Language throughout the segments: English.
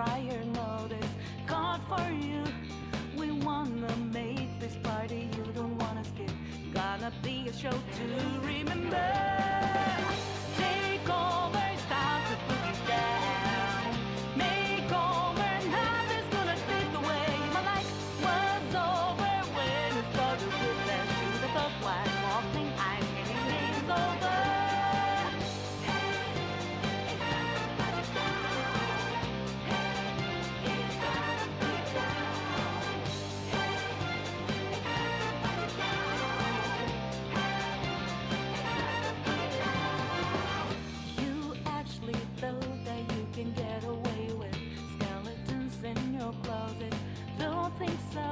prior notice. God for you, we wanna make this party you don't wanna skip. Gonna be a show to remember. Take over, start to boogie down. Make over, nothing's gonna fit the way my life was over when it started with that shoe that the black walking ice skating is over. You actually thought that you can get away with skeletons in your closet. Don't think so.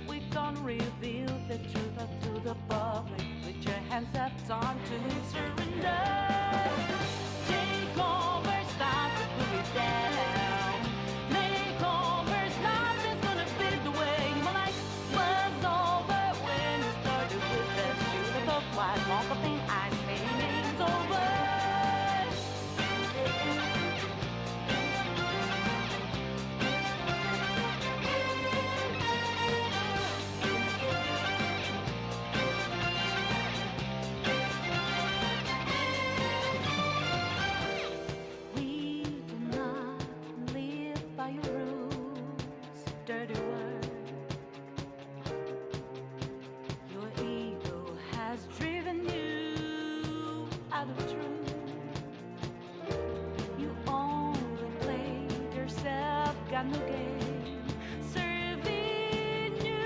We can't reveal the truth up to the public. Put your hands up, time to surrender. Take over, start to put it down. Makeovers, nothing's gonna fit the way my life was over when it started with that shoot of the white walk thing. I say it's over. We do not live by your rules, dirty word. Your ego has driven you out of truth. You only played yourself, got no game, serving you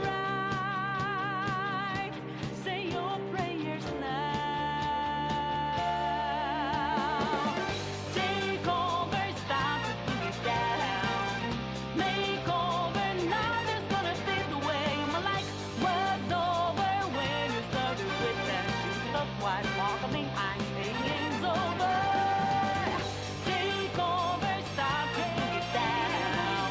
right. Say your prayers now. Take over, stop to put it down. Make over, nothing's gonna fit the way my life was over when you started with that shoot of white walking ice skating's over. Take over, stop, take it down.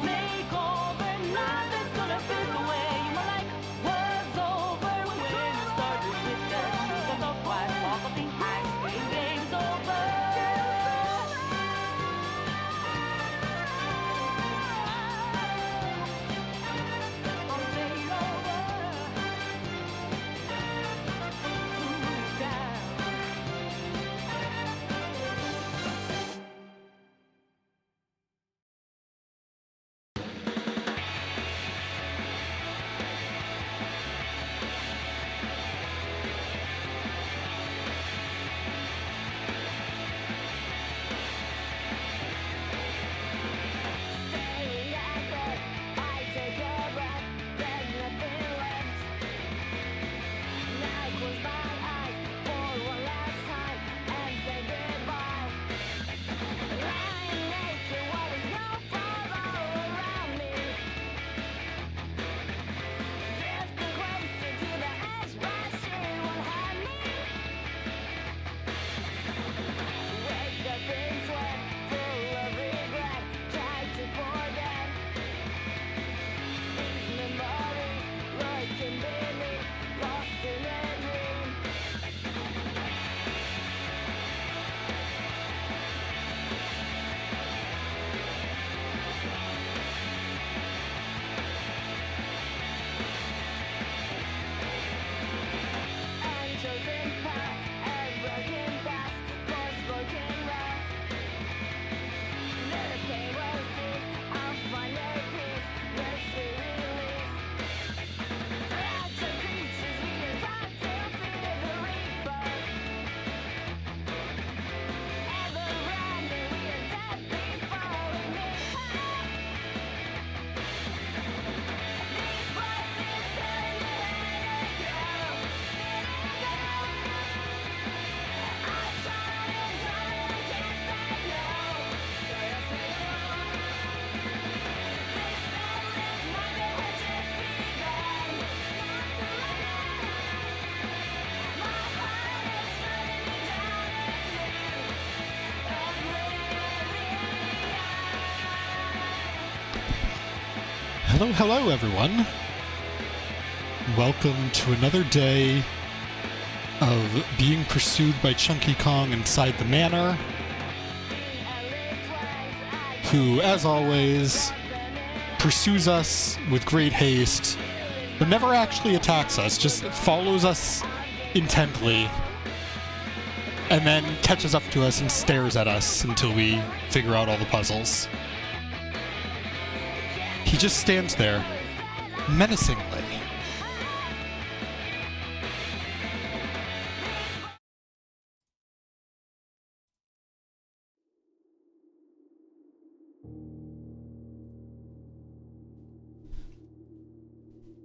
Make over, nothing's gonna fit the way my life was over when you started with that shoot of white walking ice skating's over. I'll take over, cool it down. Staring at that, I take a breath. There's nothing left. Now close my eyes for one last time and say goodbye. Lying naked, what is no fall all around me. Drifting closer to the edge, but she won't have me. Wake up in sweat, full of regret. Try to forget these memories, looking beneath, lost in a dream. Unchosen path, and broken past, forspoken wrath. The pain will cease, I'll find a peace, mercy release. Fragile creatures, we are taught to fear the reaper. Ever running, we are dead before we meet her. These voices telling me let it go, let it go. I try and try, I can't say no. Try to say no. This endless nightmare has just begun. My heart is shutting me down into oblivion. Hello, hello, everyone. Welcome to another day of being pursued by Chunky Kong inside the manor. who, as always, pursues us with great haste, but never actually attacks us, just follows us intently, and then catches up to us and stares at us until we figure out all the puzzles. He just stands there, menacingly.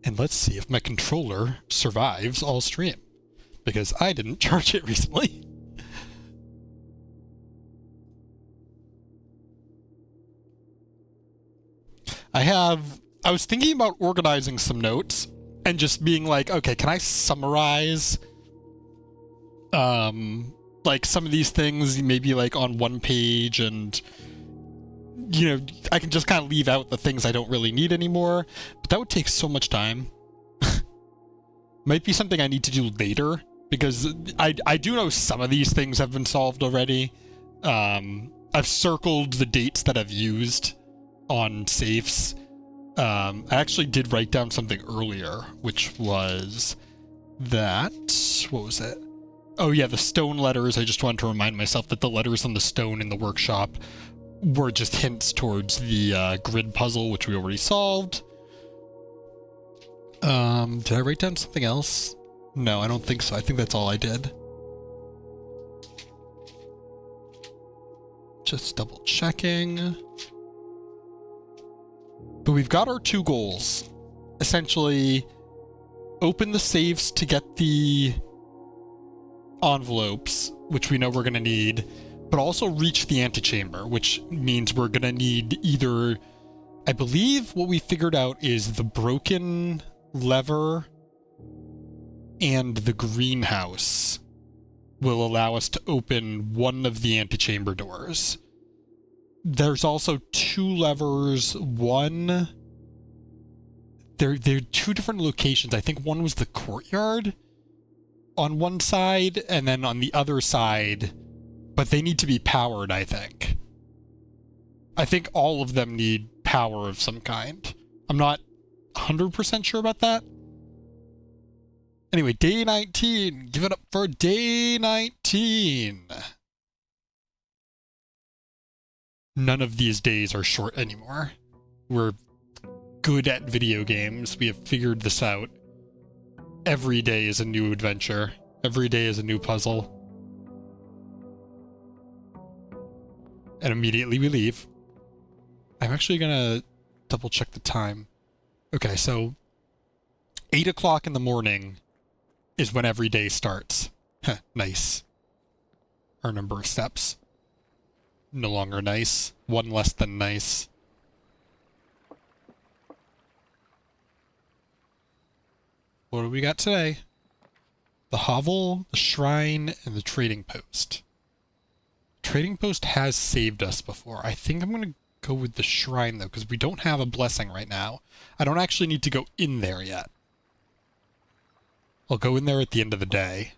And let's see if my controller survives all stream, because I didn't charge it recently. I was thinking about organizing some notes and just being like, okay, can I summarize like some of these things maybe like on one page, and you know, I can just kind of leave out the things I don't really need anymore, but that would take so much time. Might be something I need to do later, because I do know some of these things have been solved already. I've circled the dates that I've used on safes. I actually did write down something earlier, which was that... what was it? Oh yeah, the stone letters. I just wanted to remind myself that the letters on the stone in the workshop were just hints towards the grid puzzle, which we already solved. Did I write down something else? No, I don't think so. I think that's all I did. Just double checking. But we've got our two goals. Essentially, open the safes to get the envelopes, which we know we're going to need, but also reach the antechamber, which means we're going to need either... I believe what we figured out is the broken lever and the greenhouse will allow us to open one of the antechamber doors. There's also two levers. One... They're two different locations. I think one was the courtyard on one side, and then on the other side... But they need to be powered, I think. I think all of them need power of some kind. I'm not 100% sure about that. Anyway, day 19. Give it up for day 19. None of these days are short anymore. We're good at video games. We have figured this out. Every day is a new adventure. Every day is a new puzzle. And immediately we leave. I'm actually gonna double check the time. Okay, so 8 o'clock in the morning is when every day starts. Heh, nice. Our number of steps. No longer nice. One less than nice. What do we got today? The hovel, the shrine, and the trading post. Trading post has saved us before. I think I'm going to go with the shrine, though, because we don't have a blessing right now. I don't actually need to go in there yet. I'll go in there at the end of the day.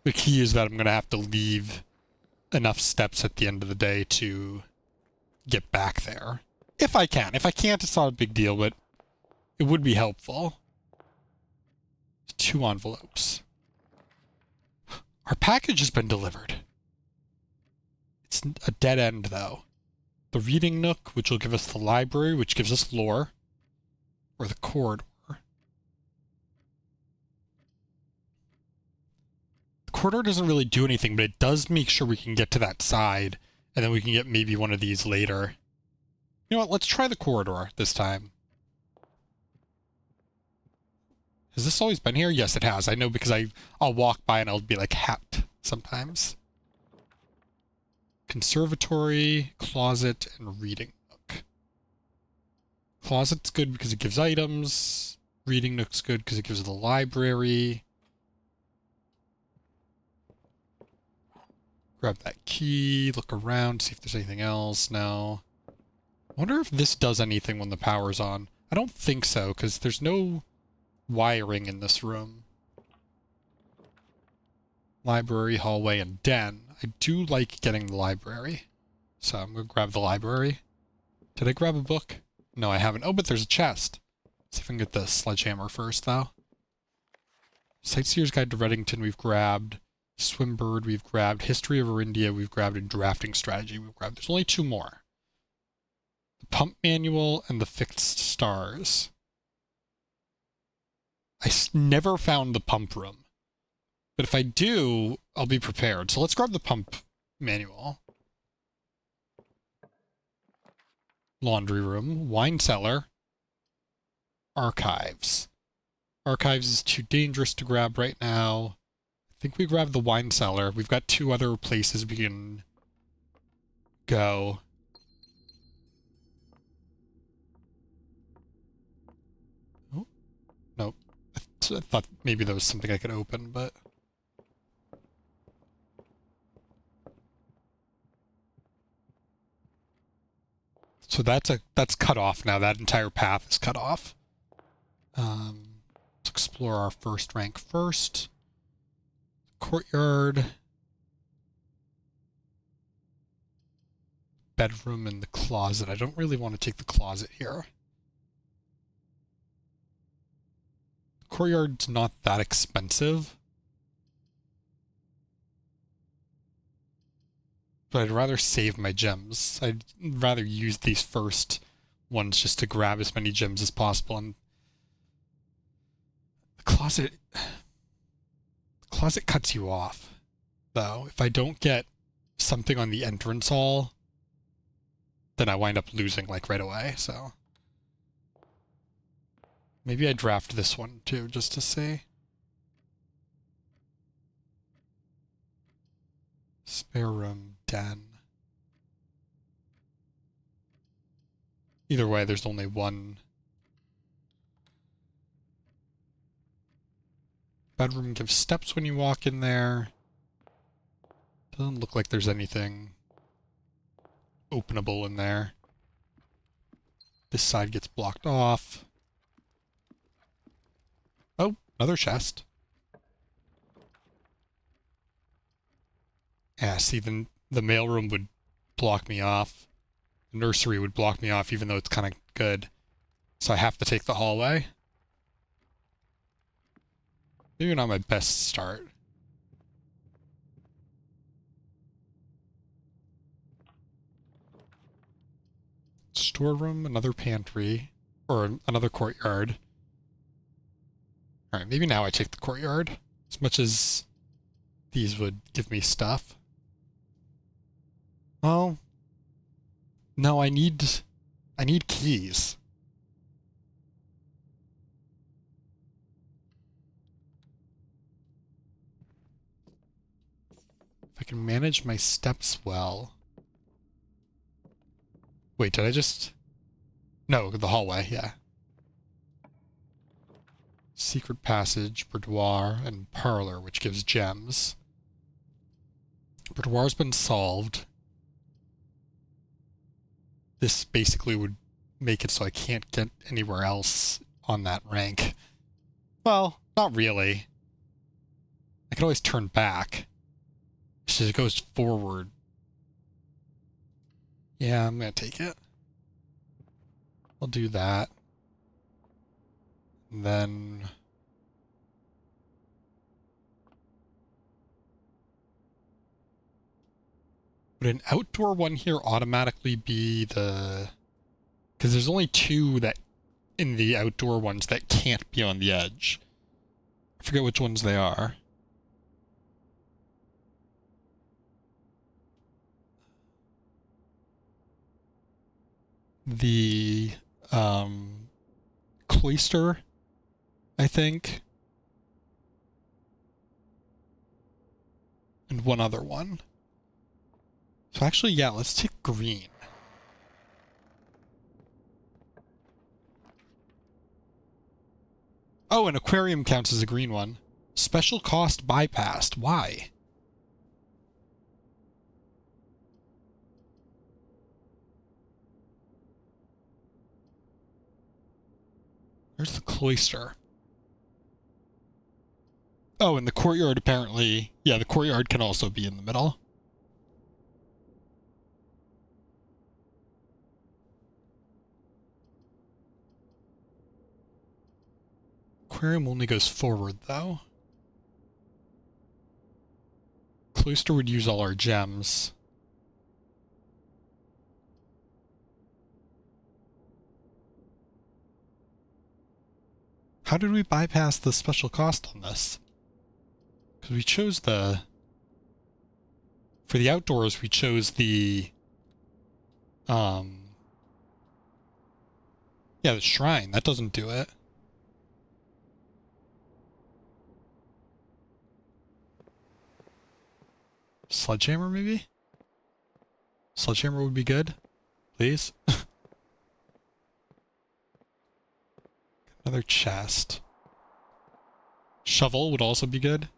The key is that I'm going to have to leave enough steps at the end of the day to get back there. If I can. If I can't, it's not a big deal, but it would be helpful. 2 envelopes. Our package has been delivered. It's a dead end, though. The reading nook, which will give us the library, which gives us lore. Or the corridor. The corridor doesn't really do anything, but it does make sure we can get to that side, and then we can get maybe one of these later. You know what? Let's try the corridor this time. Has this always been here? Yes, it has. I know because I'll walk by and I'll be like happed sometimes. Conservatory, closet, and reading nook. Closet's good because it gives items. Reading nook's good because it gives the library. Grab that key, look around, see if there's anything else. No. I wonder if this does anything when the power's on. I don't think so, because there's no wiring in this room. Library, hallway, and den. I do like getting the library. So I'm going to grab the library. Did I grab a book? No, I haven't. Oh, but there's a chest. See if I can get the sledgehammer first, though. Sightseer's Guide to Reddington we've grabbed. Swimbird we've grabbed. History of Arindia we've grabbed. And Drafting Strategy we've grabbed. There's only 2 more. The Pump Manual and the Fixed Stars. I never found the pump room. But if I do, I'll be prepared. So let's grab the Pump Manual. Laundry room. Wine cellar. Archives. Archives is too dangerous to grab right now. I think we grab the wine cellar. We've got 2 other places we can go. Oh, nope. I thought maybe there was something I could open, but... So that's cut off now. That entire path is cut off. Let's explore our first rank first. Courtyard. Bedroom and the closet. I don't really want to take the closet here. The courtyard's not that expensive. But I'd rather save my gems. I'd rather use these first ones just to grab as many gems as possible. And the closet cuts you off, though. If I don't get something on the entrance hall, then I wind up losing, like, right away, so. Maybe I draft this one, too, just to see. Spare room, den. Either way, there's only one. Bedroom gives steps when you walk in there. Doesn't look like there's anything openable in there. This side gets blocked off. Oh, another chest. Yeah, see, then the mailroom would block me off. The nursery would block me off, even though it's kind of good. So I have to take the hallway. Maybe not my best start. Storeroom, another pantry, or another courtyard. Alright, maybe now I take the courtyard. As much as these would give me stuff. Oh. No, I need keys. If I can manage my steps well. Wait, did I just... No, the hallway, yeah. Secret passage, boudoir, and parlor, which gives gems. Boudoir's been solved. This basically would make it so I can't get anywhere else on that rank. Well, not really. I can always turn back. So it goes forward. Yeah, I'm gonna take it. I'll do that. And then... Would an outdoor one here automatically be the... Because there's only 2 that in the outdoor ones that can't be on the edge. I forget which ones they are. The cloister, I think. And one other one. So actually, yeah, let's take green. Oh, an aquarium counts as a green one. Special cost bypassed. Why? There's the cloister. Oh, and the courtyard apparently... Yeah, the courtyard can also be in the middle. Aquarium only goes forward, though. Cloister would use all our gems. How did we bypass the special cost on this? Because we chose the... For the outdoors, we chose the... Yeah, the shrine. That doesn't do it. Sledgehammer, maybe? Sledgehammer would be good. Please. Another chest. Shovel would also be good.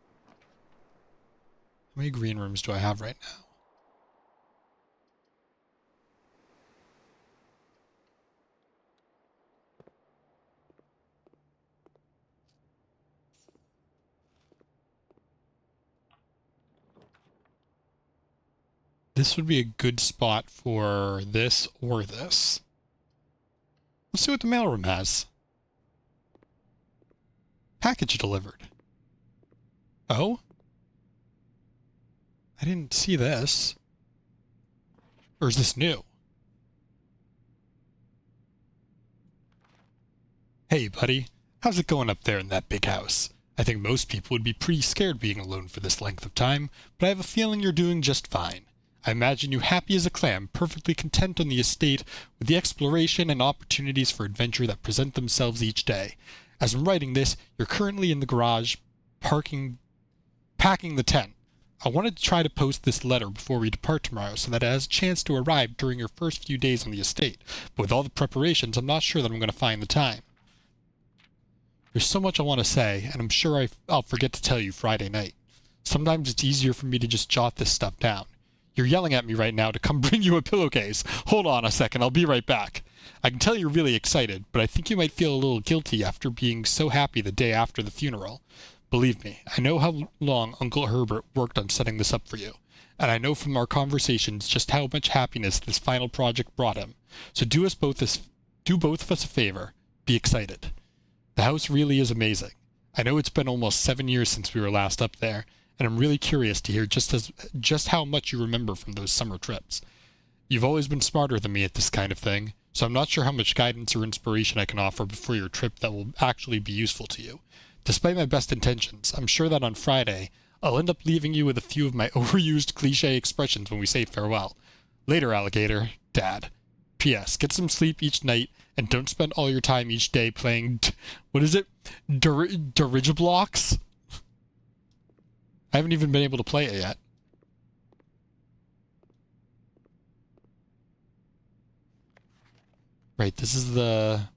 How many green rooms do I have right now? This would be a good spot for this or this. Let's see what the mailroom has. Package delivered. Oh? I didn't see this. Or is this new? Hey, buddy. How's it going up there in that big house? I think most people would be pretty scared being alone for this length of time, but I have a feeling you're doing just fine. I imagine you happy as a clam, perfectly content on the estate with the exploration and opportunities for adventure that present themselves each day. As I'm writing this, you're currently in the garage, packing the tent. I wanted to try to post this letter before we depart tomorrow so that it has a chance to arrive during your first few days on the estate, but with all the preparations, I'm not sure that I'm going to find the time. There's so much I want to say, and I'm sure I'll forget to tell you Friday night. Sometimes it's easier for me to just jot this stuff down. You're yelling at me right now to come bring you a pillowcase. Hold on a second, I'll be right back. I can tell you're really excited, but I think you might feel a little guilty after being so happy the day after the funeral. Believe me, I know how long Uncle Herbert worked on setting this up for you, and I know from our conversations just how much happiness this final project brought him. So do both of us a favor. Be excited. The house really is amazing. I know it's been almost 7 years since we were last up there, and I'm really curious to hear just how much you remember from those summer trips. You've always been smarter than me at this kind of thing, so I'm not sure how much guidance or inspiration I can offer before your trip that will actually be useful to you. Despite my best intentions, I'm sure that on Friday, I'll end up leaving you with a few of my overused cliché expressions when we say farewell. Later, alligator. Dad. P.S. Get some sleep each night, and don't spend all your time each day playing... what is it? Dirigiblocks? I haven't even been able to play it yet. Right, this is the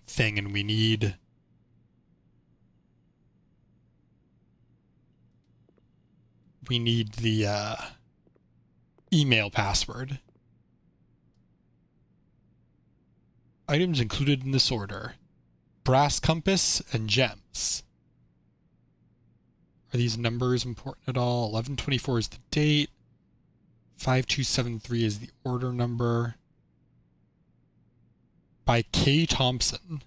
thing, and we need... the email password. Items included in this order. Brass compass and gems. Are these numbers important at all? 1124 is the date. 5273 is the order number. By K. Thompson.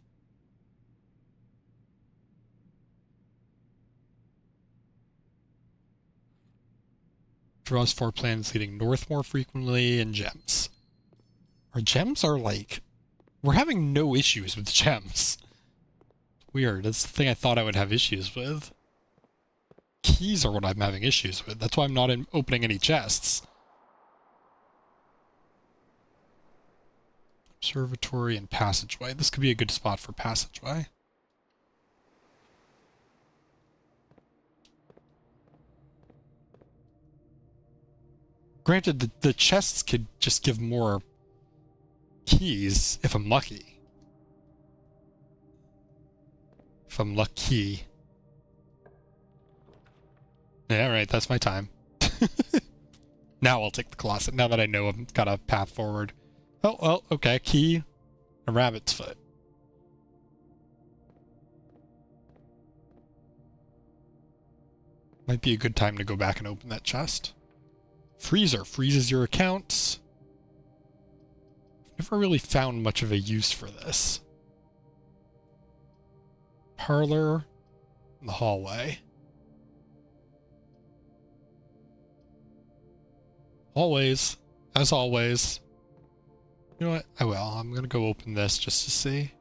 Draws 4 plans leading north more frequently, and gems. Our gems are like... We're having no issues with gems. Weird. That's the thing I thought I would have issues with. Keys are what I'm having issues with. That's why I'm not opening any chests. Observatory and passageway. This could be a good spot for passageway. Granted, the chests could just give more keys if I'm lucky. If I'm lucky. Yeah, right, that's my time. Now I'll take the closet, now that I know I've got a path forward. Oh, well, okay, key, a rabbit's foot. Might be a good time to go back and open that chest. Freezer freezes your accounts. I've never really found much of a use for this. Parlor, and the hallway. Always, as always. You know what? I will. I'm going to go open this just to see.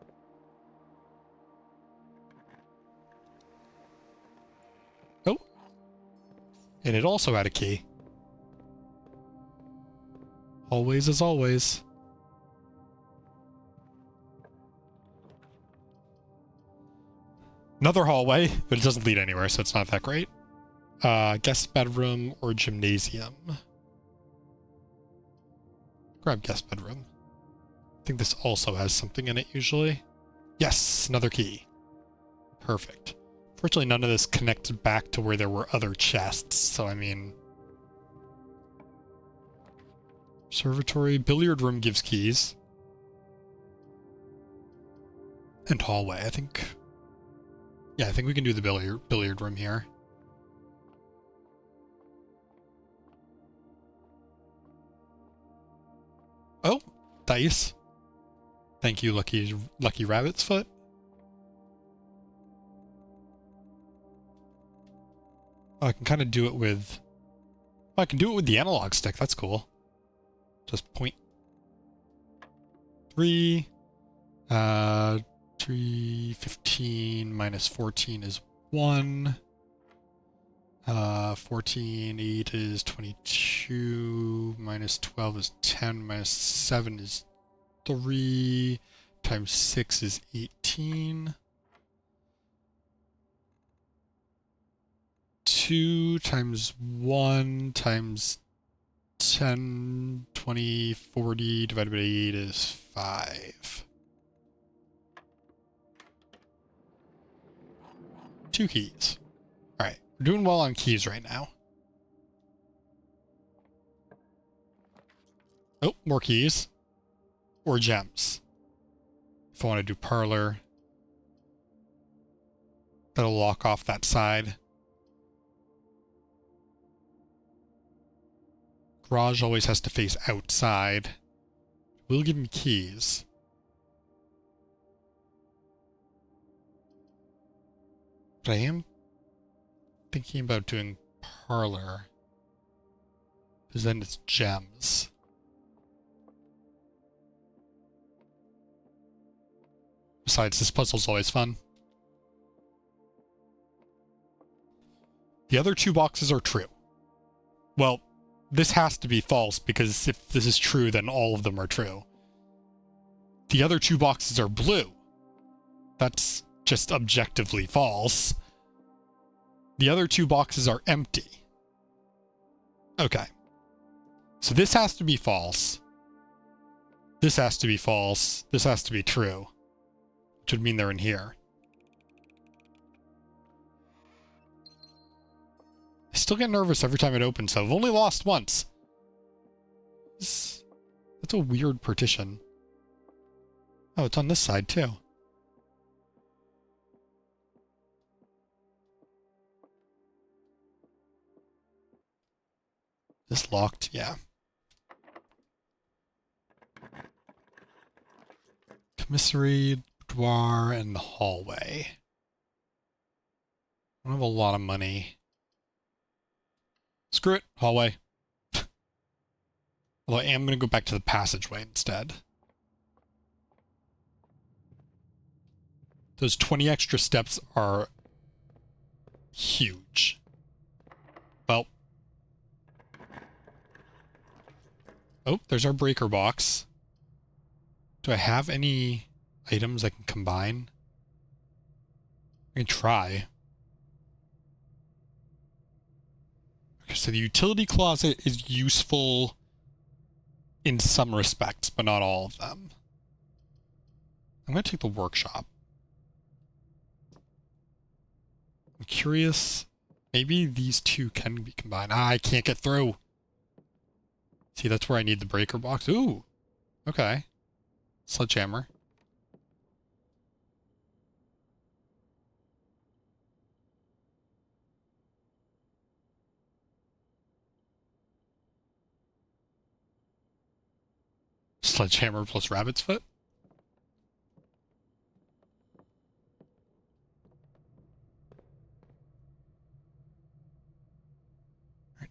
Oh. And it also had a key. Always as always. Another hallway, but it doesn't lead anywhere, so it's not that great. Guest bedroom or gymnasium. Grab guest bedroom. I think this also has something in it usually. Yes, another key. Perfect. Fortunately, none of this connects back to where there were other chests, so I mean... Observatory, billiard room gives keys. And hallway, I think... Yeah, I think we can do the billiard room here. Oh, dice. Thank you, Lucky Rabbit's Foot. Oh, I can kind of do it with... Oh, I can do it with the analog stick. That's cool. Just point. 3. 3, 15 minus 14 is 1. 14, 8 is 22, minus 12 is 10, minus 7 is 3, times 6 is 18. 2 times 1 times 10, 20, 40 divided by 8 is 5. 2 keys. Alright, we're doing well on keys right now. Oh, more keys. Or gems. If I want to do parlor. That'll lock off that side. Garage always has to face outside. Will give me keys. But I am thinking about doing parlor. Because then it's gems. Besides, this puzzle's always fun. The other 2 boxes are true. Well, this has to be false, because if this is true, then all of them are true. The other 2 boxes are blue. That's just objectively false. The other 2 boxes are empty. Okay. So this has to be false. This has to be false. This has to be true. Which would mean they're in here. I still get nervous every time it opens, so I've only lost once. That's a weird partition. Oh, it's on this side too. This locked? Yeah. Commissary, boudoir, and the hallway. I don't have a lot of money. Screw it, hallway. Although I am going to go back to the passageway instead. Those 20 extra steps are huge. Well. Oh, there's our breaker box. Do I have any items I can combine? I can try. Okay, so the utility closet is useful in some respects, but not all of them. I'm going to take the workshop. I'm curious. Maybe these 2 can be combined. Ah, I can't get through. See, that's where I need the breaker box. Ooh. Okay. Sledgehammer. Sledgehammer plus rabbit's foot.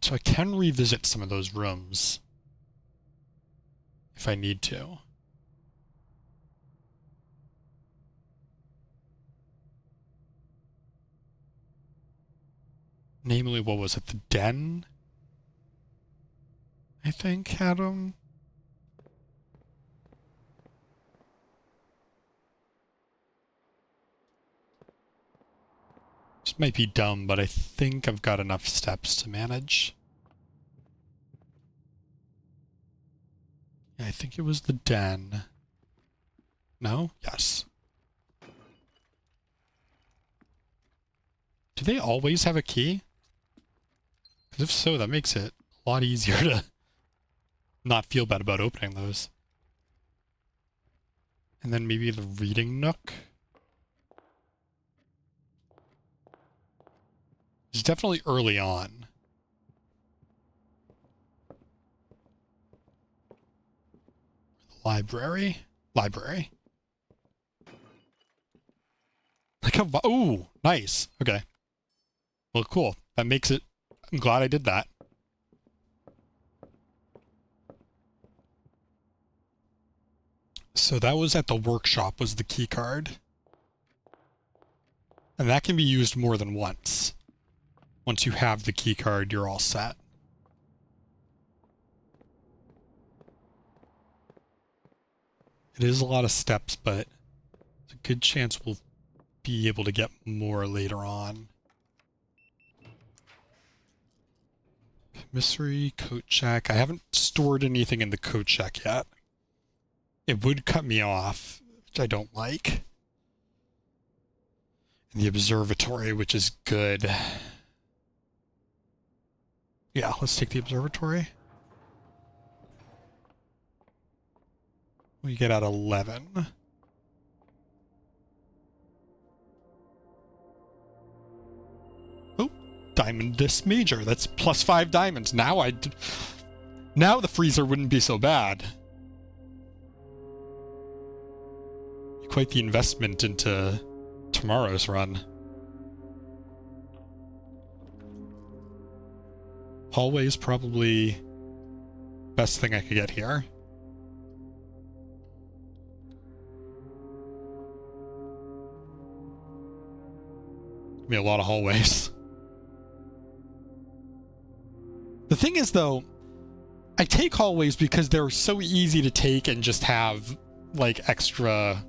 So I can revisit some of those rooms if I need to. Namely, what was it? The den? I think had them. This might be dumb, but I think I've got enough steps to manage. Yeah, I think it was the den. No? Yes. Do they always have a key? Because if so, that makes it a lot easier to not feel bad about opening those. And then maybe the reading nook. It's definitely early on. Library? Library. Like a... Ooh, nice. Okay. Well, cool. That makes it... I'm glad I did that. So that was at the workshop, was the key card. And that can be used more than once. Once you have the key card, you're all set. It is a lot of steps, but there's a good chance we'll be able to get more later on. Commissary, coat check. I haven't stored anything in the coat check yet. It would cut me off, which I don't like. And the observatory, which is good. Yeah, let's take the observatory. We get at 11. Oh, diamond disc major. That's plus 5 diamonds. Now now the freezer wouldn't be so bad. Quite the investment into tomorrow's run. Hallway is probably best thing I could get here. Give me a lot of hallways. The thing is, though, I take hallways because they're so easy to take and just have, like, extra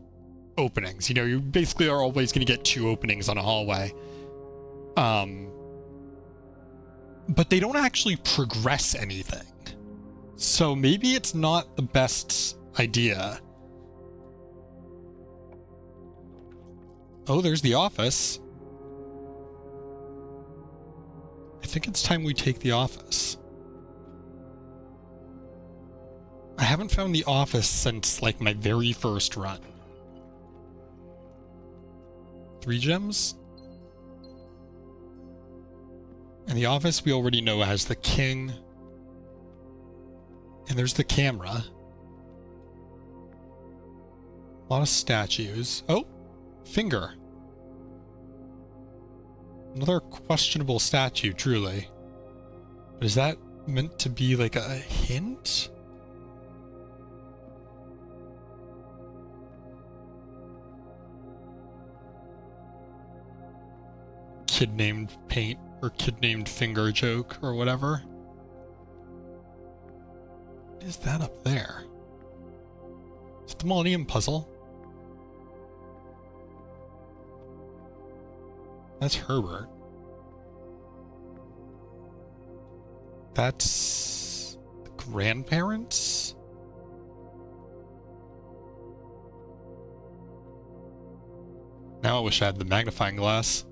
openings. You know, you basically are always going to get 2 openings on a hallway. But they don't actually progress anything. So maybe it's not the best idea. Oh, there's the office. I think it's time we take the office. I haven't found the office since, like, my very first run. 3 gems? And the office we already know has the king. And there's the camera. A lot of statues. Oh! Finger. Another questionable statue, truly. But is that meant to be like a hint? Kid named paint or kid named finger joke or whatever. What is that up there? Is it the Millennium Puzzle? That's Herbert. That's the grandparents? Now I wish I had the magnifying glass.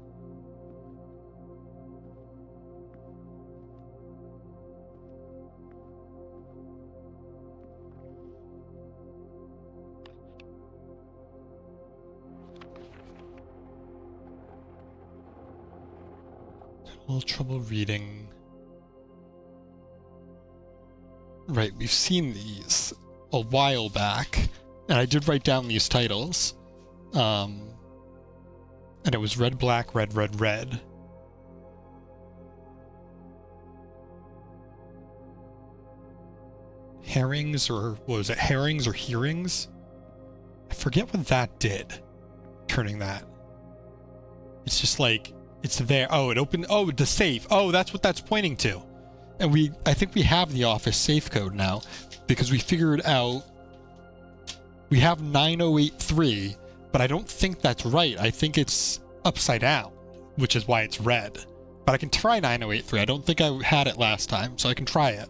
A little trouble reading. Right, we've seen these a while back, and I did write down these titles. And it was red, black, red, red, red. herrings, or what was it, herrings or hearings? I forget what that did, turning that. It's just like, it's there. Oh, it opened, oh, the safe. Oh, that's what that's pointing to. And I think we have the office safe code now, because we figured out, we have 9083, but I don't think that's right. I think it's upside down, which is why it's red. But I can try 9083. I don't think I had it last time, so I can try it.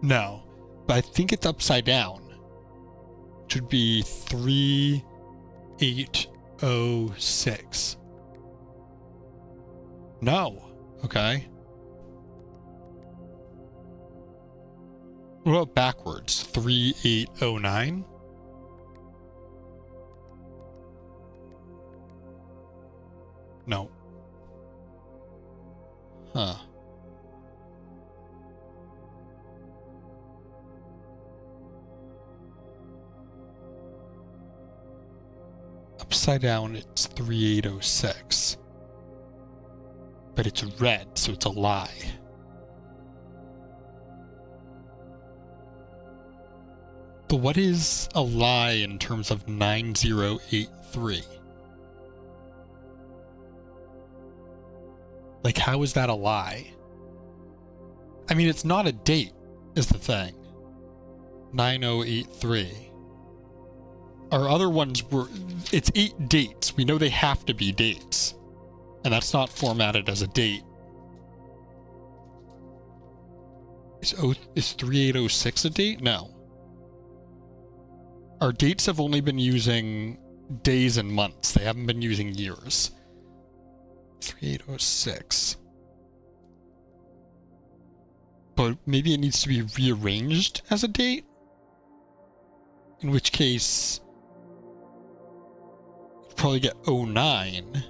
No, but I think it's upside down. It should be 3806. No. Okay. What about backwards? 3809? No. Huh. Upside down, it's 3806. But it's red, so it's a lie. But what is a lie in terms of 9083? Like, how is that a lie? I mean, it's not a date, is the thing. 9083. Our other ones were, it's 8 dates. We know they have to be dates. And that's not formatted as a date. Is 3806 a date? No. Our dates have only been using days and months. They haven't been using years. 3806. But maybe it needs to be rearranged as a date? In which case, you'd probably get 09.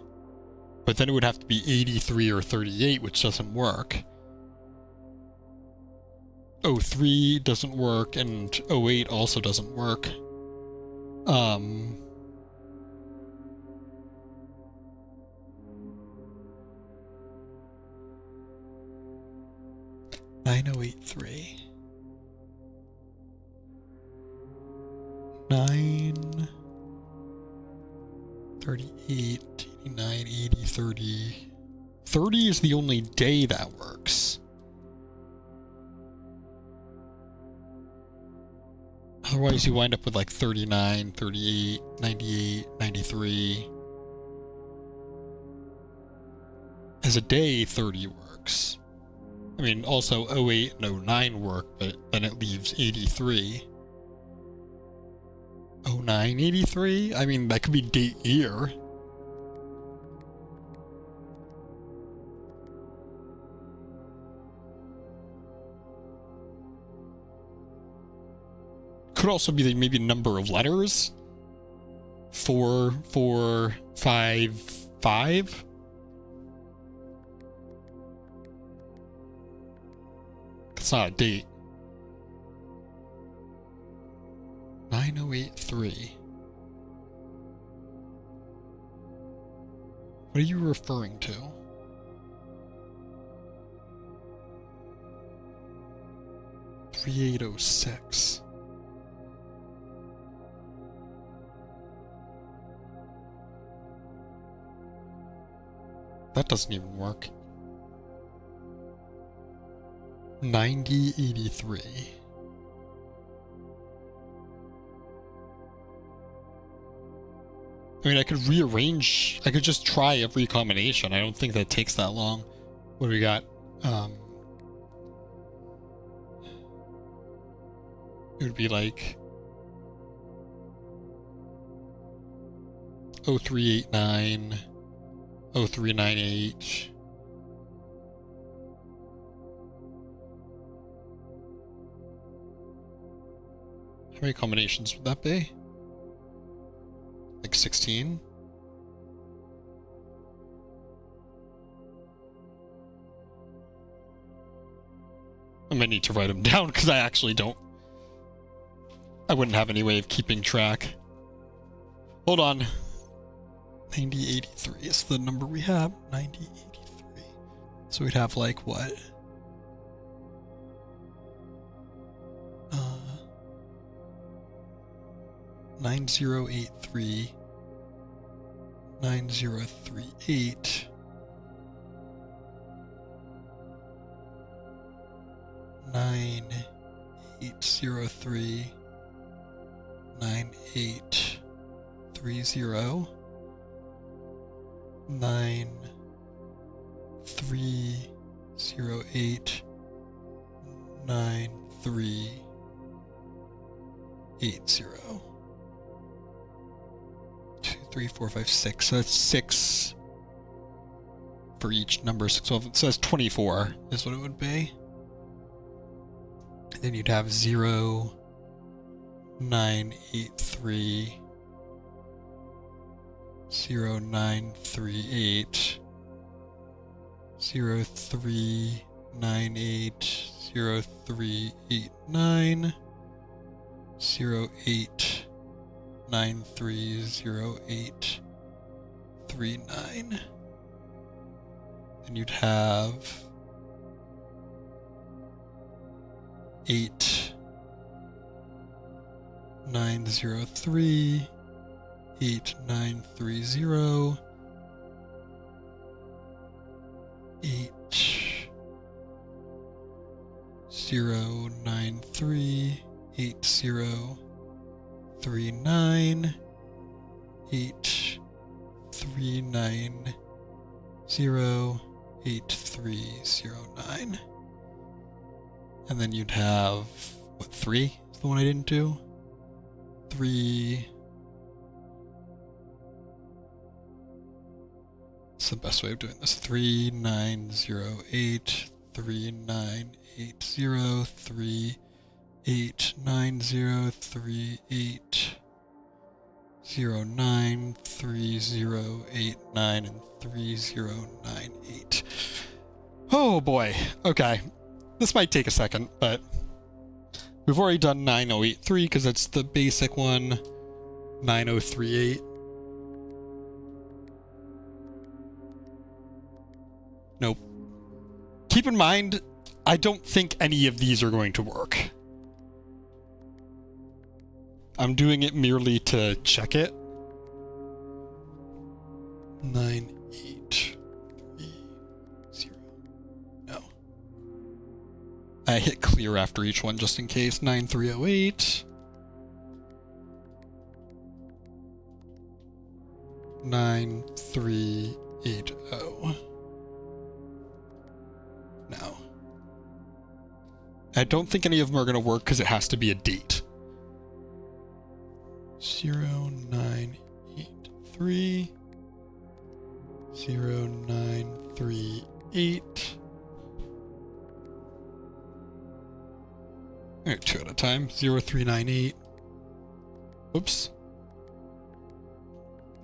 But then it would have to be 83 or 38, which doesn't work. 03 doesn't work, and 08 also doesn't work. 9083. 9... 38, 89, 80, 30. 30 is the only day that works. Otherwise you wind up with like 39, 38, 98, 93. As a day, 30 works. I mean, also 08 and 09 work, but then it leaves 83. 0983? I mean, that could be date year. Could also be the maybe number of letters. 4, 4, 5, 5. That's not a date. 9083. What are you referring to? $3806. That doesn't even work. 9083. I mean, I could rearrange, I could just try every combination. I don't think that takes that long. What do we got? It would be like 0389, 0398. How many combinations would that be? Like 16? I might need to write them down because I actually don't. I wouldn't have any way of keeping track. Hold on. 9083 is the number we have. 9083. So we'd have like what? 9083, 9038, 9803, 9830, 9308, 9380. 2, 3, 4, 5, 6. So that's 6 for each number. 6, 12. So that's 24 is what it would be. And then you'd have 0, 983, 0, 938, 0, 3, 98, 0, 3, 8, 9, 0, 8, 930839. Then you'd have 8, 903, 8, 930, 8, 0, 93, 8, 0, 39, 8, 390, 8309. And then you'd have, what, 3 is the one I didn't do? 3. What's the best way of doing this? 3908, 3980, 389038 09 3089 and 3098. Oh boy. Okay. This might take a second, but we've already done 9083 because that's the basic one. 9038. Nope. Keep in mind, I don't think any of these are going to work. I'm doing it merely to check it. 9830. No. I hit clear after each one just in case. 9308. 9380. No. I don't think any of them are going to work because it has to be a date. 0983, 0938. Alright, 2 at a time. 0398. Oops.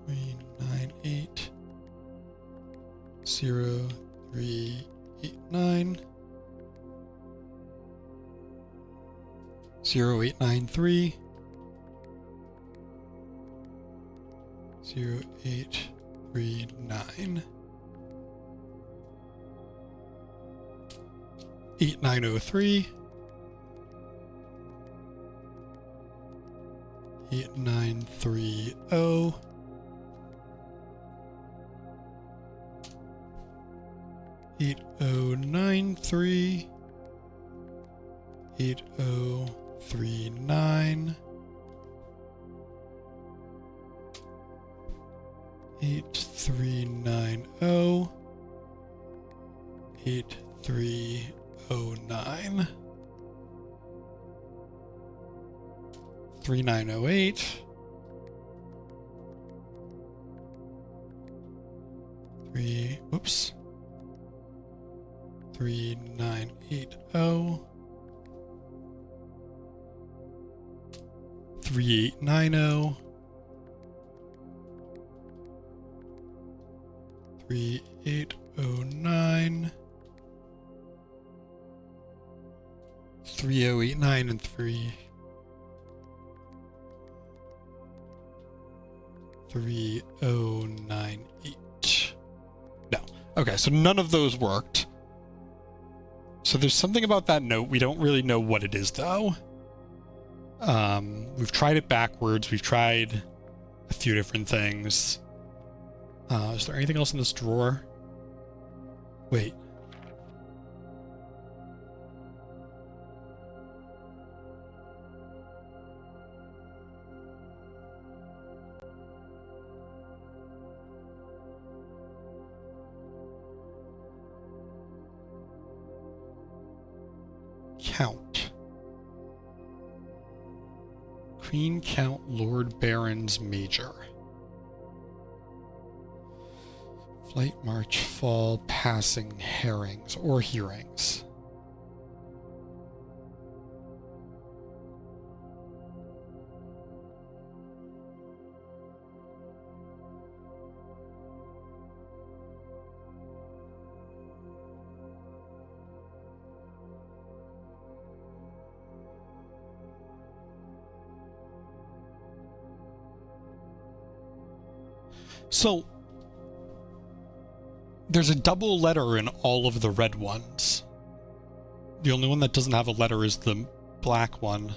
398. 0389. 0893. 0839. 8903. 8930. 8093. 8039. 8390. 8309. 3908. 3980. 3890. 3809. 3089 and 3098. No. Okay, so none of those worked. So there's something about that note. We don't really know what it is, though. We've tried it backwards. We've tried a few different things. Is there anything else in this drawer? Wait. Count. Queen Count Lord Barons Major. Flight, march, fall, passing, herrings, or hearings. So, there's a double letter in all of the red ones. The only one that doesn't have a letter is the black one.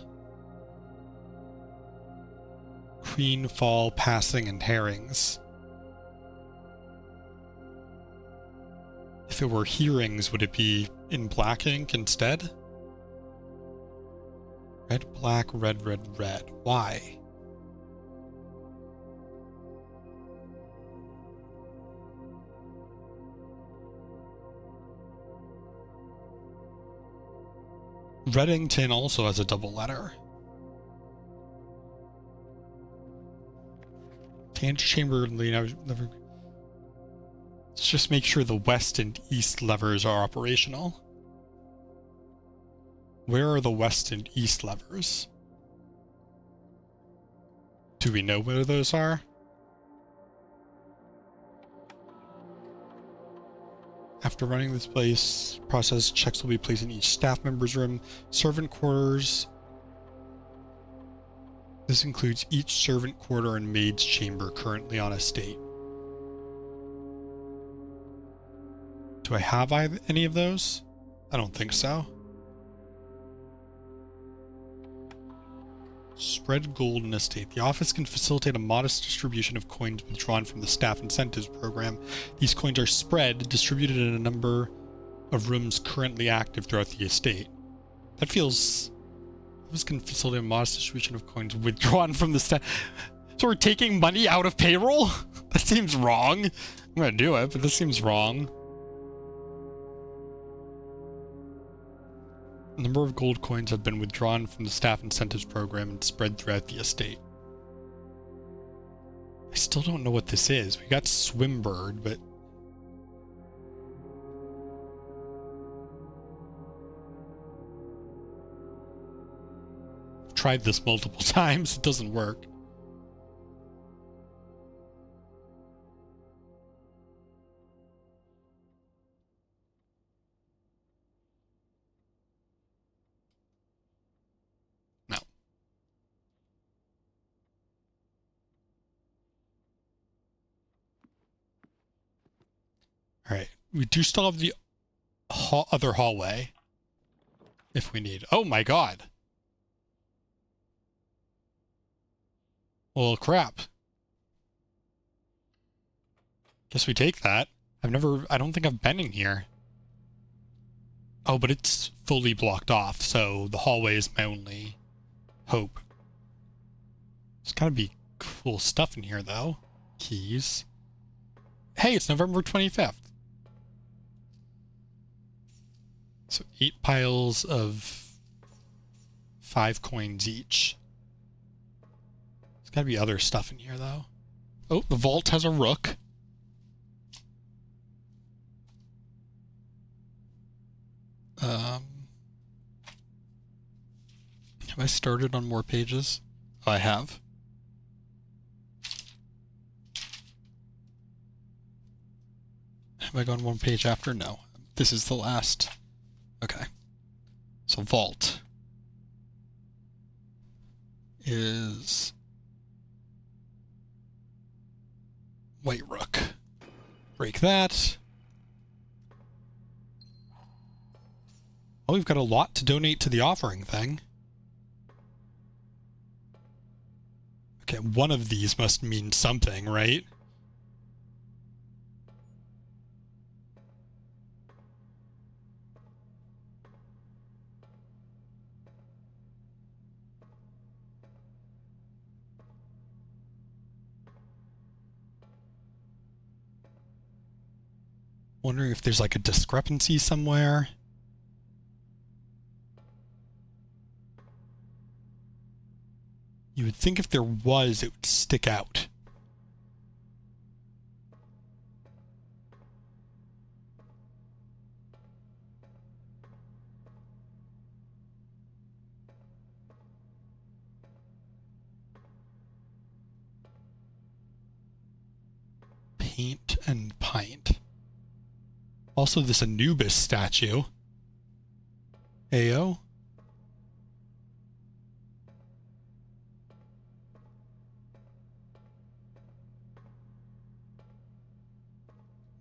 Queen, fall, passing, and herrings. If it were hearings, would it be in black ink instead? Red, black, red, red, red. Why? Reddington also has a double letter. The antechamber never. Let's just make sure the west and east levers are operational. Where are the west and east levers? Do we know where those are? After running this process, checks will be placed in each staff member's room, servant quarters. This includes each servant quarter and maid's chamber currently on estate. Do I have any of those? I don't think so. Spread gold in estate. The office can facilitate a modest distribution of coins withdrawn from the staff incentives program. These coins are spread, distributed in a number of rooms currently active throughout the estate. That feels... Office can facilitate a modest distribution of coins withdrawn from the staff... So we're taking money out of payroll? That seems wrong. I'm gonna do it, but this seems wrong. A number of gold coins have been withdrawn from the staff incentives program and spread throughout the estate. I still don't know what this is. We got Swimbird, but... I've tried this multiple times. It doesn't work. Alright, we do still have the other hallway, if we need. Oh my god! Well, crap. Guess we take that. I don't think I've been in here. Oh, but it's fully blocked off, so the hallway is my only hope. There's gotta be cool stuff in here, though. Keys. Hey, it's November 25th. So 8 piles of 5 coins each. There's gotta be other stuff in here, though. Oh, the vault has a rook. Have I started on more pages? Oh, I have. Have I gone one page after? No. This is the last. Okay. So vault is white rook. Break that. Oh, we've got a lot to donate to the offering thing. Okay, one of these must mean something, right? Wondering if there's like a discrepancy somewhere. You would think if there was, it would stick out. Paint and pint. Also, this Anubis statue. Ayo.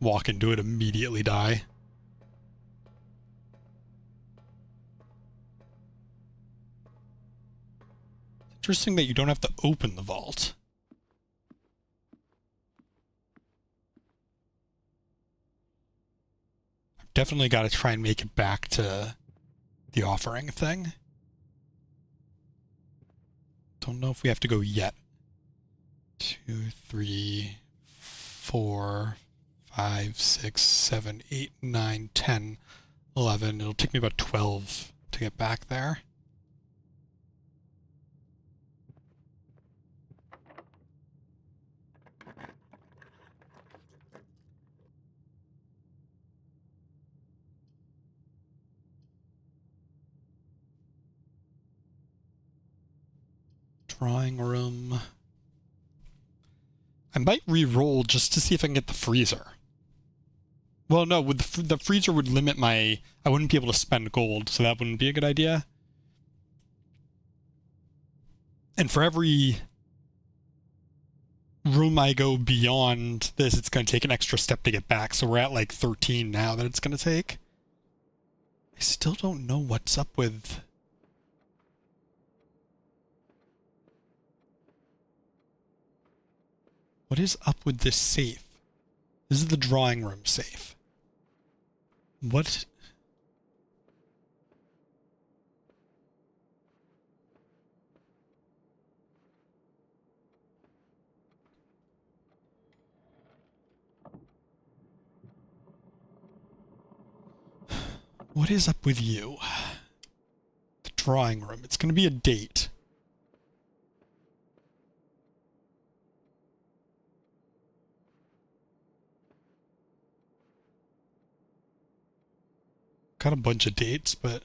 Walk into it, immediately die. Interesting that you don't have to open the vault. I've definitely got to try and make it back to the offering thing. Don't know if we have to go yet. 2, 3, 4, 5, 6, 7, 8, 9, 10, 11. It'll take me about 12 to get back there. Drawing room. I might re-roll just to see if I can get the freezer. Well, no, with the freezer would limit my... I wouldn't be able to spend gold, so that wouldn't be a good idea. And for every room I go beyond this, it's going to take an extra step to get back, so we're at like 13 now that it's going to take. I still don't know what's up with... What is up with this safe? This is the drawing room safe. What? What is up with you? The drawing room. It's going to be a date. Got a bunch of dates, but...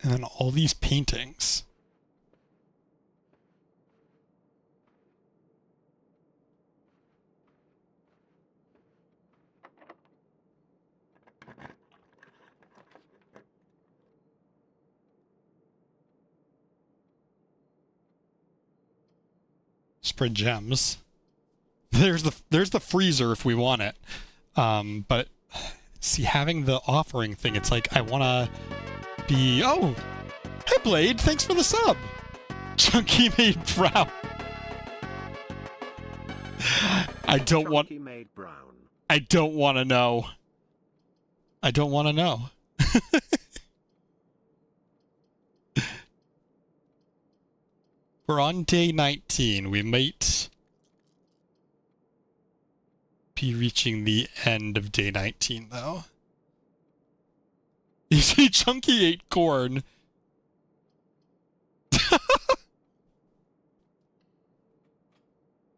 And then all these paintings. Spread gems. There's the freezer if we want it. But see, having the offering thing, it's like I want to be... Oh! Hey, Blade! Thanks for the sub! Chunky made brown. I don't want... Chunky made brown. I don't want to know. I don't want to know. We're on day 19. We might be reaching the end of day 19, though. You see, Chunky ate corn.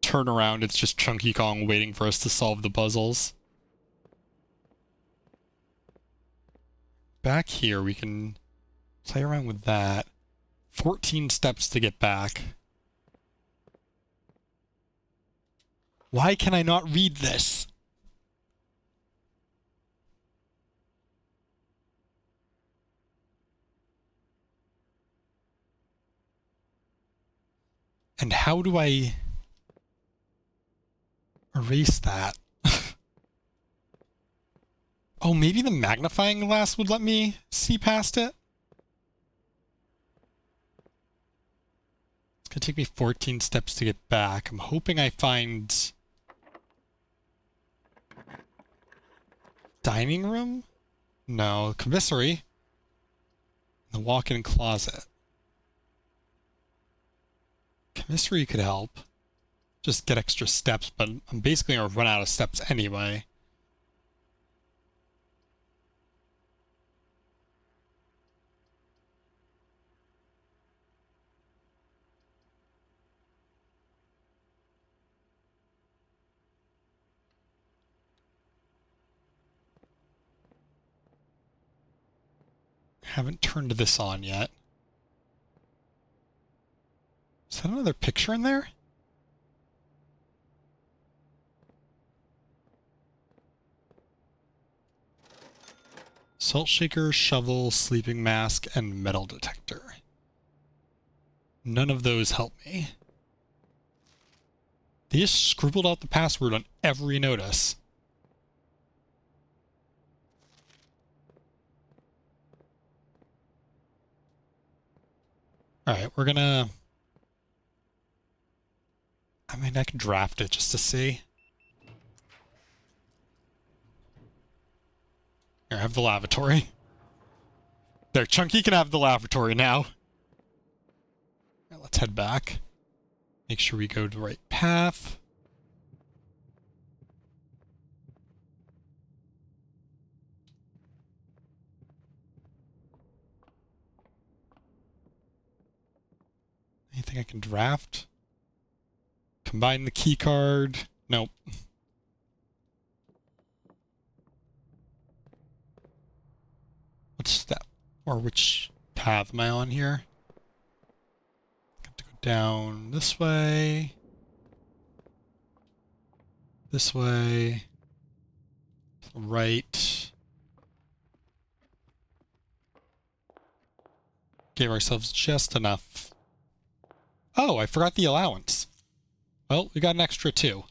Turn around, it's just Chunky Kong waiting for us to solve the puzzles. Back here, we can play around with that. 14 steps to get back. Why can I not read this? And how do I erase that? Oh, maybe the magnifying glass would let me see past it? It's gonna take me 14 steps to get back. I'm hoping I find... dining room? No, commissary. The walk-in closet. Commissary could help. Just get extra steps, but I'm basically gonna run out of steps anyway. Haven't turned this on yet. Is that another picture in there? Salt shaker, shovel, sleeping mask, and metal detector. None of those help me. They just scribbled out the password on every notice. Alright, we're gonna... I mean, I can draft it just to see. Here, I have the lavatory. There, Chunky can have the lavatory now. Alright, let's head back. Make sure we go the right path. Anything I can draft? Combine the key card. Nope. What step? Or which path am I on here? Got to go down this way. This way. Right. Gave ourselves just enough. Oh, I forgot the allowance. Well, we got an extra 2.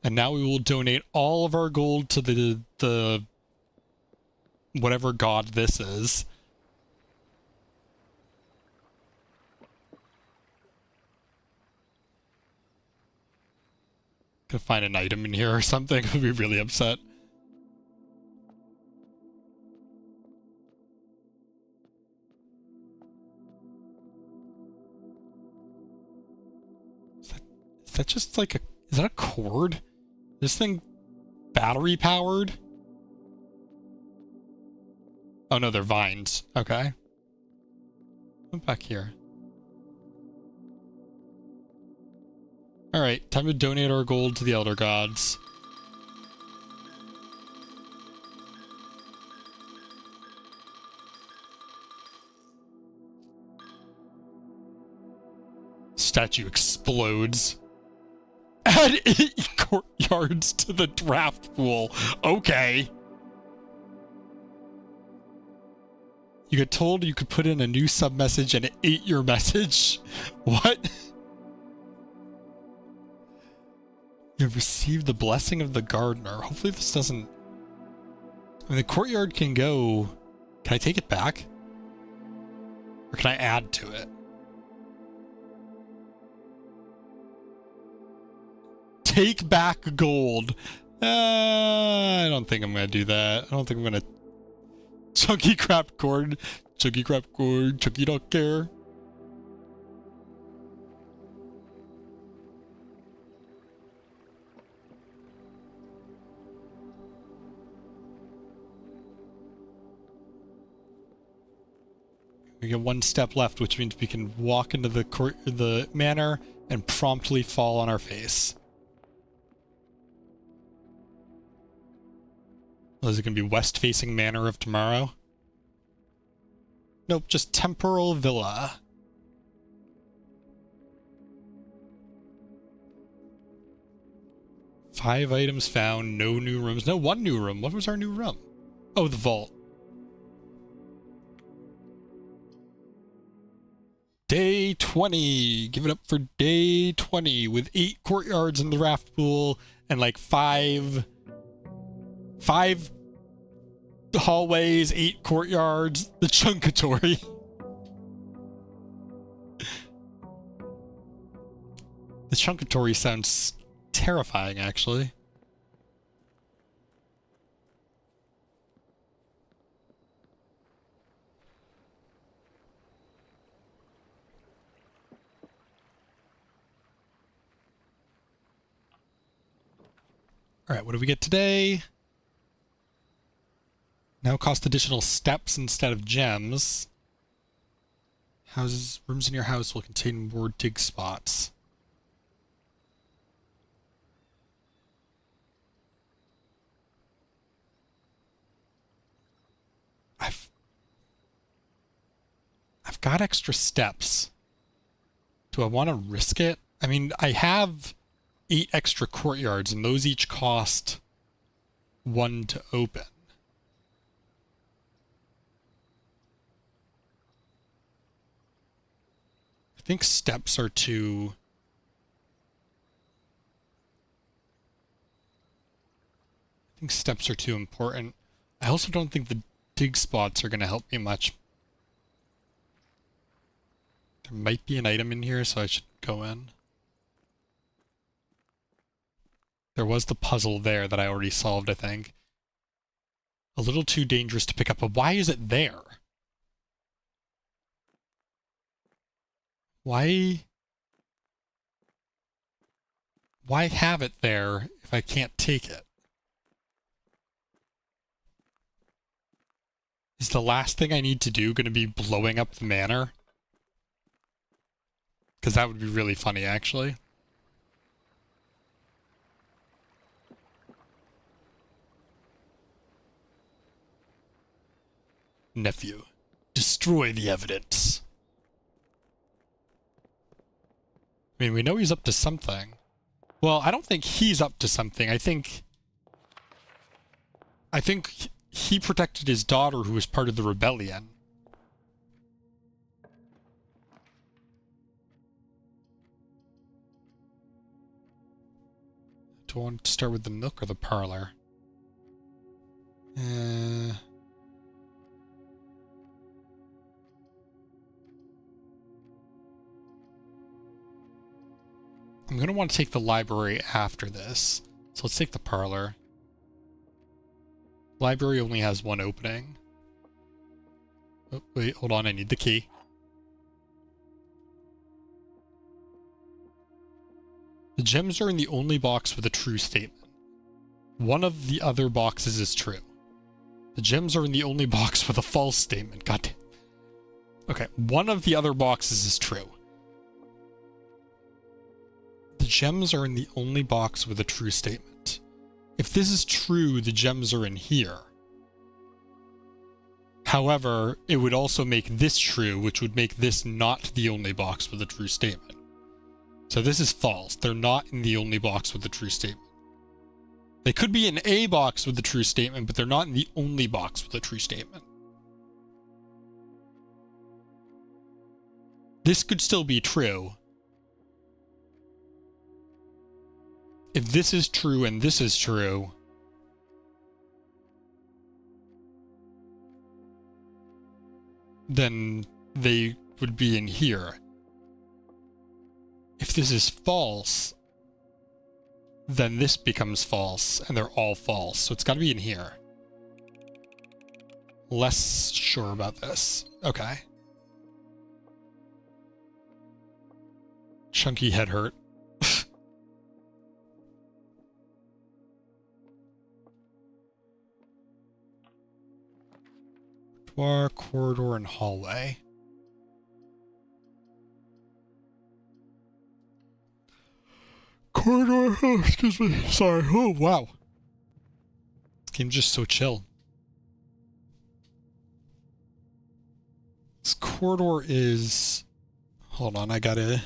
And now we will donate all of our gold to the whatever god this is. Could find an item in here or something. I'd be really upset. Is that just like a... Is that a cord? This thing battery powered? Oh no, they're vines. Okay. Come back here. Alright, time to donate our gold to the Elder Gods. Statue explodes. Add 8 courtyards to the draft pool. Okay. You get told you could put in a new sub-message and it ate your message. What? You have received the blessing of the gardener. Hopefully this doesn't... I mean, the courtyard can go... Can I take it back? Or can I add to it? Take back gold. I don't think I'm going to do that. I don't think I'm going to... Chunky crap cord. Chunky crap cord. Chunky don't care. We get 1 step left, which means we can walk into the manor and promptly fall on our face. Well, is it going to be west-facing manor of tomorrow? Nope, just temporal villa. Five items found, no new rooms. No, 1 new room. What was our new room? Oh, the vault. Day 20. Give it up for day 20 with 8 courtyards in the raft pool and like five hallways, 8 courtyards, the Chunkatory. The Chunkatory sounds terrifying, actually. All right, what do we get today? Now cost additional steps instead of gems. Rooms in your house will contain more dig spots. I've got extra steps. Do I want to risk it? I mean, I have 8 extra courtyards, and those each cost 1 to open. I think steps are too... I think steps are too important. I also don't think the dig spots are going to help me much. There might be an item in here, so I should go in. There was the puzzle there that I already solved, I think. A little too dangerous to pick up, but why is it there? Why have it there if I can't take it? Is the last thing I need to do going to be blowing up the manor? Because that would be really funny, actually. Nephew, destroy the evidence. I mean, we know he's up to something. Well, I don't think he's up to something. I think he protected his daughter who was part of the rebellion. Do I want to start with the nook or the parlor? I'm going to want to take the library after this. So let's take the parlor. Library only has 1 opening. Oh, wait, hold on. I need the key. The gems are in the only box with a true statement. One of the other boxes is true. The gems are in the only box with a false statement. God damn. Okay, one of the other boxes is true. The gems are in the only box with a true statement. If this is true, the gems are in here. However, it would also make this true, which would make this not the only box with a true statement. So this is false. They're not in the only box with the true statement. They could be in a box with the true statement, but they're not in the only box with a true statement. This could still be true. If this is true and this is true, then they would be in here. If this is false, then this becomes false, and they're all false. So it's got to be in here. Less sure about this. Okay. Chunky head hurt. Boudoir, corridor, and hallway. Corridor, oh, excuse me, sorry, oh, wow. This game's just so chill. This corridor is... Hold on, I don't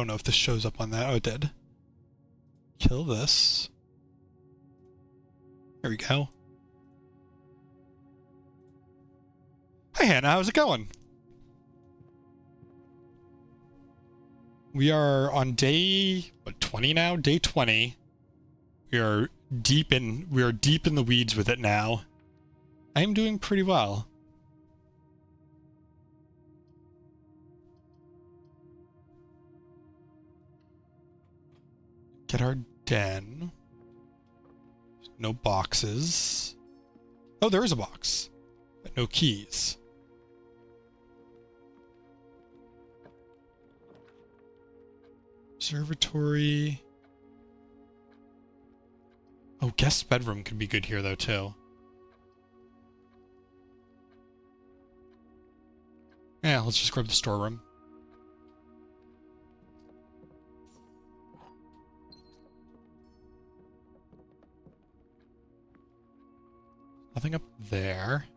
know if this shows up on that. Oh, it did. Kill this. There we go. Hi, Hannah, how's it going? We are on day, what, 20 now? Day 20. We are deep in the weeds with it now. I am doing pretty well. Get our den. No boxes. Oh, there is a box, but no keys. Observatory. Oh, guest bedroom could be good here, though, too. Yeah, let's just grab the storeroom. Nothing up there. I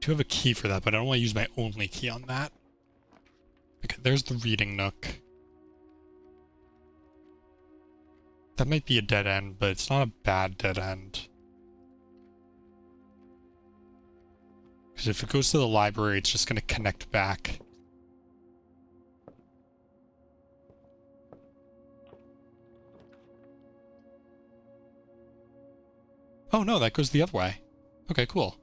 do have a key for that, but I don't want to use my only key on that. Okay, there's the reading nook. That might be a dead end, but it's not a bad dead end. Because if it goes to the library, it's just going to connect back. Oh no, that goes the other way. Okay, cool.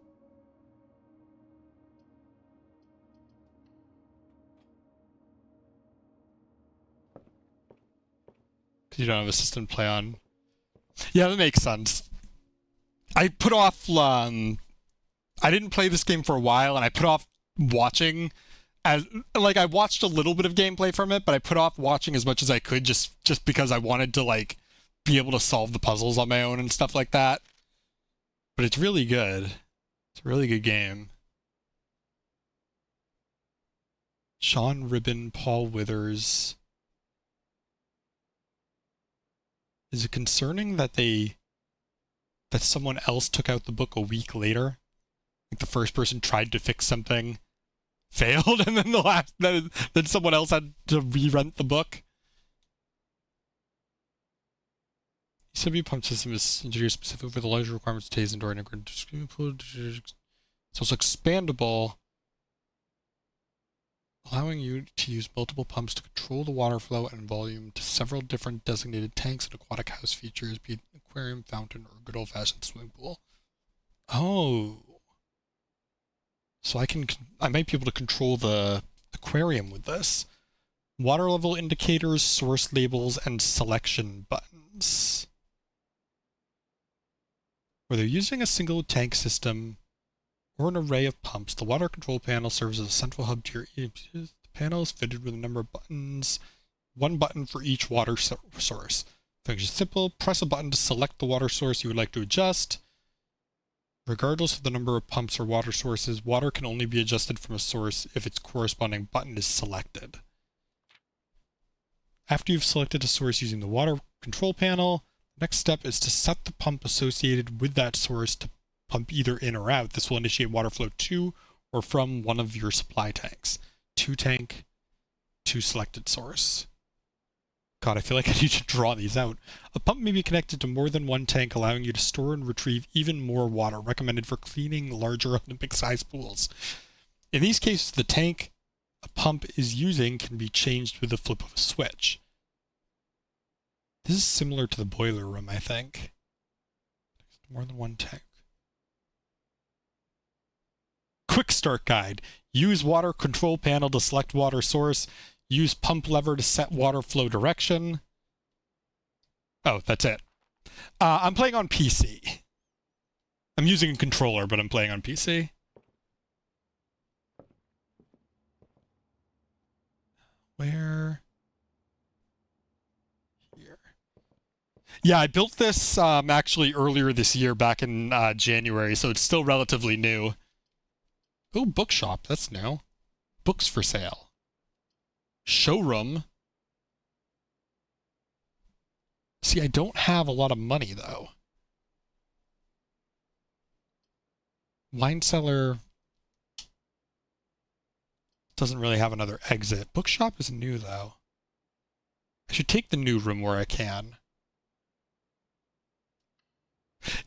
Because you don't have a system to play on. Yeah, that makes sense. I put off, I didn't play this game for a while, and I put off watching, I watched a little bit of gameplay from it, but I put off watching as much as I could just because I wanted to, be able to solve the puzzles on my own and stuff like that. But it's really good. It's a really good game. Sean Ribbon, Paul Withers. Is it concerning that someone else took out the book a week later? Like the first person tried to fix something, failed, and then then someone else had to re-rent the book? ECW pump system is introduced specifically for the larger requirements of Taze and door integrated. So it's expandable, allowing you to use multiple pumps to control the water flow and volume to several different designated tanks and aquatic house features, be it an aquarium, fountain, or a good old-fashioned swimming pool. Oh. So I might be able to control the aquarium with this. Water level indicators, source labels, and selection buttons. Whether using a single tank system or an array of pumps, the water control panel serves as a central hub to your... The panel is fitted with a number of buttons, one button for each water source. Function simple, press a button to select the water source you would like to adjust. Regardless of the number of pumps or water sources, water can only be adjusted from a source if its corresponding button is selected. After you've selected a source using the water control panel, the next step is to set the pump associated with that source to pump either in or out. This will initiate water flow to or from one of your supply tanks. 2 tank, 2 selected source. God, I feel like I need to draw these out. A pump may be connected to more than one tank, allowing you to store and retrieve even more water, recommended for cleaning larger Olympic-sized pools. In these cases, the tank a pump is using can be changed with the flip of a switch. This is similar to the boiler room, I think. More than one tank. Quick start guide. Use water control panel to select water source. Use pump lever to set water flow direction. Oh, that's it. I'm playing on PC. I'm using a controller, but I'm playing on PC. Where? Here. Yeah, I built this actually earlier this year, back in January, so it's still relatively new. Oh, bookshop. That's new. Books for sale. Showroom. See, I don't have a lot of money, though. Wine cellar doesn't really have another exit. Bookshop is new, though. I should take the new room where I can.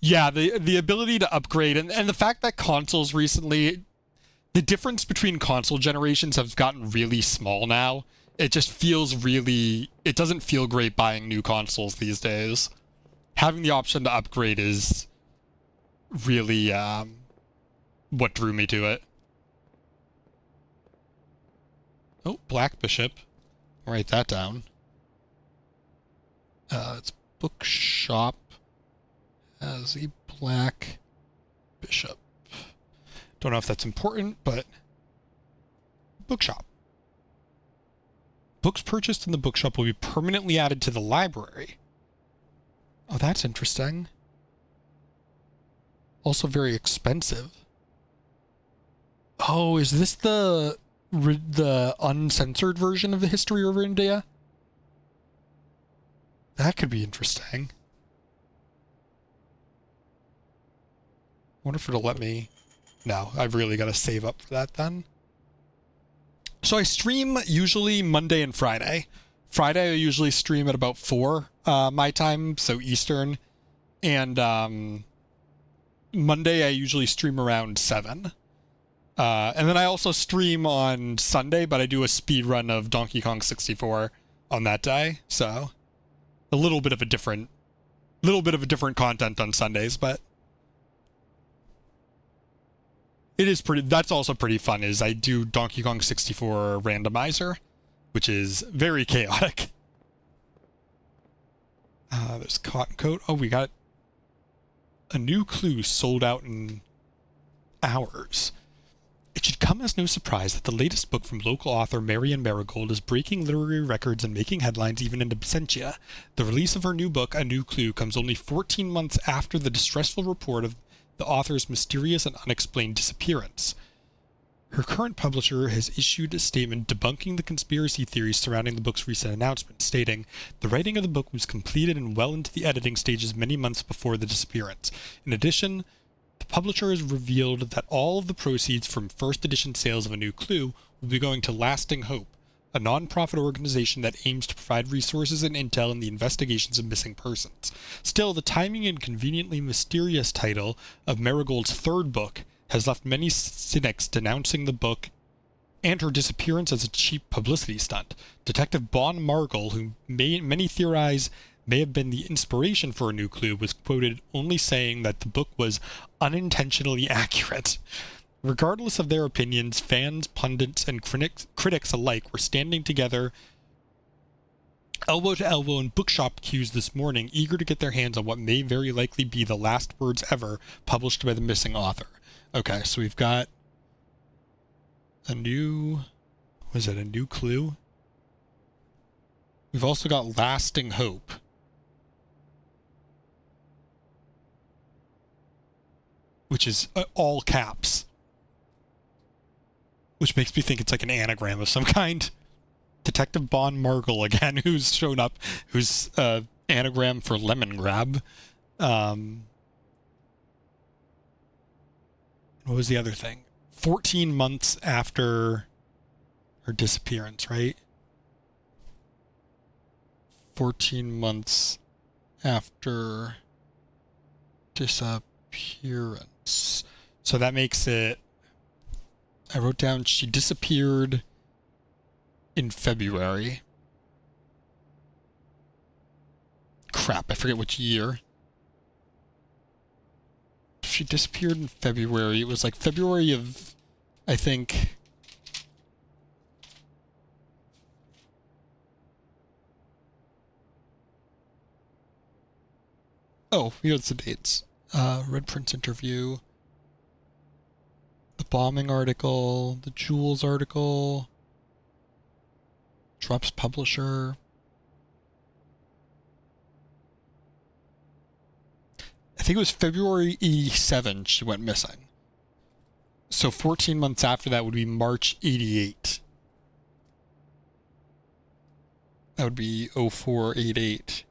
Yeah, the ability to upgrade, and the fact that consoles recently... The difference between console generations has gotten really small now. It just feels really... It doesn't feel great buying new consoles these days. Having the option to upgrade is really what drew me to it. Oh, Black Bishop. I'll write that down. It's Bookshop as a Black Bishop. Don't know if that's important, but Bookshop. Books purchased in the bookshop will be permanently added to the library. Oh, that's interesting. Also very expensive. Oh, is this the uncensored version of the History of India? That could be interesting. I wonder if it'll let me... No, I've really got to save up for that then. So I stream usually Monday and Friday. Friday I usually stream at about 4 my time, so Eastern. And Monday I usually stream around 7. And then I also stream on Sunday, but I do a speed run of Donkey Kong 64 on that day. So a little bit of a different content on Sundays, but it is pretty... That's also pretty fun, is I do Donkey Kong 64 randomizer, which is very chaotic. There's Cotton Coat. Oh, we got a new clue sold out in hours. It should come as no surprise that the latest book from local author Marion Marigold is breaking literary records and making headlines even in absentia. The release of her new book, A New Clue, comes only 14 months after the distressful report of the author's mysterious and unexplained disappearance. Her current publisher has issued a statement debunking the conspiracy theories surrounding the book's recent announcement, stating, "The writing of the book was completed and well into the editing stages many months before the disappearance. In addition, the publisher has revealed that all of the proceeds from first edition sales of A New Clue will be going to Lasting Hope, a non-profit organization that aims to provide resources and intel in the investigations of missing persons. Still, the timing and conveniently mysterious title of Marigold's third book has left many cynics denouncing the book and her disappearance as a cheap publicity stunt. Detective Bon Margol, who many theorize may have been the inspiration for A New Clue, was quoted only saying that the book was unintentionally accurate. Regardless of their opinions, fans, pundits, and critics alike were standing together elbow to elbow in bookshop queues this morning, eager to get their hands on what may very likely be the last words ever published by the missing author." Okay, so we've got a new... Was it A New Clue? We've also got Lasting Hope. Which is all caps. Which makes me think it's like an anagram of some kind. Detective Bon Margol again, who's shown up, who's anagram for lemon grab. What was the other thing? 14 months after her disappearance, right? 14 months after disappearance. So that makes it... I wrote down she disappeared in February. Crap, I forget which year. She disappeared in February. It was like February of, I think... Oh, here's the dates. Red Prince interview. The bombing article. The Jules article. Drops publisher. I think it was February 87 she went missing. So 14 months after that would be March 88. That would be 0488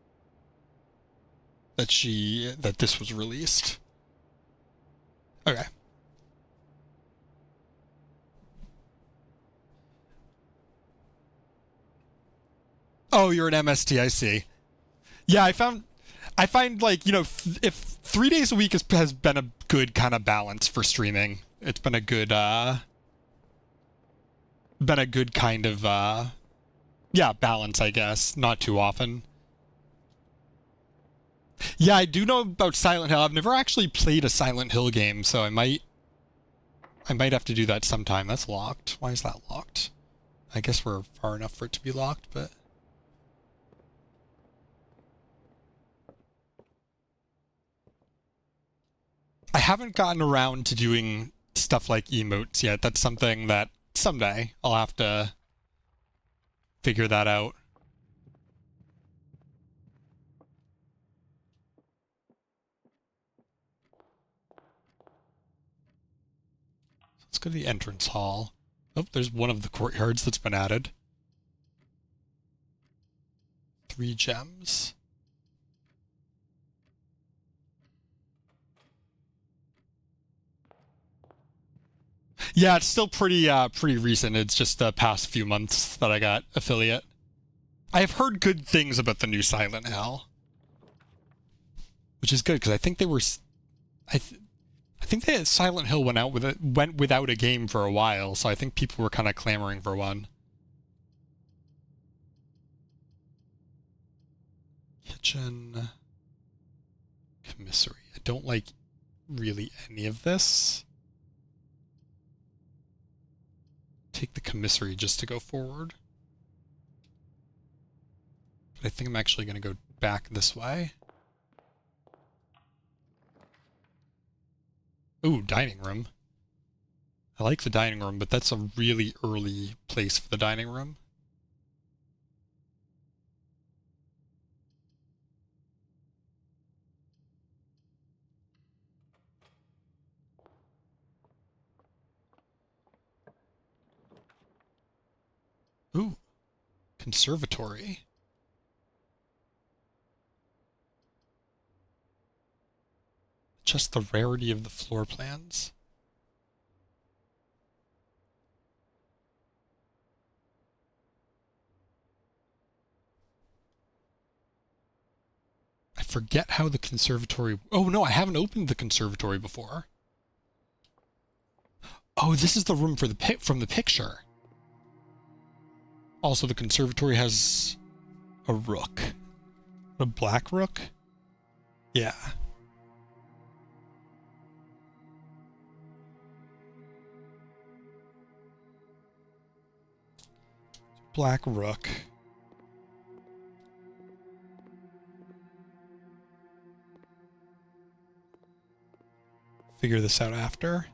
that this was released. Okay. Oh, you're an MST, I see. Yeah, I find like, you know, if 3 days a week has been a good kind of balance for streaming. It's been a good kind of Yeah, balance, I guess. Not too often. Yeah, I do know about Silent Hill. I've never actually played a Silent Hill game, so I might have to do that sometime. That's locked. Why is that locked? I guess we're far enough for it to be locked, but... I haven't gotten around to doing stuff like emotes yet. That's something that someday I'll have to figure that out. Let's go to the entrance hall. Oh, there's one of the courtyards that's been added. 3 gems. Yeah, it's still pretty recent. It's just the past few months that I got affiliate. I have heard good things about the new Silent Hill, which is good because I think they were. I think that Silent Hill went without a game for a while, so I think people were kind of clamoring for one. Kitchen. Commissary. I don't like really any of this. Take the commissary just to go forward. But I think I'm actually going to go back this way. Ooh, dining room. I like the dining room, but that's a really early place for the dining room. Ooh, conservatory. Just the rarity of the floor plans. I forget how the conservatory... Oh no, I haven't opened the conservatory before. Oh, this is the room for from the picture. Also, the conservatory has a rook. A black rook? Yeah. Black rook. Figure this out after.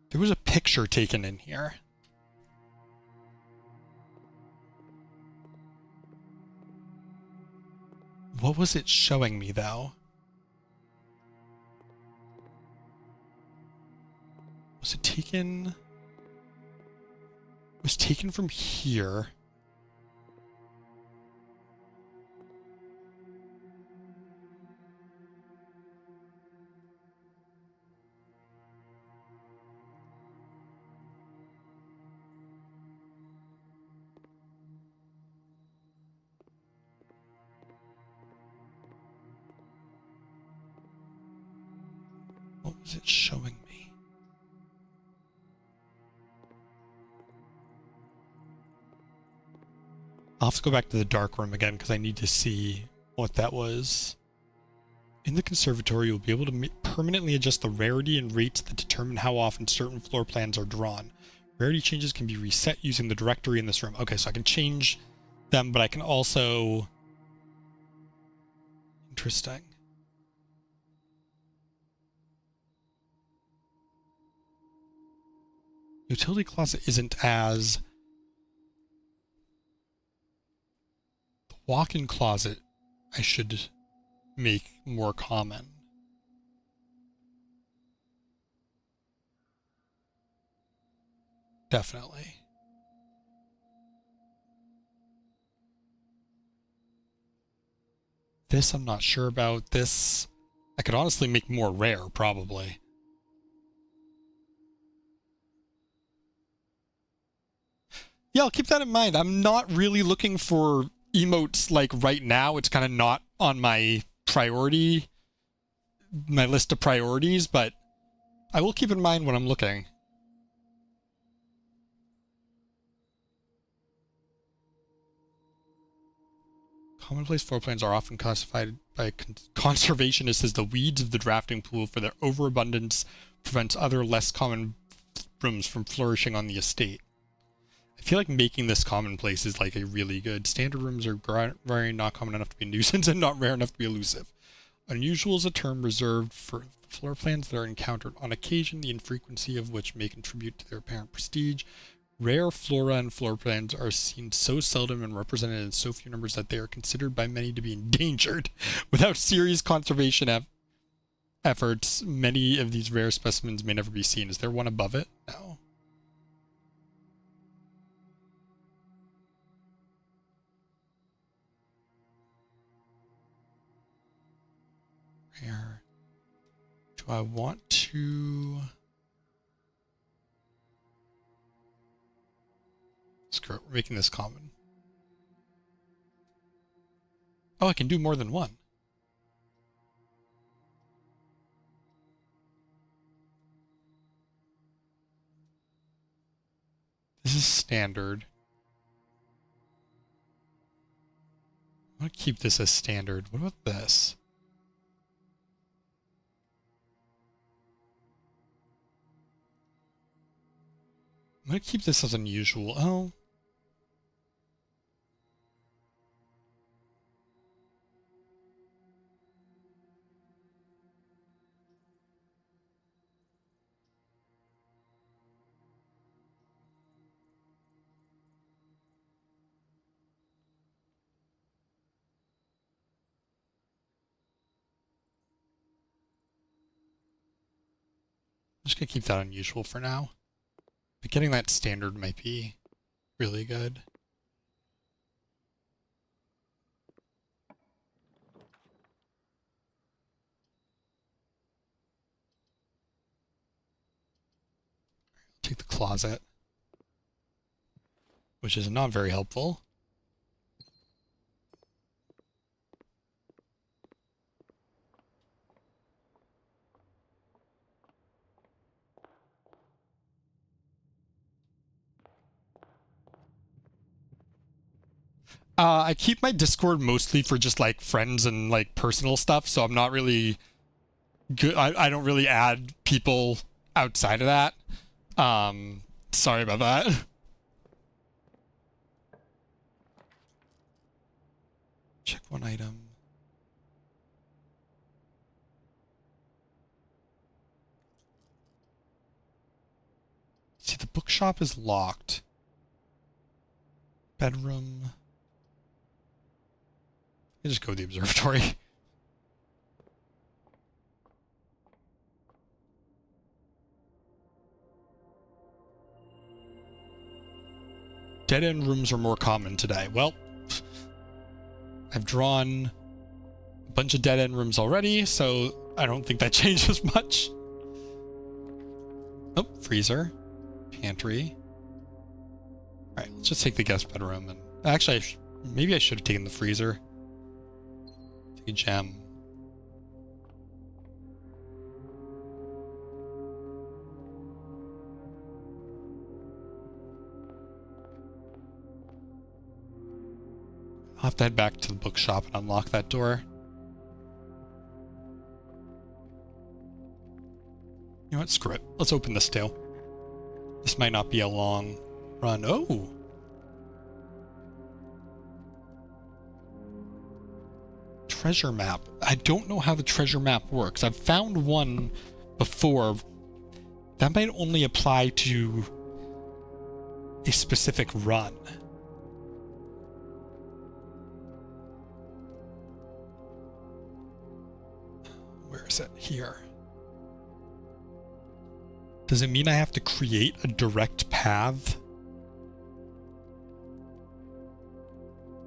There was a picture taken in here. What was it showing me, though? Was it taken... It was taken from here. What was it showing me? I'll have to go back to the dark room again because I need to see what that was. In the conservatory, you'll be able to permanently adjust the rarity and rates that determine how often certain floor plans are drawn. Rarity changes can be reset using the directory in this room. Okay, so I can change them, but I can also... Interesting. Utility closet isn't as... The walk-in closet I should make more common. Definitely. This I'm not sure about. This I could honestly make more rare, probably. Yeah, I'll keep that in mind. I'm not really looking for emotes like right now. It's kind of not on my list of priorities, but I will keep in mind when I'm looking. Commonplace floor plans are often classified by conservationists as the weeds of the drafting pool, for their overabundance prevents other less common rooms from flourishing on the estate. I feel like making this commonplace is like a really good. Standard rooms are very not common enough to be a nuisance and not rare enough to be elusive. Unusual is a term reserved for floor plans that are encountered on occasion, the infrequency of which may contribute to their apparent prestige. Rare flora and floor plans are seen so seldom and represented in so few numbers that they are considered by many to be endangered. Without serious conservation efforts, many of these rare specimens may never be seen. Is there one above it? No. Rare. Do I want to... Screw it, we're making this common. Oh, I can do more than one. This is standard. I'm going to keep this as standard. What about this? I'm going to keep this as unusual. Oh. I'm just going to keep that unusual for now. But getting that standard might be really good. Take the closet, which is not very helpful. I keep my Discord mostly for just like friends and like personal stuff, so I'm not really good. I don't really add people outside of that. Sorry about that. Check one item. See, the bookshop is locked. Bedroom. I just go to the observatory. Dead-end rooms are more common today. Well, I've drawn a bunch of dead-end rooms already, so I don't think that changes much. Oh, freezer. Pantry. Alright, let's just take the guest bedroom. And actually, maybe I should have taken the freezer. Take a gem. I'll have to head back to the bookshop and unlock that door. You know what? Screw it. Let's open this too. This might not be a long run. Oh! Treasure map. I don't know how the treasure map works. I've found one before. That might only apply to a specific run. Where is it? Here. Does it mean I have to create a direct path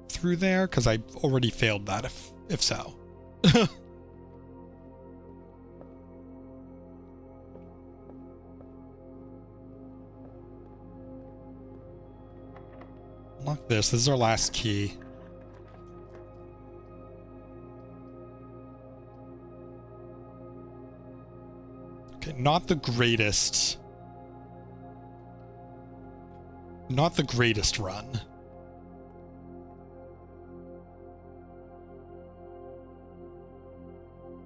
through there? Because I already failed that if so. Unlock this. This is our last key. Okay, not the greatest. Not the greatest run.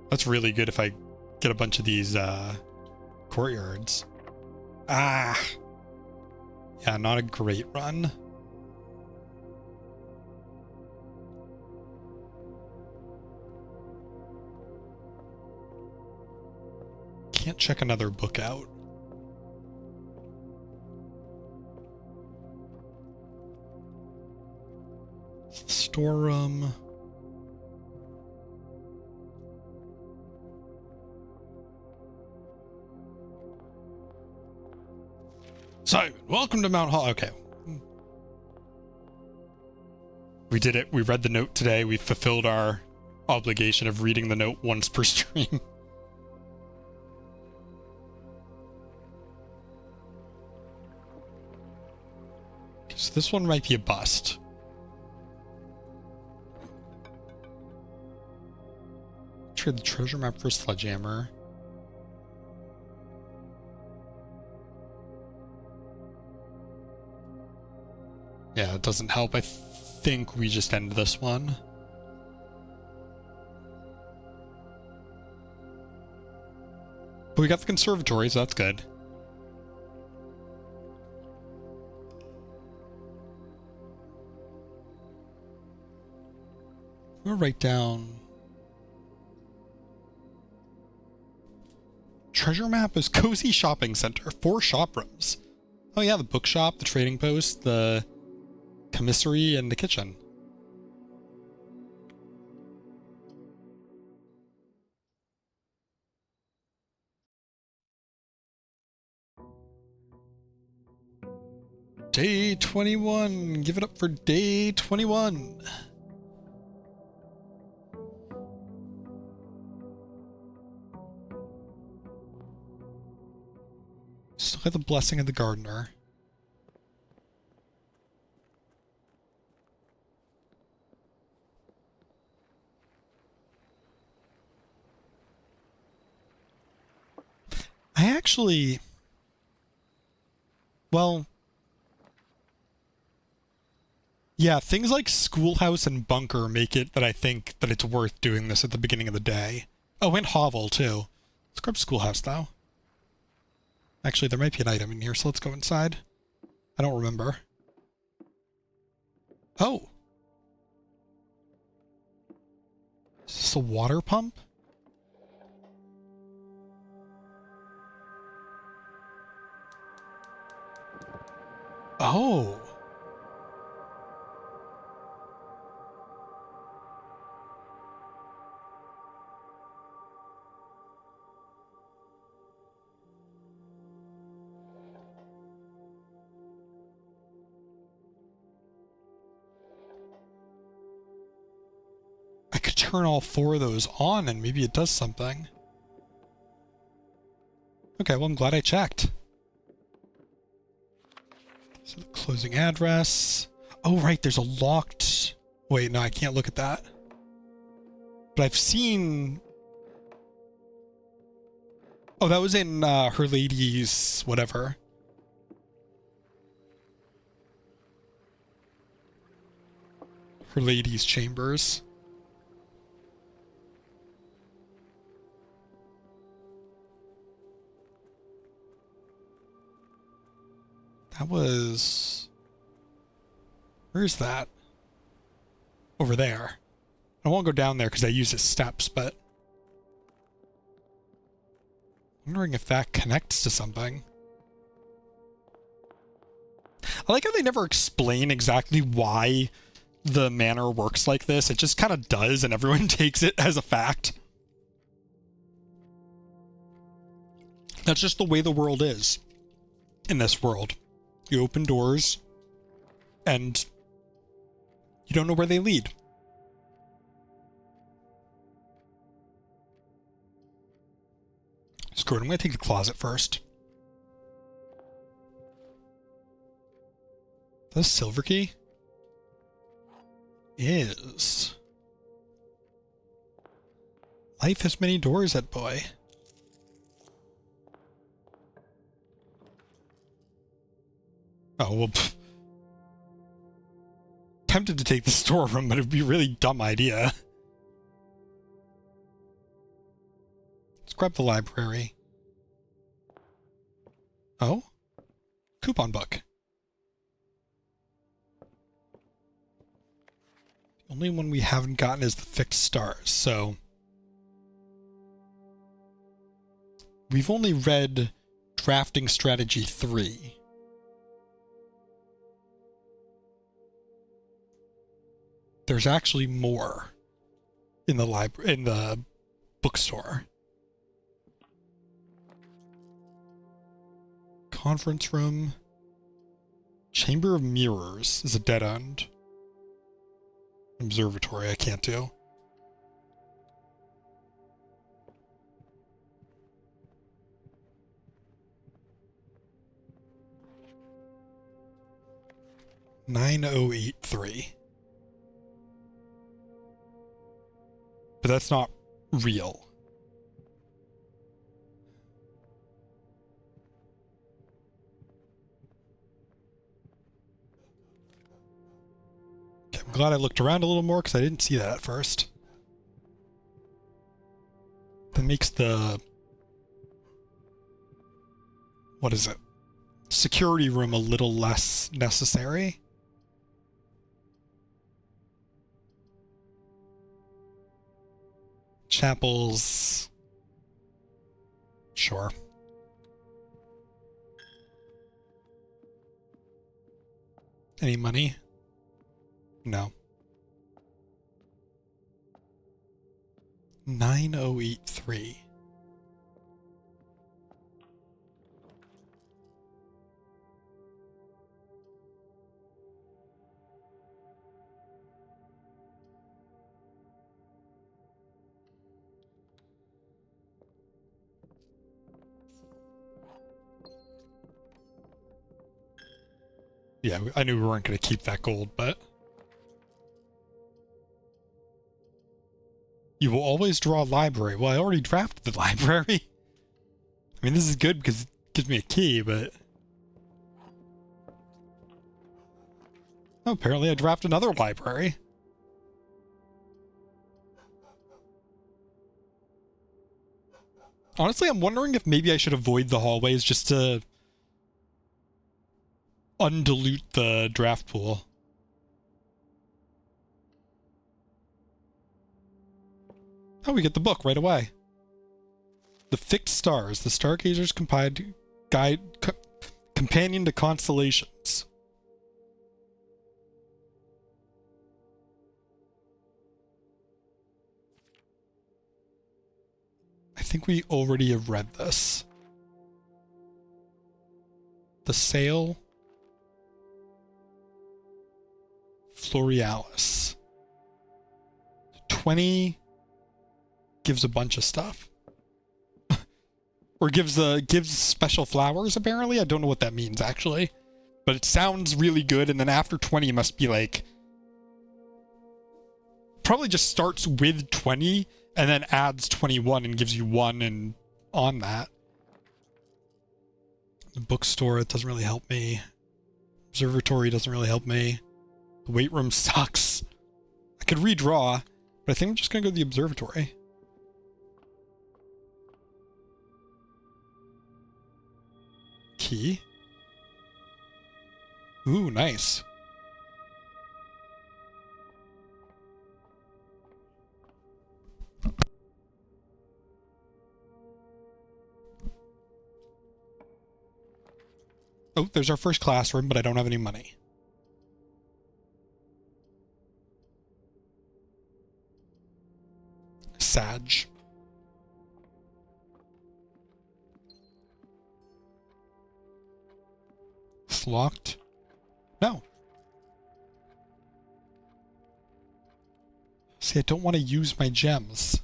That's really good if I get a bunch of these courtyards. Ah! Yeah, not a great run. Can't check another book out. Storeroom. Simon, welcome to Mount Hall. Okay. We did it. We read the note today. We fulfilled our obligation of reading the note once per stream. So this one might be a bust. Trade the treasure map for a sledgehammer. Yeah, it doesn't help. I think we just end this one. But we got the conservatory, so that's good. I'm gonna write down... Treasure map is cozy shopping center. 4 shop rooms. Oh yeah, the bookshop, the trading post, the commissary, and the kitchen. Day 21. Give it up for day 21. Still have the blessing of the gardener. I actually... Well... Yeah, things like schoolhouse and bunker make it that I think that it's worth doing this at the beginning of the day. Oh, and hovel, too. Let's grab schoolhouse, though. Actually, there might be an item in here, so let's go inside. I don't remember. Oh! Is this a water pump? Oh! I could turn all 4 of those on and maybe it does something. Okay, well, I'm glad I checked. So the closing address. Oh, right, there's a locked... Wait, no, I can't look at that. But I've seen... Oh, that was in Her Lady's... whatever. Her Lady's chambers. That was... Where's that? Over there. I won't go down there because I use its steps, but... I'm wondering if that connects to something. I like how they never explain exactly why the manor works like this. It just kind of does, and everyone takes it as a fact. That's just the way the world is. In this world. You open doors, and you don't know where they lead. Screw it, I'm going to take the closet first. The silver key is... Life has many doors, that boy. Oh, well, pff. Tempted to take the storeroom, but it'd be a really dumb idea. grab the library. Oh? Coupon book. The only one we haven't gotten is the fixed stars, so... We've only read Drafting Strategy 3. There's actually more in the bookstore. Conference room. Chamber of Mirrors is a dead end. Observatory I can't do. $9083. But that's not real. Okay, I'm glad I looked around a little more because I didn't see that at first. That makes the... what is it? Security room a little less necessary. Chapels. Sure. Any money? No. 9083. Yeah, I knew we weren't going to keep that gold, but... You will always draw a library. Well, I already drafted the library. I mean, this is good because it gives me a key, but... Oh, apparently I drafted another library. Honestly, I'm wondering if maybe I should avoid the hallways just to... undilute the draft pool. Oh, we get the book right away. The Fixed Stars, the Stargazer's Companion to Constellations. I think we already have read this. The Sail... Florealis. 20 gives a bunch of stuff. Or gives special flowers, apparently. I don't know what that means, actually. But it sounds really good, and then after 20 must be like... Probably just starts with 20, and then adds 21 and gives you 1 and on that. The bookstore, it doesn't really help me. Observatory doesn't really help me. The weight room sucks. I could redraw, but I think I'm just gonna go to the observatory. Key. Ooh, nice. Oh, there's our first classroom, but I don't have any money. Sag. It's locked. No. See, I don't want to use my gems.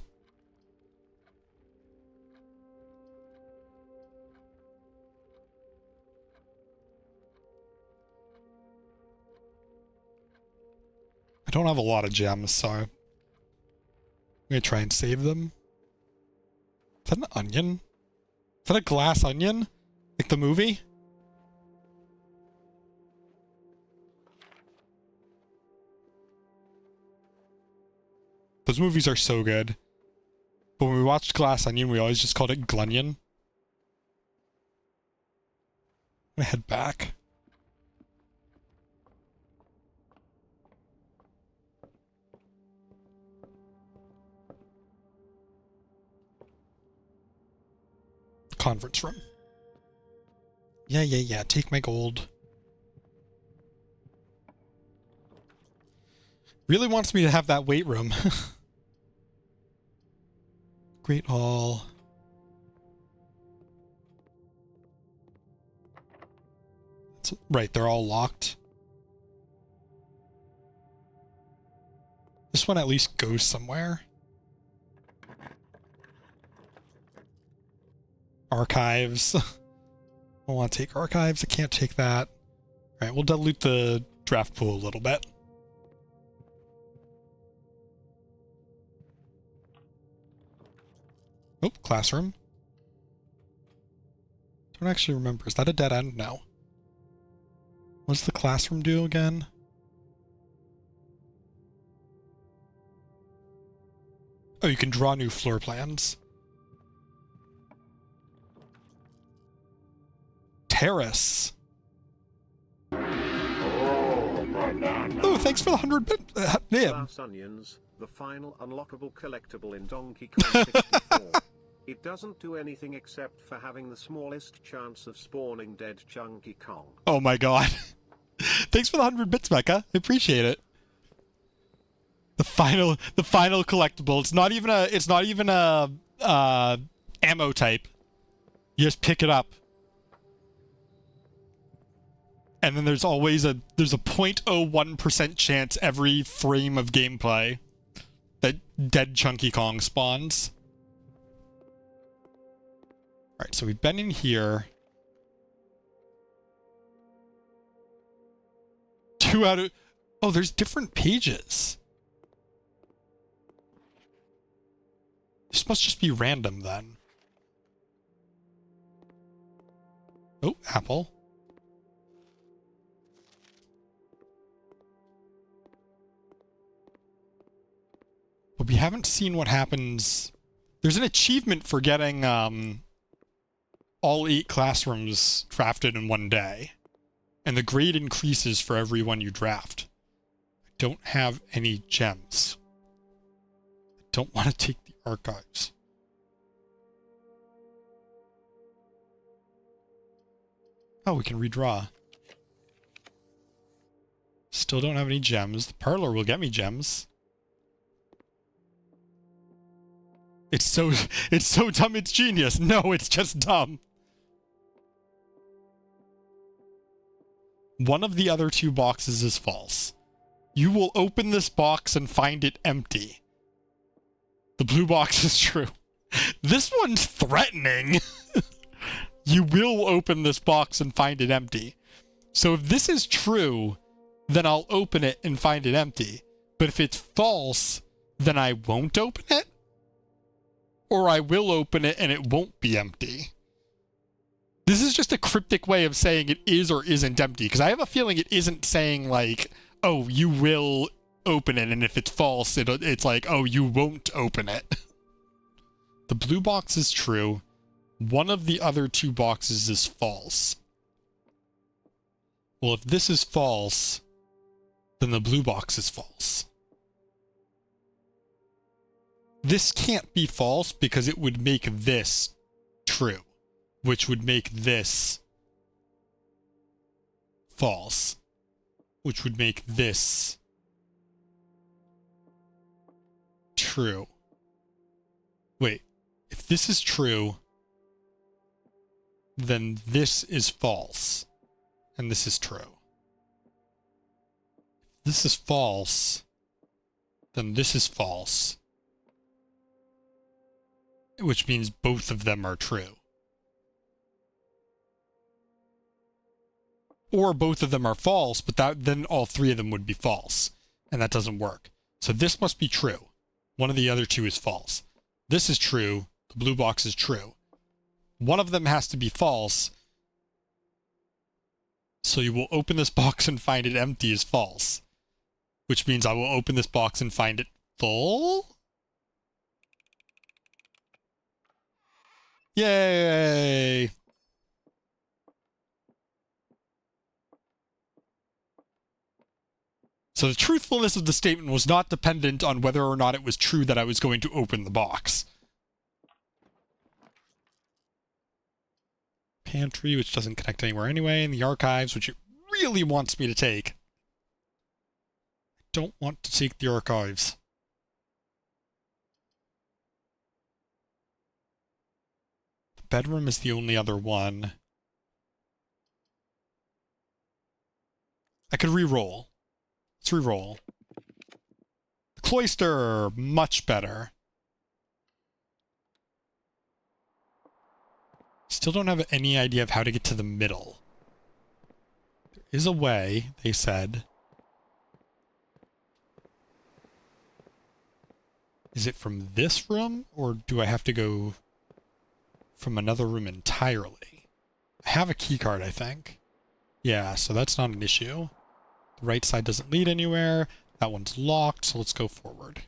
I don't have a lot of gems, so I'm gonna try and save them. Is that an onion? Is that a glass onion? Like the movie? Those movies are so good. But when we watched Glass Onion, we always just called it Glunion. I'm gonna head back. Conference room. Yeah. Take my gold. Really wants me to have that weight room. Great Hall. That's right, they're all locked. This one at least goes somewhere. Archives. I don't want to take archives. I can't take that. Alright, we'll dilute the draft pool a little bit. Oh, classroom. Don't actually remember. Is that a dead end? No. What does the classroom do again? Oh, you can draw new floor plans. Terrace. Oh, thanks for the 100 bit. Glass Onions, the final unlockable collectible in Donkey Kong 64. It doesn't do anything except for having the smallest chance of spawning dead Chunky Kong. Oh my god. Thanks for the 100 bits, Mecca. I appreciate it. The final collectible. It's not even a ammo type. You just pick it up. And then there's always a 0.01% chance every frame of gameplay that dead Chunky Kong spawns. Alright, so we've been in here. 2 out of... Oh, there's different pages. This must just be random then. Oh, apple. But we haven't seen what happens. There's an achievement for getting all 8 classrooms drafted in one day. And the grade increases for every one you draft. I don't have any gems. I don't want to take the archives. Oh, we can redraw. Still don't have any gems. The parlor will get me gems. It's so dumb it's genius. No, it's just dumb. One of the other 2 boxes is false. You will open this box and find it empty. The blue box is true. This one's threatening. You will open this box and find it empty. So if this is true, then I'll open it and find it empty. But if it's false, then I won't open it? Or I will open it and it won't be empty. This is just a cryptic way of saying it is or isn't empty. Because I have a feeling it isn't saying like, oh, you will open it. And if it's false, it's like, oh, you won't open it. The blue box is true. One of the other 2 boxes is false. Well, if this is false, then the blue box is false. This can't be false because it would make this true, which would make this false, which would make this true. Wait, if this is true, then this is false, and this is true. If this is false, then this is false. Which means both of them are true. Or both of them are false, but then all 3 of them would be false. And that doesn't work. So this must be true. One of the other 2 is false. This is true. The blue box is true. One of them has to be false. So you will open this box and find it empty is false. Which means I will open this box and find it full? Yay! So the truthfulness of the statement was not dependent on whether or not it was true that I was going to open the box. Pantry, which doesn't connect anywhere anyway, and the archives, which it really wants me to take. I don't want to take the archives. The bedroom is the only other one. I could re-roll. Let's re-roll. The cloister, much better. Still don't have any idea of how to get to the middle. There is a way, they said. Is it from this room, or do I have to go from another room entirely? I have a keycard, I think. Yeah, so that's not an issue. The right side doesn't lead anywhere. That one's locked, so let's go forward.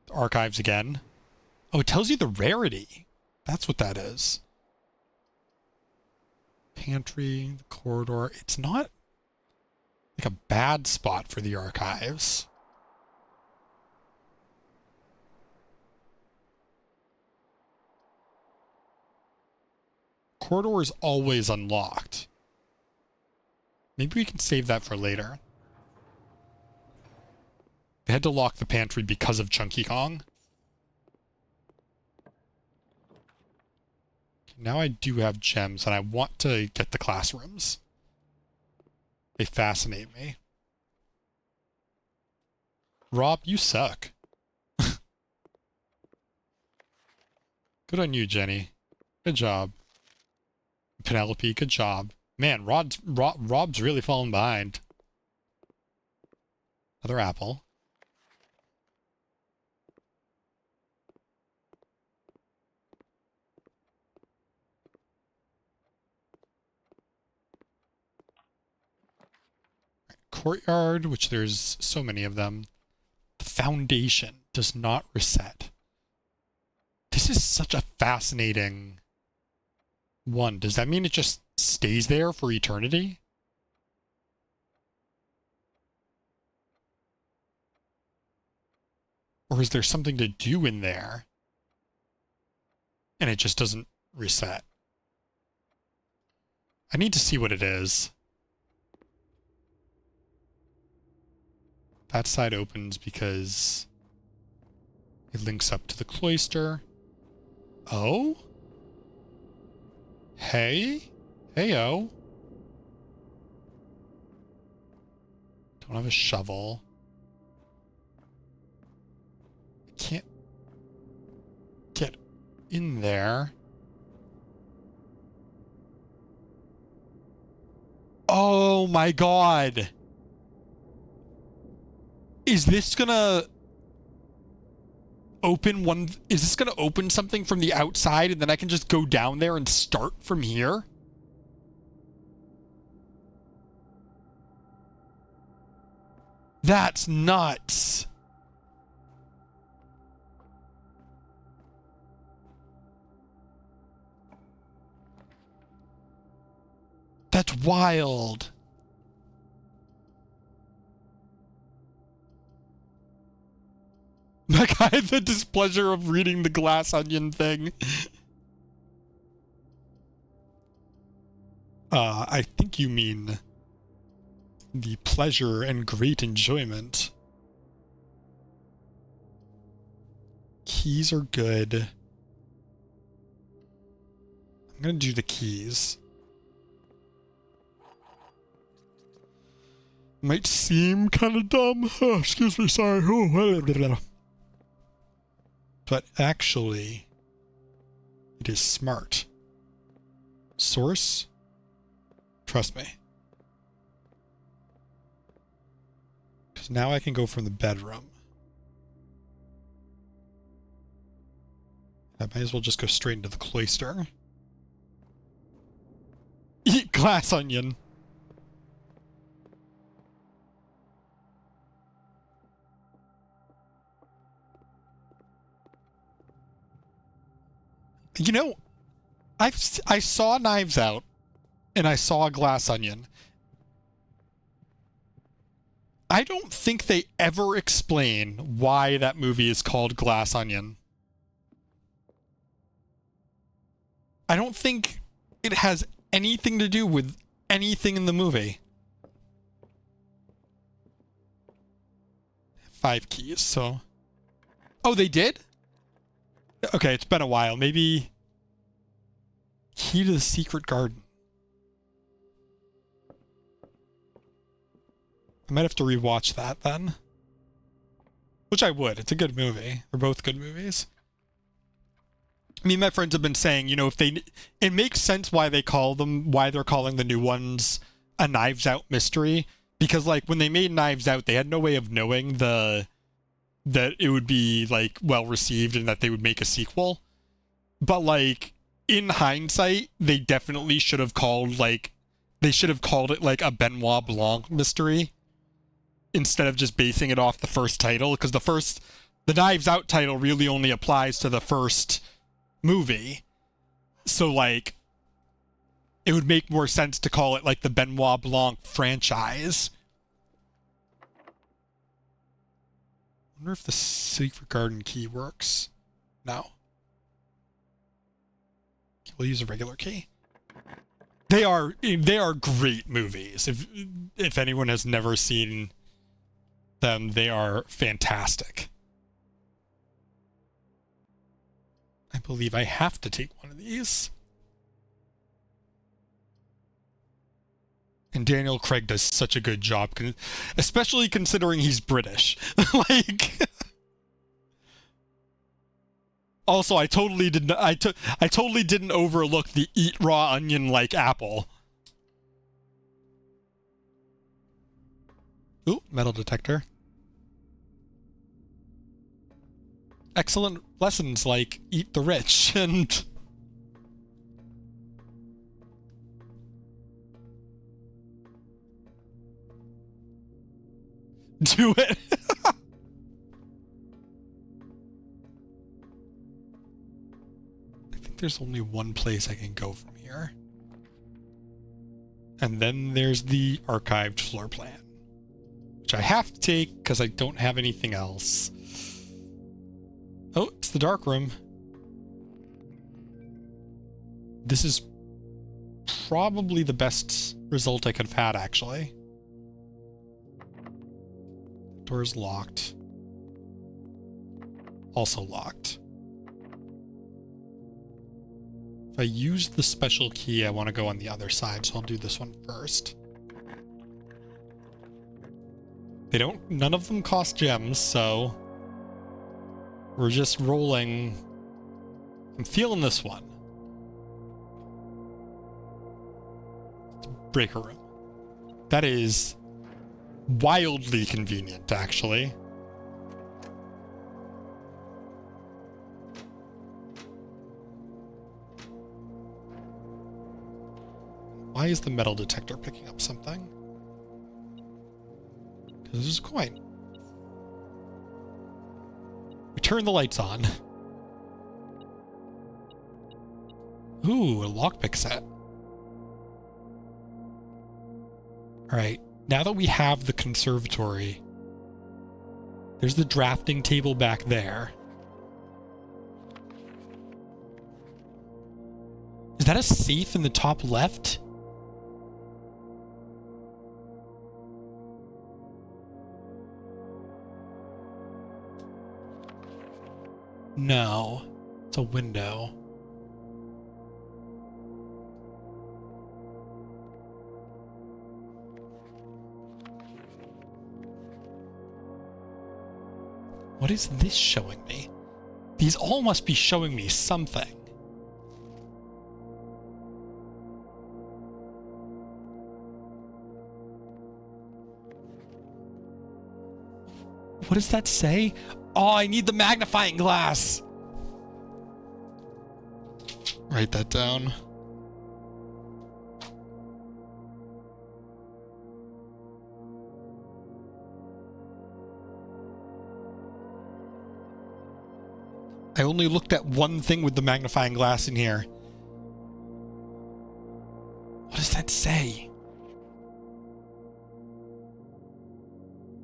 The archives again. Oh, it tells you the rarity. That's what that is. Pantry, the corridor. It's not like a bad spot for the archives. Corridor is always unlocked. Maybe we can save that for later. They had to lock the pantry because of Chunky Kong. Now I do have gems, and I want to get the classrooms. They fascinate me. Rob, you suck. Good on you, Jenny. Good job. Penelope, good job. Man, Rob's really falling behind. Another apple. Courtyard, which there's so many of them. The foundation does not reset. This is such a fascinating one. Does that mean it just stays there for eternity? Or is there something to do in there and it just doesn't reset? I need to see what it is. That side opens because it links up to the cloister. Oh? Hey? Heyo. Don't have a shovel. I can't get in there. Oh my god. Is this gonna open one? Is this gonna open something from the outside and then I can just go down there and start from here? That's nuts. That's wild. Like, I had the displeasure of reading the glass onion thing. I think you mean the pleasure and great enjoyment. Keys are good. I'm gonna do the keys. Might seem kind of dumb. Oh, excuse me, sorry. Oh, but actually, it is smart. Source? Trust me. Because now I can go from the bedroom. I might as well just go straight into the cloister. Eat glass onion. You know, I saw Knives Out, and I saw Glass Onion. I don't think they ever explain why that movie is called Glass Onion. I don't think it has anything to do with anything in the movie. 5 keys, so... Oh, they did? Okay, it's been a while. Maybe... Key to the Secret Garden. I might have to rewatch that then. Which I would. It's a good movie. They're both good movies. I mean, my friends have been saying, you know, if they... It makes sense why they're calling the new ones a Knives Out mystery. Because, like, when they made Knives Out, they had no way of knowing that it would be, like, well-received and that they would make a sequel. But, like, in hindsight, they definitely should have called, like... They should have called it, like, a Benoit Blanc mystery. Instead of just basing it off the first title. Because the Knives Out title really only applies to the first movie. So, like... It would make more sense to call it, like, the Benoit Blanc franchise. I wonder if the Secret Garden key works. No. We'll use a regular key. They are great movies. If anyone has never seen them, they are fantastic. I believe I have to take one of these. And Daniel Craig does such a good job, especially considering he's British. Like, also, I totally didn't overlook the eat raw onion like apple. Ooh, metal detector. Excellent lessons like eat the rich and... Do it. I think there's only one place I can go from here. And then there's the archived floor plan, which I have to take because I don't have anything else. Oh, it's the dark room. This is probably the best result I could have had, actually. Door's locked. Also locked. If I use the special key, I want to go on the other side, so I'll do this one first. None of them cost gems, so we're just rolling. I'm feeling this one. Breaker room. That is wildly convenient, actually. Why is the metal detector picking up something? Because this is a coin. We turn the lights on. Ooh, a lockpick set. Alright. Now that we have the conservatory, there's the drafting table back there. Is that a safe in the top left? No, it's a window. What is this showing me? These all must be showing me something. What does that say? Oh, I need the magnifying glass. Write that down. I only looked at one thing with the magnifying glass in here. What does that say?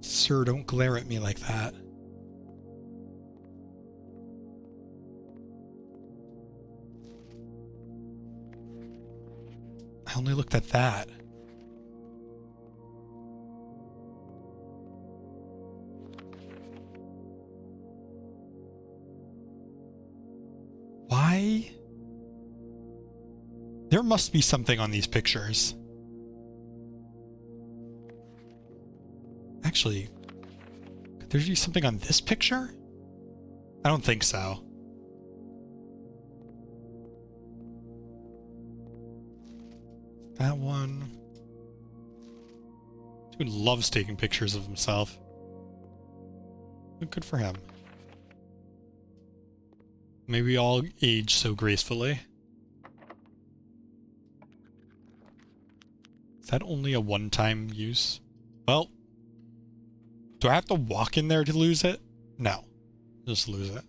Sir, don't glare at me like that. I only looked at that. Why? There must be something on these pictures. Actually, could there be something on this picture? I don't think so. That one. Dude loves taking pictures of himself. Good for him. Maybe we all age so gracefully. Is that only a one-time use? Well, do I have to walk in there to lose it? No. Just lose it.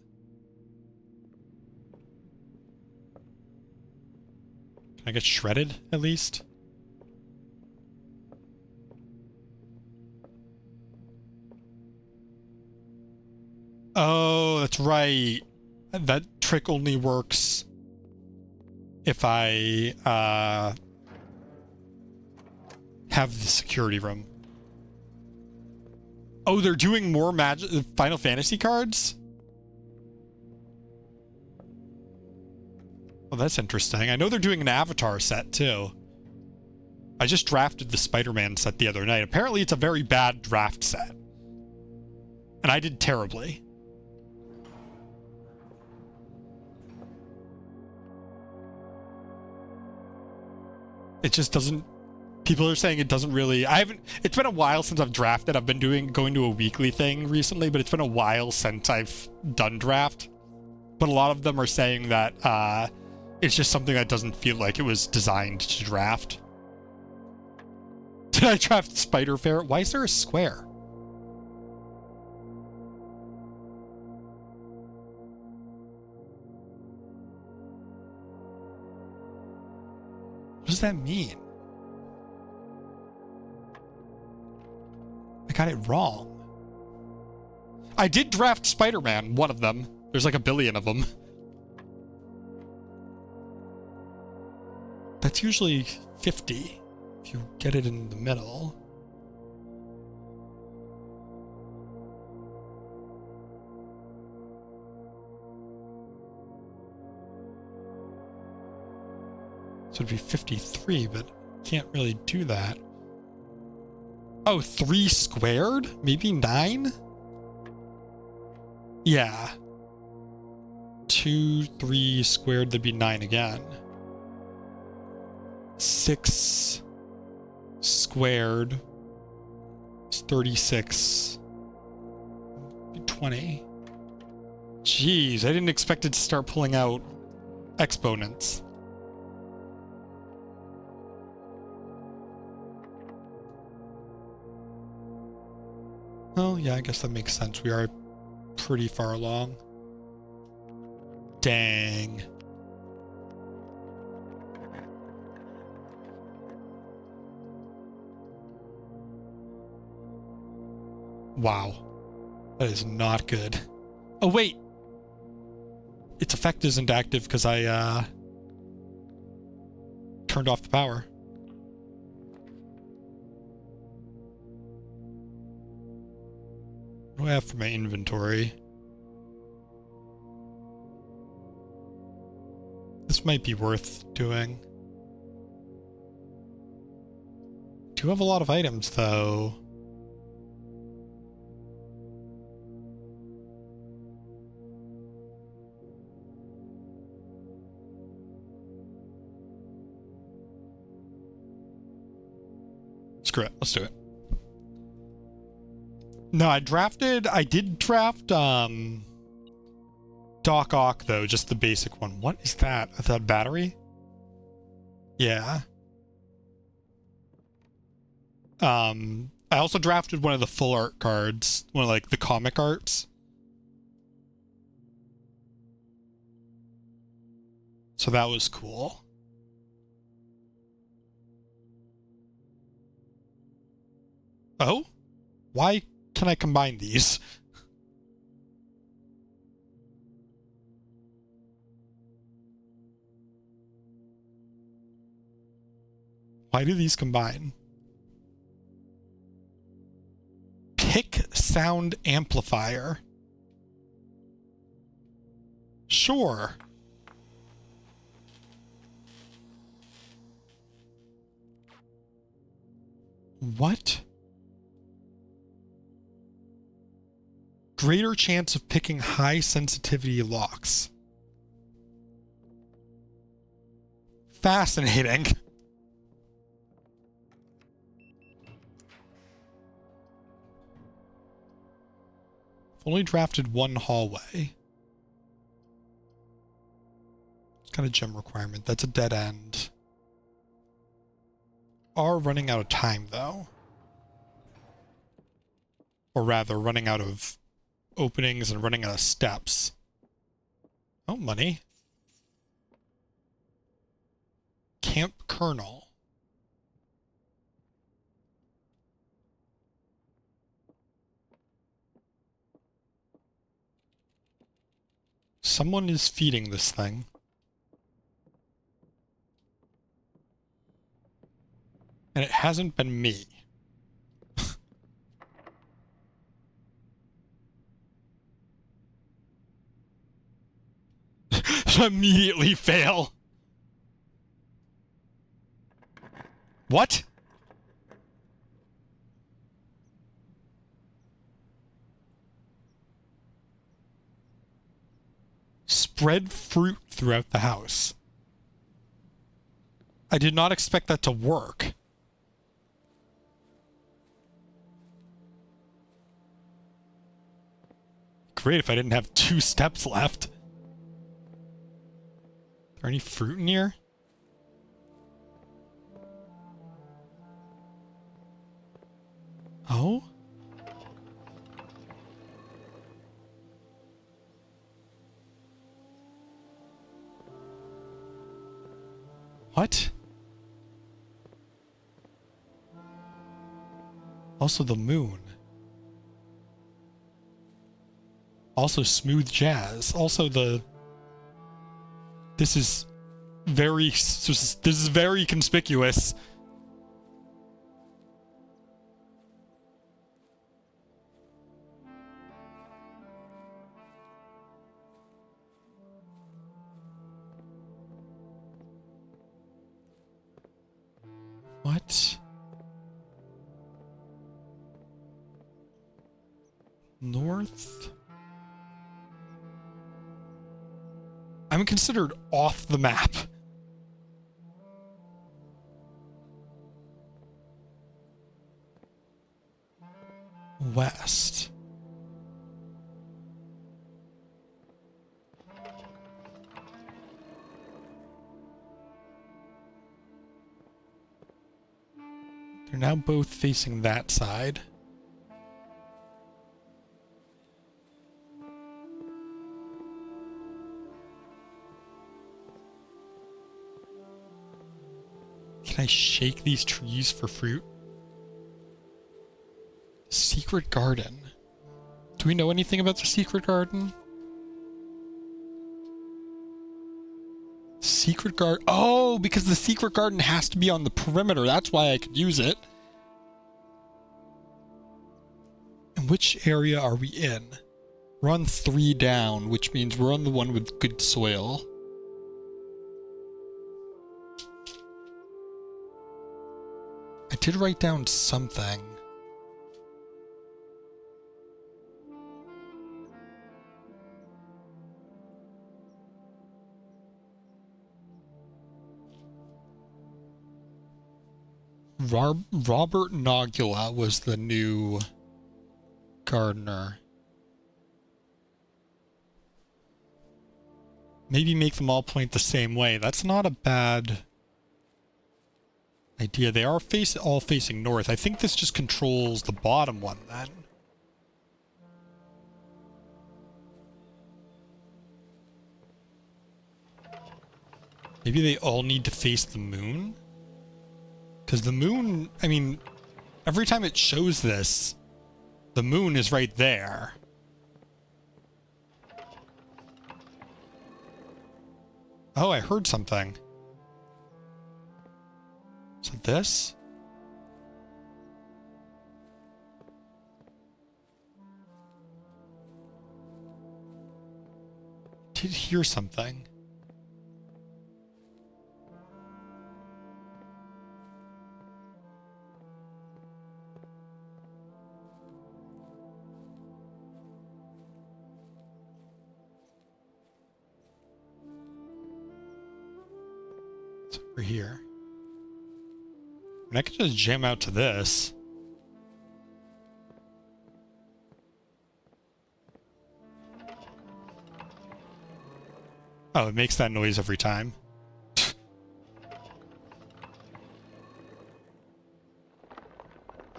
Can I get shredded, at least? Oh, that's right. That trick only works if I have the security room. Oh, they're doing more Final Fantasy cards? Well, that's interesting. I know they're doing an Avatar set, too. I just drafted the Spider-Man set the other night. Apparently, it's a very bad draft set. And I did terribly. It just doesn't... People are saying it doesn't really... It's been a while since I've drafted. I've been going to a weekly thing recently, but it's been a while since I've done draft. But a lot of them are saying that it's just something that doesn't feel like it was designed to draft. Did I draft Spider Ferret? Why is there a square? What does that mean? I got it wrong. I did draft Spider-Man, one of them. There's like a billion of them. That's usually 50 if you get it in the middle. So it'd be 53, but can't really do that. Oh, 3 squared? Maybe 9? Yeah. 2, 3 squared, that'd be 9 again. 6 squared is 36. 20. Jeez, I didn't expect it to start pulling out exponents. Oh, yeah, I guess that makes sense. We are pretty far along. Dang. Wow. That is not good. Oh, wait. Its effect isn't active because I, turned off the power. What do I have for my inventory? This might be worth doing. Do have a lot of items, though. Screw it. Let's do it. No, I did draft, Doc Ock, though, just the basic one. What is that? Is that battery? Yeah. I also drafted one of the full art cards. One of, like, the comic arts. So that was cool. Oh? Why can I combine these? Why do these combine? Pick sound amplifier. Sure. What? Greater chance of picking high sensitivity locks. Fascinating. Only drafted one hallway. It's got a gem requirement. That's a dead end. Are running out of time, though. Or rather, running out of openings and running out of steps. Oh, money. Camp Colonel. Someone is feeding this thing. And it hasn't been me. Immediately fail. What? Spread fruit throughout the house. I did not expect that to work. Great if I didn't have 2 steps left. Is there any fruit in here? Oh? What? Also the moon. Also smooth jazz. Also the... This is very conspicuous. What? North? I'm considered off the map. West. They're now both facing that side. Can I shake these trees for fruit? Secret garden. Do we know anything about the secret garden? Secret garden. Oh, because the secret garden has to be on the perimeter. That's why I could use it. And which area are we in? We're on 3 down, which means we're on the one with good soil. I did write down something. Robert Nogula was the new gardener. Maybe make them all point the same way. That's not a bad idea. They are all facing north. I think this just controls the bottom one then. Maybe they all need to face the moon? Because the moon, I mean, every time it shows this, the moon is right there. Oh, I heard something. Is it this? I did hear something. It's over here. And I could just jam out to this. Oh, it makes that noise every time.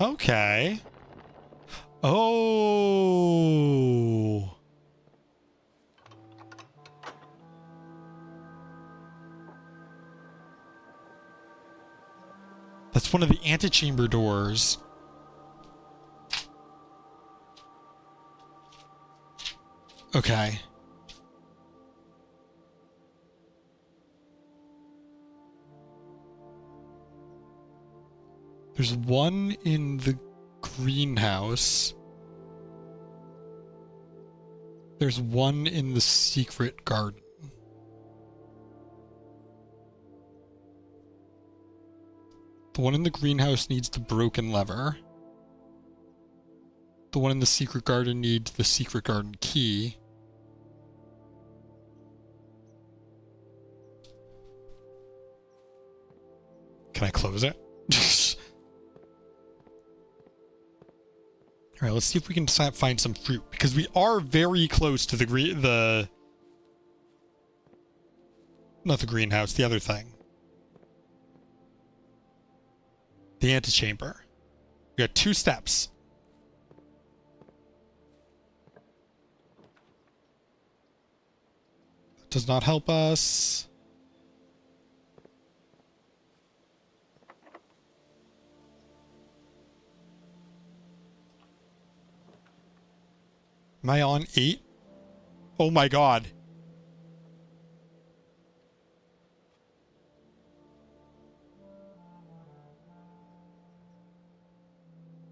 Okay. Oh. That's one of the antechamber doors. Okay. There's one in the greenhouse. There's one in the secret garden. The one in the greenhouse needs the broken lever. The one in the secret garden needs the secret garden key. Can I close it? Alright, let's see if we can find some fruit. Because we are very close to the not the greenhouse, the other thing. The antechamber. We got 2 steps. That does not help us. Am I on 8? Oh my god.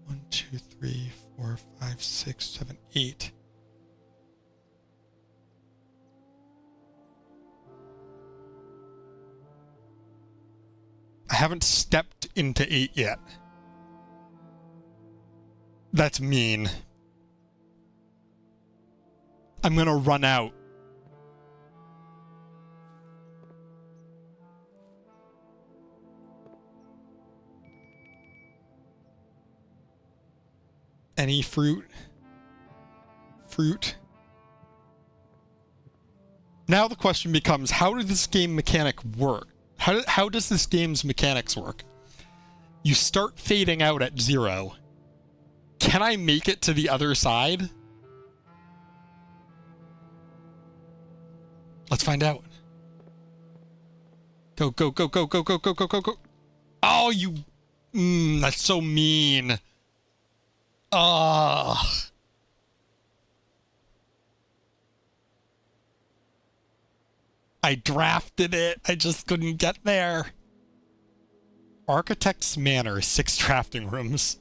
One, 2, 3, 4, 5, 6, 7, 8. I haven't stepped into 8 yet. That's mean. I'm gonna run out. Any fruit? Fruit? Now the question becomes, how does this game mechanic work? How does this game's mechanics work? You start fading out at 0. Can I make it to the other side? Let's find out. Go, go, go, go, go, go, go, go, go, go. Oh, you... that's so mean. Ugh. I drafted it. I just couldn't get there. Architect's Manor, 6 drafting rooms.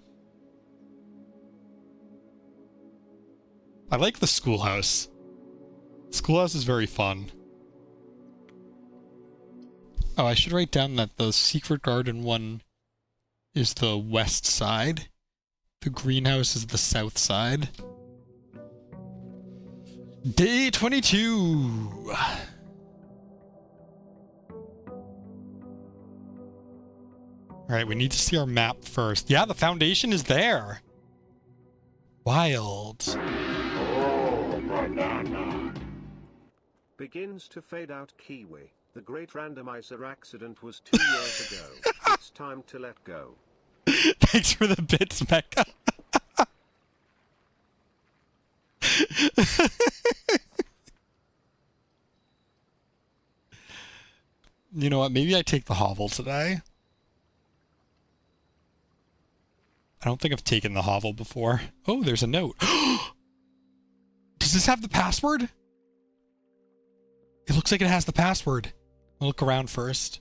I like the schoolhouse. Schoolhouse is very fun. Oh, I should write down that the secret garden one is the west side. The greenhouse is the south side. Day 22! Alright, we need to see our map first. Yeah, the foundation is there! Wild. Oh, banana. Begins to fade out Kiwi. The great randomizer accident was 2 years ago. It's time to let go. Thanks for the bits, Mecca. You know what? Maybe I take the hovel today. I don't think I've taken the hovel before. Oh, there's a note. Does this have the password? It looks like it has the password. I'll look around first.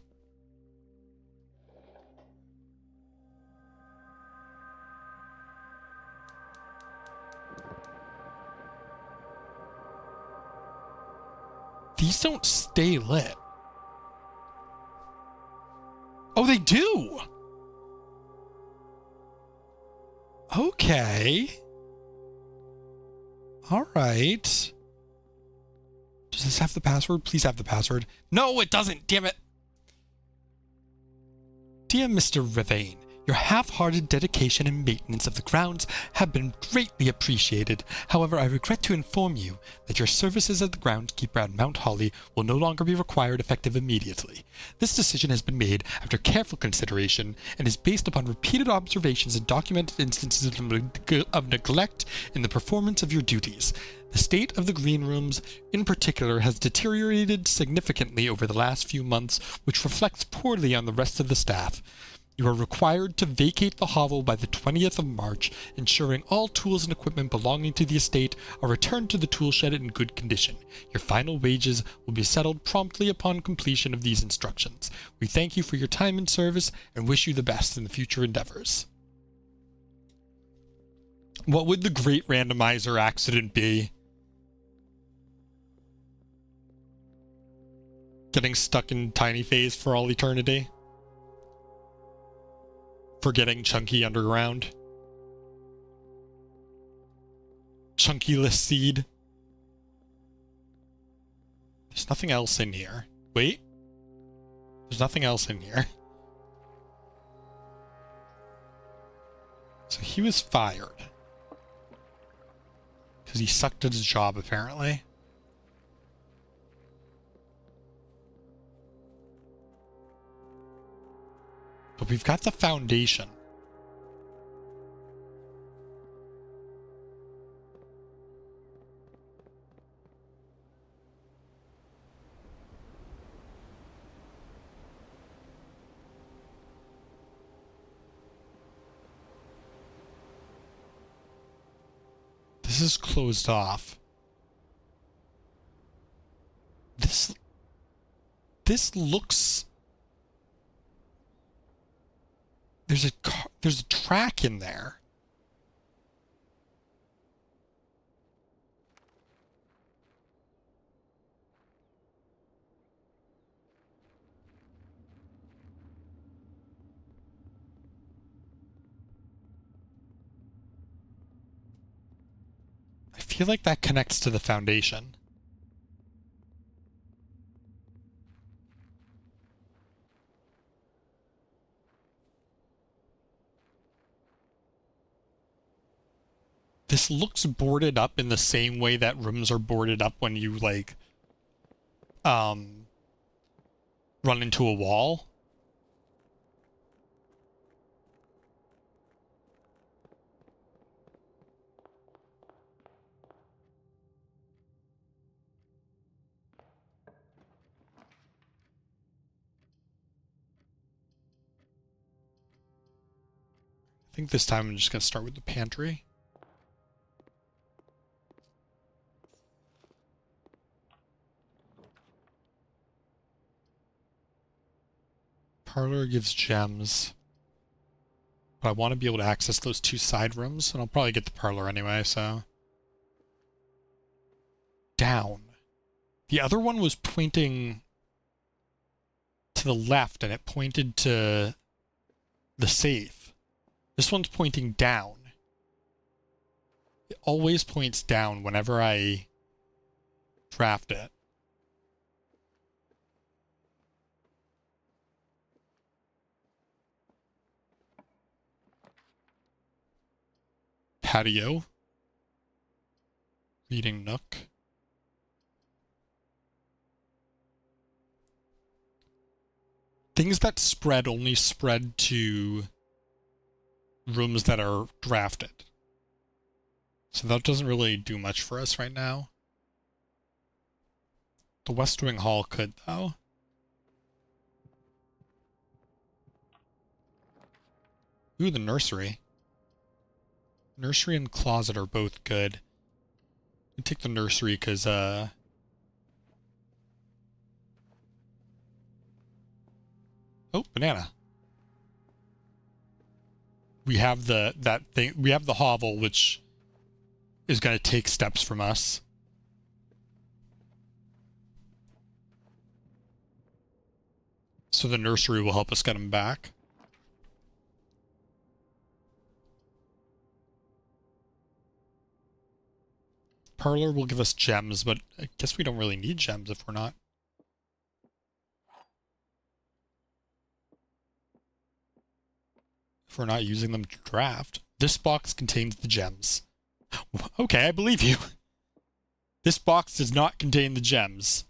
These don't stay lit. Oh, they do! Okay. Alright. Does this have the password? Please have the password. No, it doesn't! Damn it! Dear Mr. Ravane, your half-hearted dedication and maintenance of the grounds have been greatly appreciated. However, I regret to inform you that your services as the groundskeeper at Mount Holly will no longer be required effective immediately. This decision has been made after careful consideration and is based upon repeated observations and documented instances of neglect in the performance of your duties. The state of the green rooms, in particular, has deteriorated significantly over the last few months, which reflects poorly on the rest of the staff. You are required to vacate the hovel by the 20th of March, ensuring all tools and equipment belonging to the estate are returned to the tool shed in good condition. Your final wages will be settled promptly upon completion of these instructions. We thank you for your time and service and wish you the best in the future endeavors. What would the great randomizer accident be? Getting stuck in tiny phase for all eternity? Forgetting Chunky underground? Chunkyless seed? There's nothing else in here. Wait. There's nothing else in here. So he was fired. Because he sucked at his job, apparently. But we've got the foundation. This is closed off. This looks... There's a track in there. I feel like that connects to the foundation. This looks boarded up in the same way that rooms are boarded up when you, like, run into a wall. I think this time I'm just going to start with the pantry. Parlor gives gems. But I want to be able to access those two side rooms, and I'll probably get the parlor anyway, so... Down. The other one was pointing to the left, and it pointed to the safe. This one's pointing down. It always points down whenever I draft it. Patio. Reading nook. Things that spread only spread to rooms that are drafted. So that doesn't really do much for us right now. The West Wing Hall could, though. Ooh, the nursery. Nursery and closet are both good. I take the nursery because, oh, banana. We have that thing, we have the hovel, which is going to take steps from us. So the nursery will help us get him back. Parlor will give us gems, but I guess we don't really need gems if we're not. If we're not using them to draft. This box contains the gems. Okay, I believe you. This box does not contain the gems.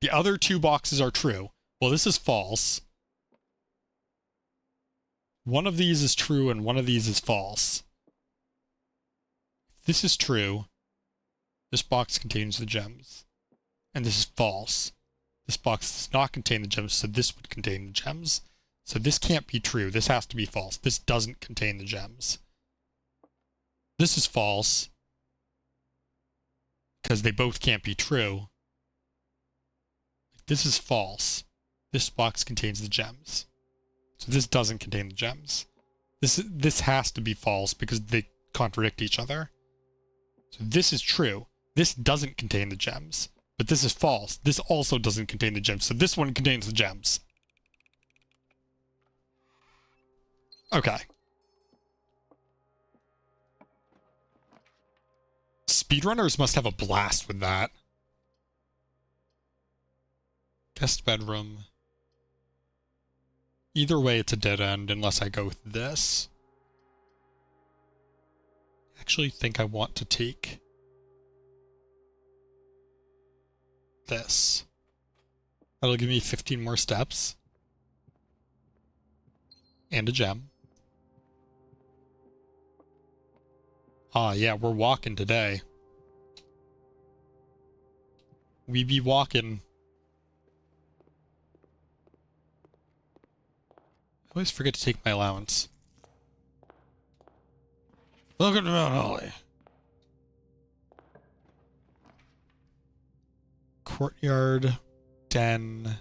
The other two boxes are true. Well, this is false. One of these is true and one of these is false. This is true. This box contains the gems. And this is false. This box does not contain the gems, so this would contain the gems. So this can't be true. This has to be false. This doesn't contain the gems. This is false. Because they both can't be true. This is false. This box contains the gems. So this doesn't contain the gems. This has to be false because they contradict each other. So this is true. This doesn't contain the gems. But this is false. This also doesn't contain the gems. So this one contains the gems. Okay. Speedrunners must have a blast with that. Guest bedroom. Either way, it's a dead end unless I go with this. I actually think I want to take this. That'll give me 15 more steps. And a gem. Ah, yeah, we're walking today. We be walking. I always forget to take my allowance. Welcome to Mount Holly. Courtyard, den,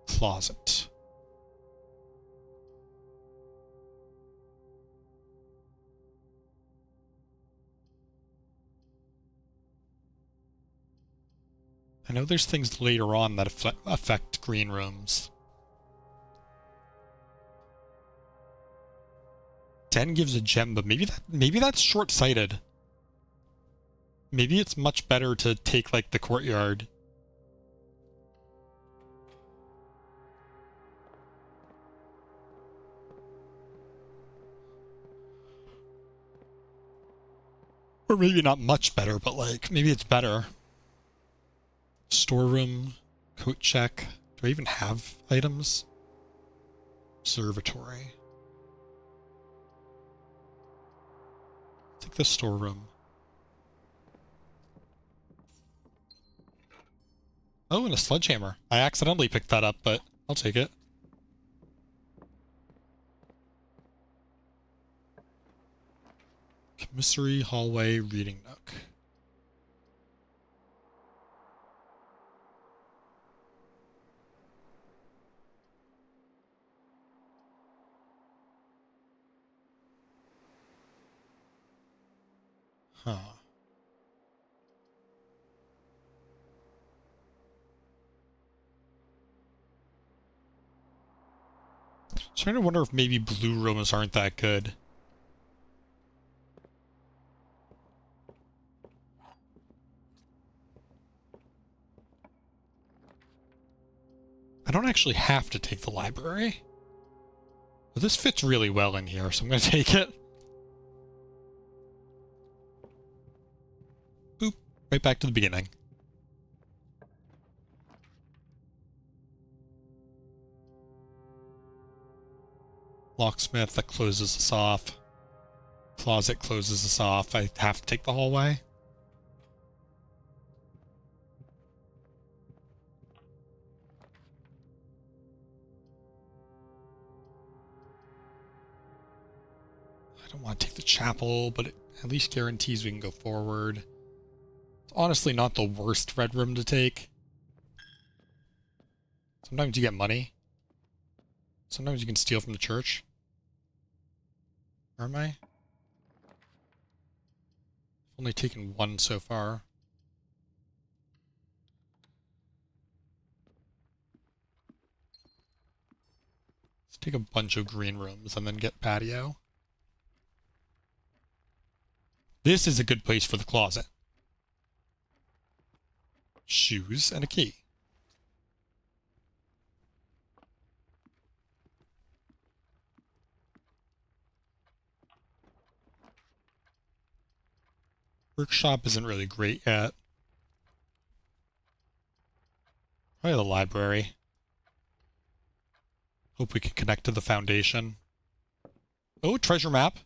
closet. I know there's things later on that affect green rooms. Den gives a gem, but maybe that's short-sighted. Maybe it's much better to take like the courtyard. Or maybe not much better, but like maybe it's better. Storeroom, coat check. Do I even have items? Observatory. Take the storeroom. Oh, and a sledgehammer. I accidentally picked that up, but I'll take it. Commissary, hallway, reading nook. Huh. Trying to wonder if maybe blue rooms aren't that good. I don't actually have to take the library. But this fits really well in here, so I'm going to take it. Boop. Right back to the beginning. Locksmith, that closes us off. Closet closes us off. I have to take the hallway. don't want to take the chapel, but it at least guarantees we can go forward. It's honestly not the worst red room to take. Sometimes you get money. Sometimes you can steal from the church. Where am I? I've only taken one so far. Let's take a bunch of green rooms and then get patio. This is a good place for the closet. Shoes and a key. Workshop isn't really great yet. Probably the library. Hope we can connect to the foundation. Oh, treasure map.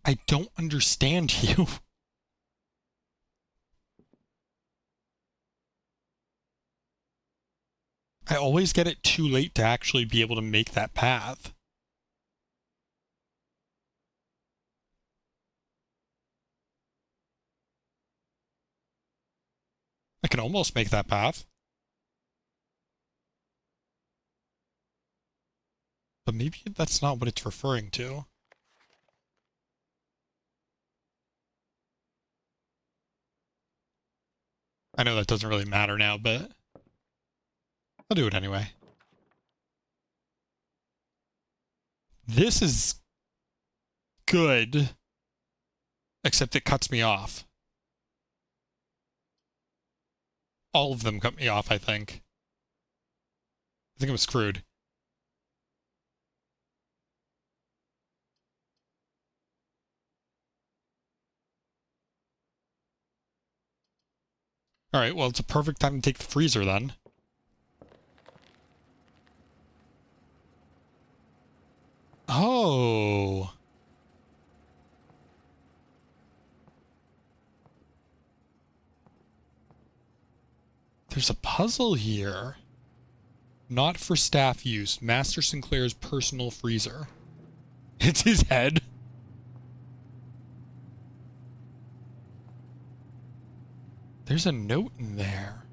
I don't understand you. I always get it too late to actually be able to make that path. I can almost make that path. But maybe that's not what it's referring to. I know that doesn't really matter now, but I'll do it anyway. This is good, except it cuts me off. All of them cut me off, I think. I think I'm screwed. Alright, well, it's a perfect time to take the freezer then. Oh. There's a puzzle here. Not for staff use. Master Sinclair's personal freezer. It's his head. There's a note in there.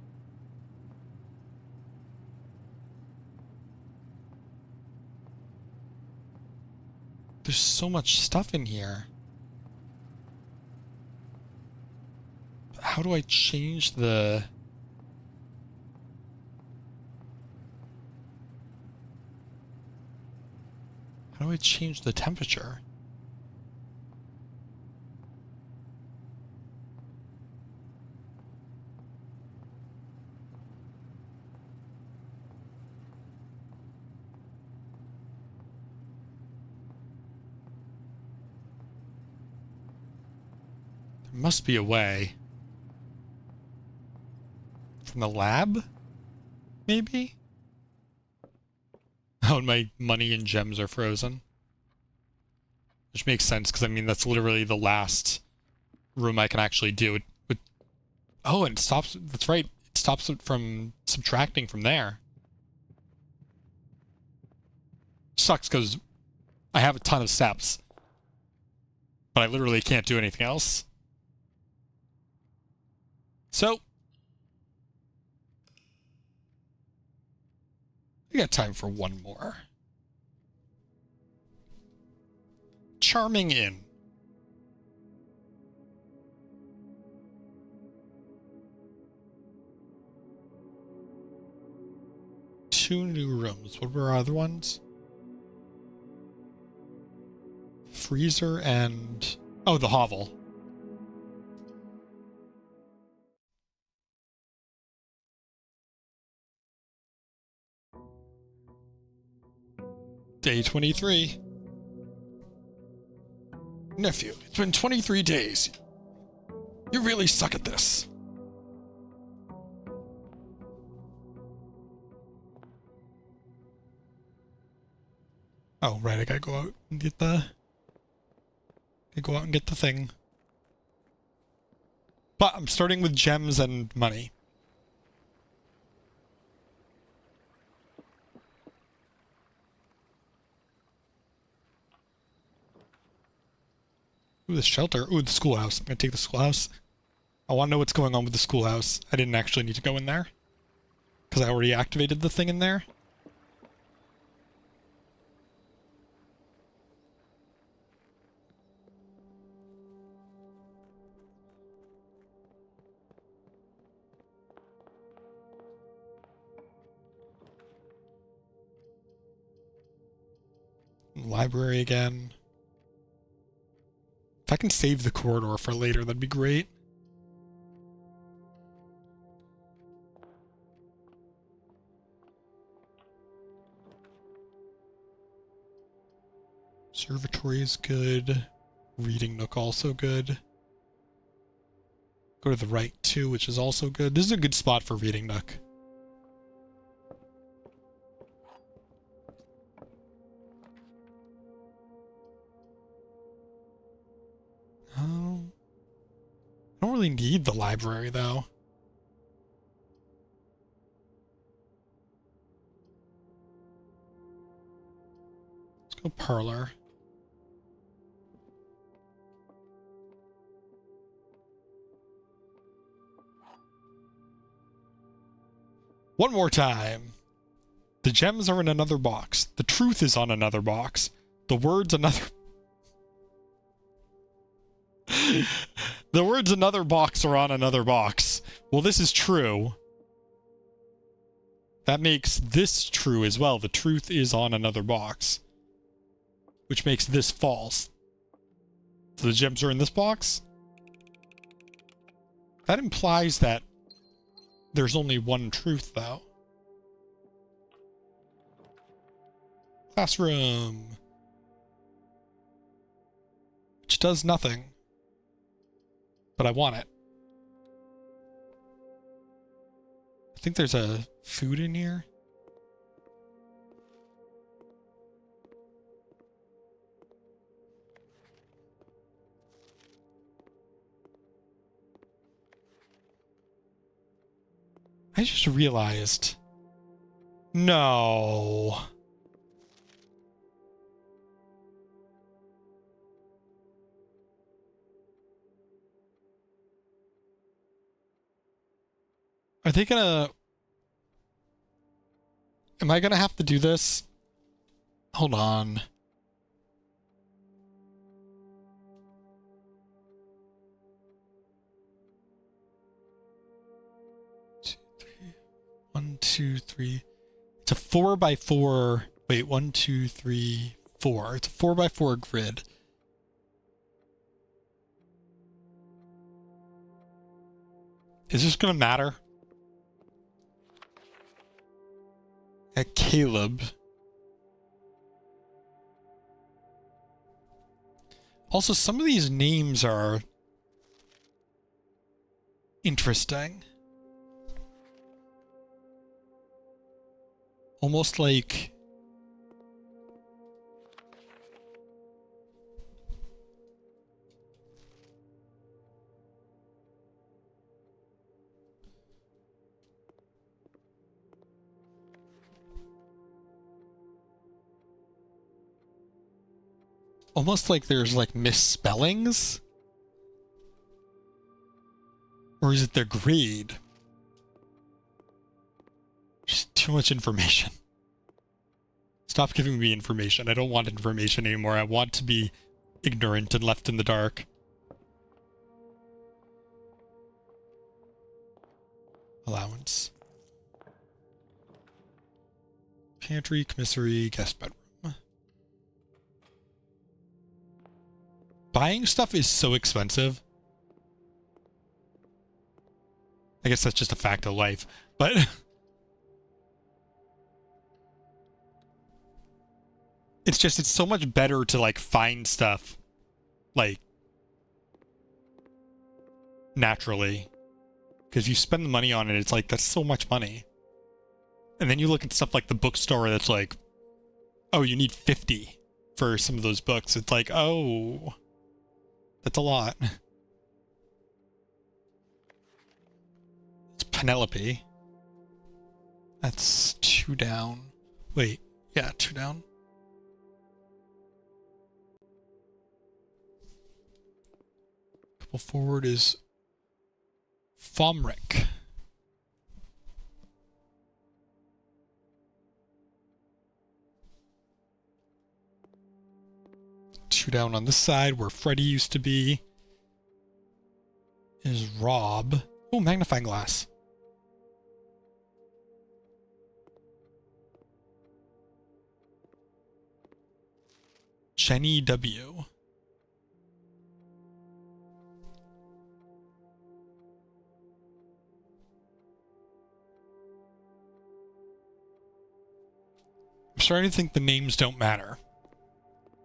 There's so much stuff in here. How do I change the... How do I change the temperature? There must be a way. From the lab? Maybe? Oh, and my money and gems are frozen. Which makes sense, because I mean, that's literally the last room I can actually do. Oh, and it stops... That's right. It stops it from subtracting from there. Sucks, because I have a ton of steps. But I literally can't do anything else. So... we got time for one more. Charming Inn. Two new rooms. What were our other ones? Freezer and... oh, the hovel. Day 23. Nephew, it's been 23 days. You really suck at this. Oh, right, I gotta go out and get the... go out and get the thing. But I'm starting with gems and money. Ooh, the shelter. Ooh, the schoolhouse. I'm gonna take the schoolhouse. I want to know what's going on with the schoolhouse. I didn't actually need to go in there, because I already activated the thing in there. Library again. If I can save the corridor for later, that'd be great. Observatory is good. Reading nook also good. Go to the right too, which is also good. This is a good spot for reading nook. I don't really need the library, though. Let's go parlor. One more time. The gems are in another box. The truth is on another box. The words another... The words another box are on another box. Well, this is true. That makes this true as well. The truth is on another box. Which makes this false. So the gems are in this box? That implies that there's only one truth, though. Classroom. Which does nothing. But I want it. I think there's a food in here. I just realized. No. Are they gonna... Am I gonna have to do this? Hold on. One, two, three. It's a 4x4. Wait, 1, 2, 3, 4. It's a 4x4 grid. Is this gonna matter? At Caleb. Also, some of these names are interesting. Almost like... Almost like there's like misspellings? Or is it their grade? Just too much information. Stop giving me information. I don't want information anymore. I want to be ignorant and left in the dark. Allowance. Pantry, commissary, guest bedroom. Buying stuff is so expensive. I guess that's just a fact of life, but... It's just, it's so much better to, like, find stuff, like, naturally. Because you spend the money on it, it's like, that's so much money. And then you look at stuff like the bookstore that's like, oh, you need 50 for some of those books. It's like, oh, that's a lot. It's Penelope. That's 2 down. Wait, yeah, 2 down. couple forward is Fomric. Two down on this side where Freddy used to be is Rob. Oh, magnifying glass. Jenny W. I'm starting to think the names don't matter.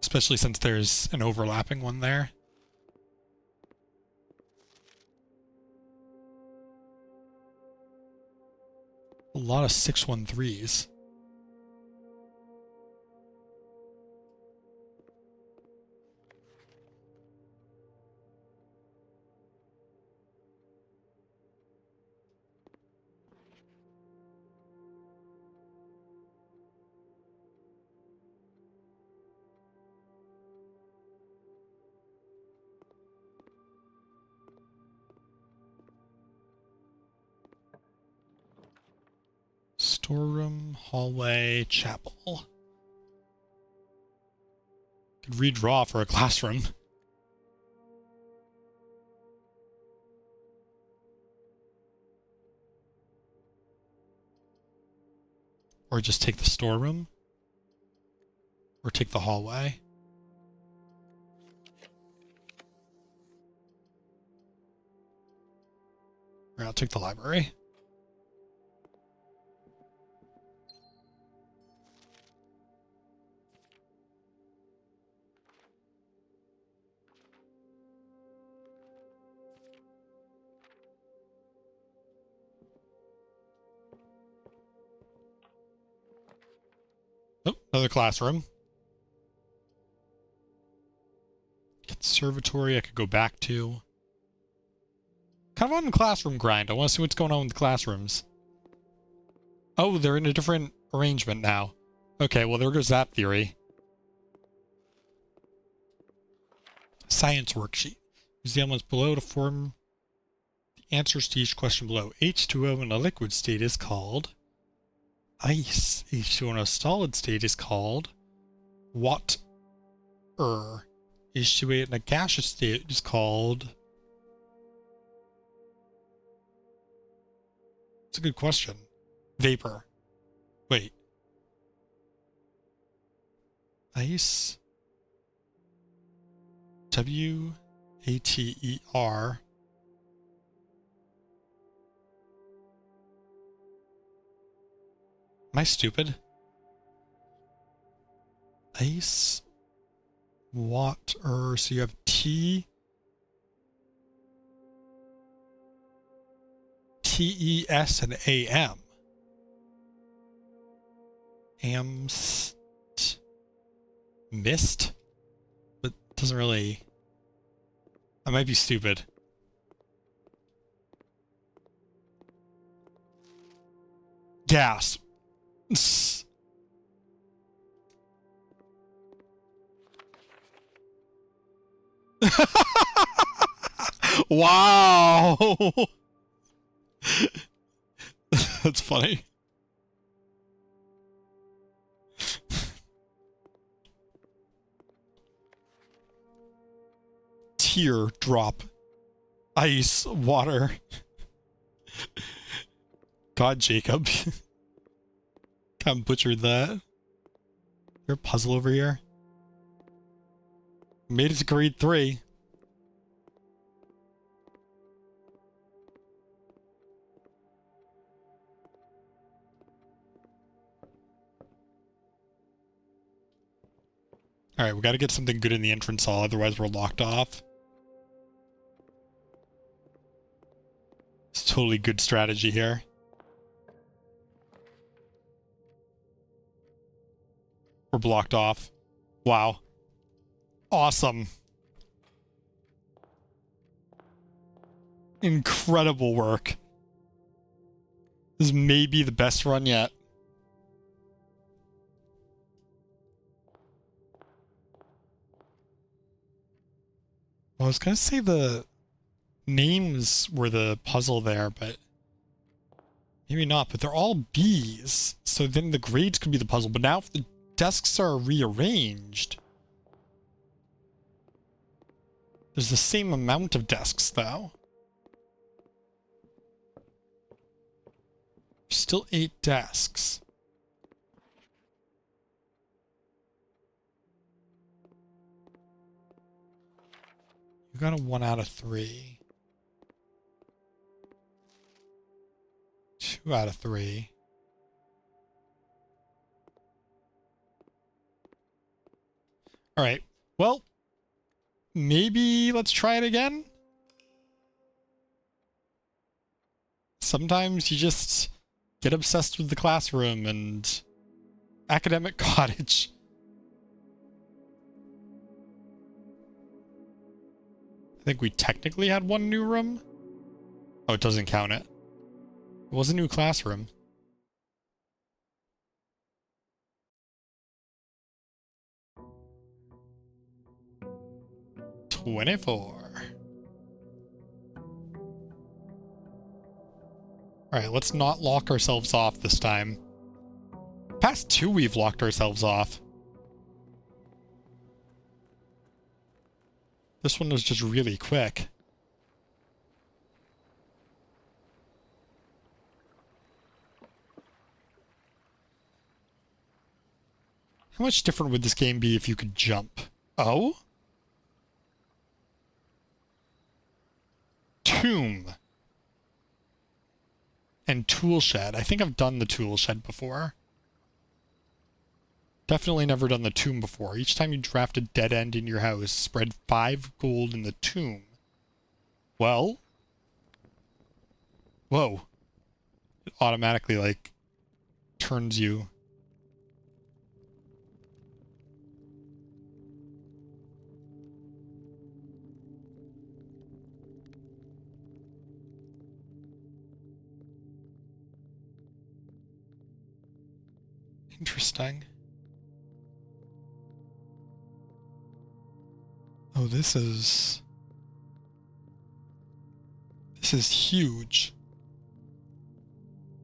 Especially since there's an overlapping one there. A lot of 613s. Storeroom, hallway, chapel. Could redraw for a classroom. Or just take the storeroom. Or take the hallway. Or I'll take the library. Oh, another classroom. Conservatory I could go back to. Kind of on the classroom grind. I want to see what's going on with the classrooms. Oh, they're in a different arrangement now. Okay, well there goes that theory. Science worksheet. Use the elements below to form the answers to each question below. H2O in a liquid state is called ice. H2O in a solid state is called water. H2O in a gaseous state is called... That's a good question. Vapor. Wait. Ice. W-A-T-E-R. Am I stupid? Ice. Water. So you have T. T-E-S and A-M. Amst. Mist? But doesn't really... I might be stupid. Gas. Wow. That's funny. Tear drop. Ice, water. God, Jacob. Kind of butchered that. Is there a puzzle over here? Made it to grade 3. Alright, we gotta get something good in the entrance hall, otherwise we're locked off. It's totally good strategy here. We're blocked off. Wow. Awesome. Incredible work. This may be the best run yet. I was gonna say the names were the puzzle there, but maybe not. But they're all B's, so then the grades could be the puzzle. But now if the desks are rearranged, there's the same amount of desks, though. Still 8 desks. You got a 1 out of 3. 2 out of 3. Alright, well, maybe let's try it again? Sometimes you just get obsessed with the classroom and academic cottage. I think we technically had 1 new room. Oh, it doesn't count it. It was a new classroom. $24. Alright, let's not lock ourselves off this time. Past 2 we've locked ourselves off. This one was just really quick. How much different would this game be if you could jump? Oh? Tomb. And tool shed. I think I've done the tool shed before. Definitely never done the tomb before. Each time you draft a dead end in your house, spread 5 gold in the tomb. Well. Whoa. It automatically, like, turns you. Interesting. Oh, this is huge.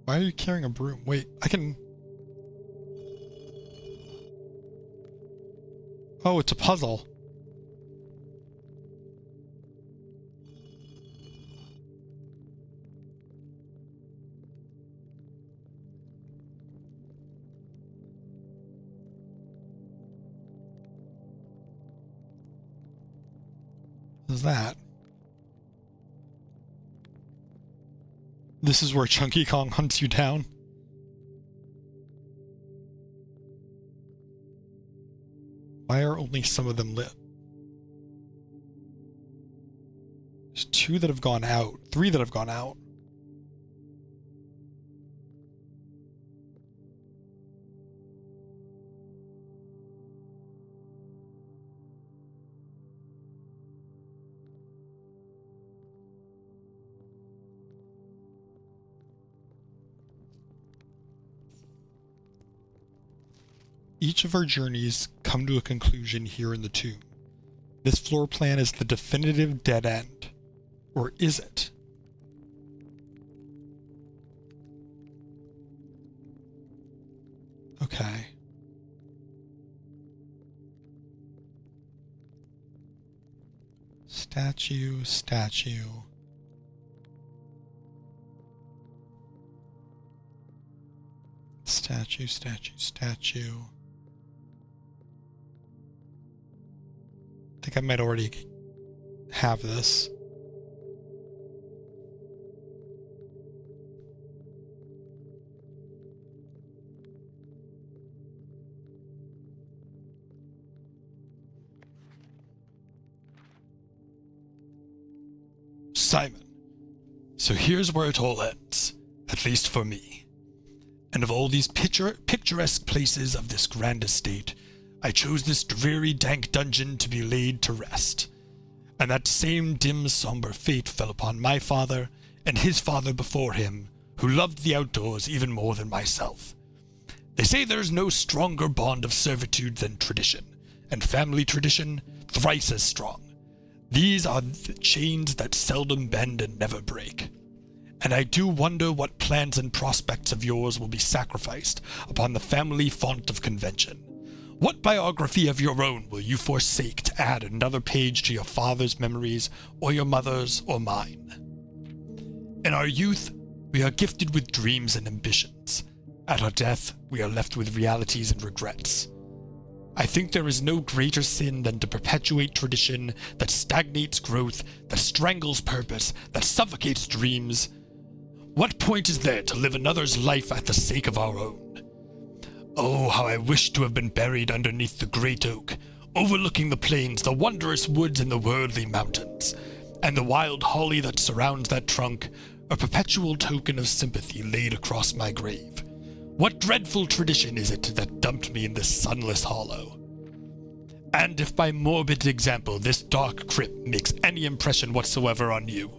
Why are you carrying a broom? Wait, I can... Oh, it's a puzzle. What is that? This is where Chunky Kong hunts you down. Why are only some of them lit? There's 2 that have gone out. 3 that have gone out. Each of our journeys come to a conclusion here in the tomb. This floor plan is the definitive dead end. Or is it? Okay. Statue, statue. Statue, statue, statue. I think I might already have this. Simon. So here's where it all ends, at least for me. And of all these picturesque places of this grand estate, I chose this dreary, dank dungeon to be laid to rest. And that same dim, somber fate fell upon my father and his father before him, who loved the outdoors even more than myself. They say there is no stronger bond of servitude than tradition, and family tradition thrice as strong. These are the chains that seldom bend and never break. And I do wonder what plans and prospects of yours will be sacrificed upon the family font of convention. What biography of your own will you forsake to add another page to your father's memories, or your mother's, or mine? In our youth, we are gifted with dreams and ambitions. At our death, we are left with realities and regrets. I think there is no greater sin than to perpetuate tradition that stagnates growth, that strangles purpose, that suffocates dreams. What point is there to live another's life at the sake of our own? Oh, how I wish to have been buried underneath the great oak, overlooking the plains, the wondrous woods, and the worldly mountains, and the wild holly that surrounds that trunk, a perpetual token of sympathy laid across my grave. What dreadful tradition is it that dumped me in this sunless hollow? And if by morbid example this dark crypt makes any impression whatsoever on you,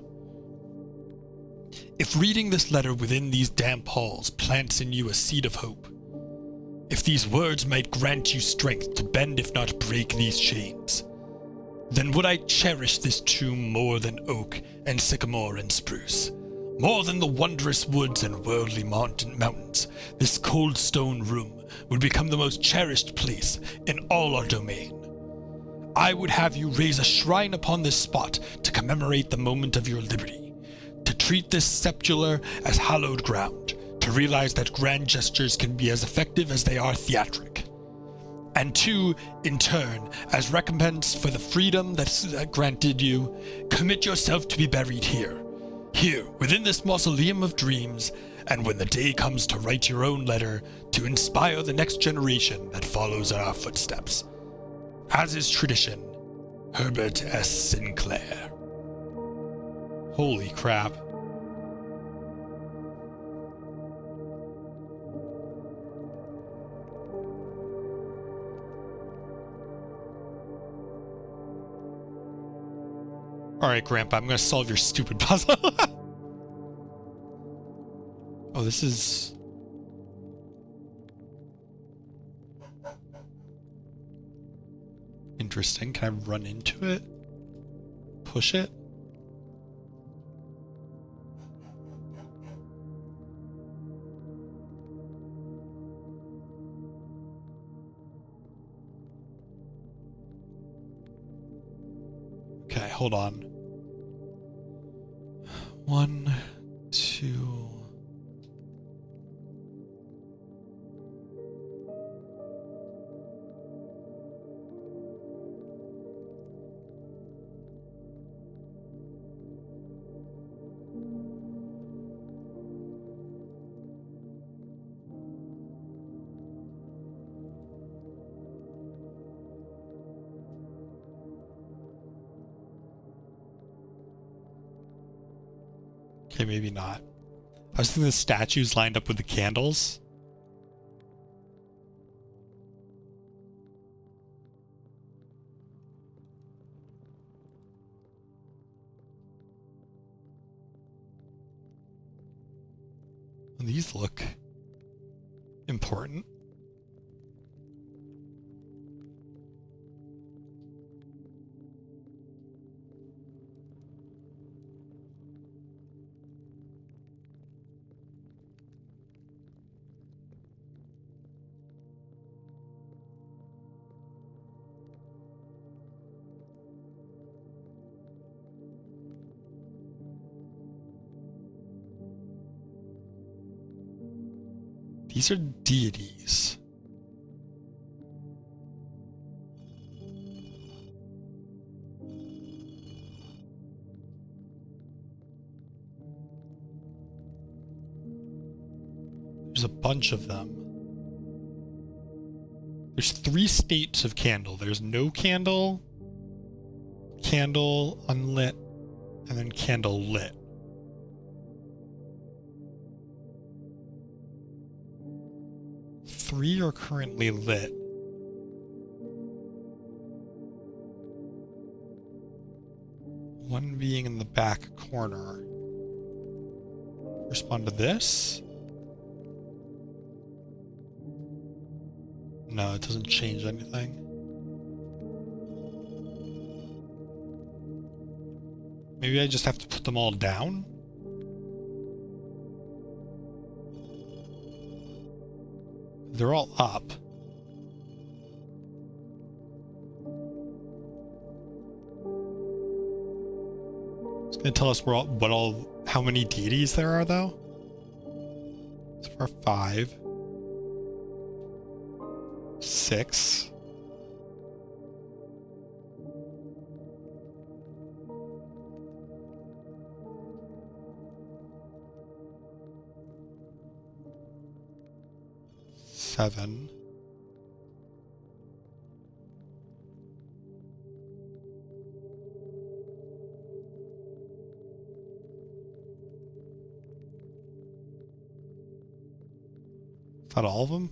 if reading this letter within these damp halls plants in you a seed of hope, if these words might grant you strength to bend if not break these chains, then would I cherish this tomb more than oak and sycamore and spruce. More than the wondrous woods and worldly mountains, this cold stone room would become the most cherished place in all our domain. I would have you raise a shrine upon this spot to commemorate the moment of your liberty, to treat this sepulchre as hallowed ground, to realize that grand gestures can be as effective as they are theatric, and to, in turn, as recompense for the freedom that's granted you, commit yourself to be buried here, within this mausoleum of dreams, and when the day comes to write your own letter, to inspire the next generation that follows in our footsteps. As is tradition, Herbert S. Sinclair. Holy crap. Alright, Grandpa, I'm gonna solve your stupid puzzle. Oh, this is... interesting. Can I run into it? Push it? Okay, hold on. 1, 2... Okay, maybe not. I was thinking the statues lined up with the candles. These look important. These are deities. There's a bunch of them. There's 3 states of candle. There's no candle, candle unlit, and then candle lit. Three are currently lit. One being in the back corner. Respond to this? No, it doesn't change anything. Maybe I just have to put them all down? They're all up. It's gonna tell us how many deities there are, though. So far, 5. 6. Seven. Is that all of them?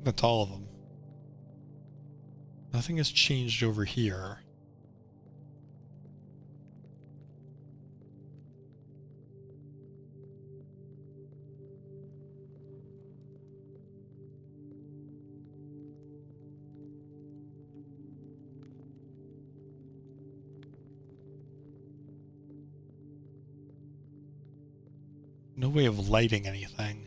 That's all of them. Nothing has changed over here. No way of lighting anything.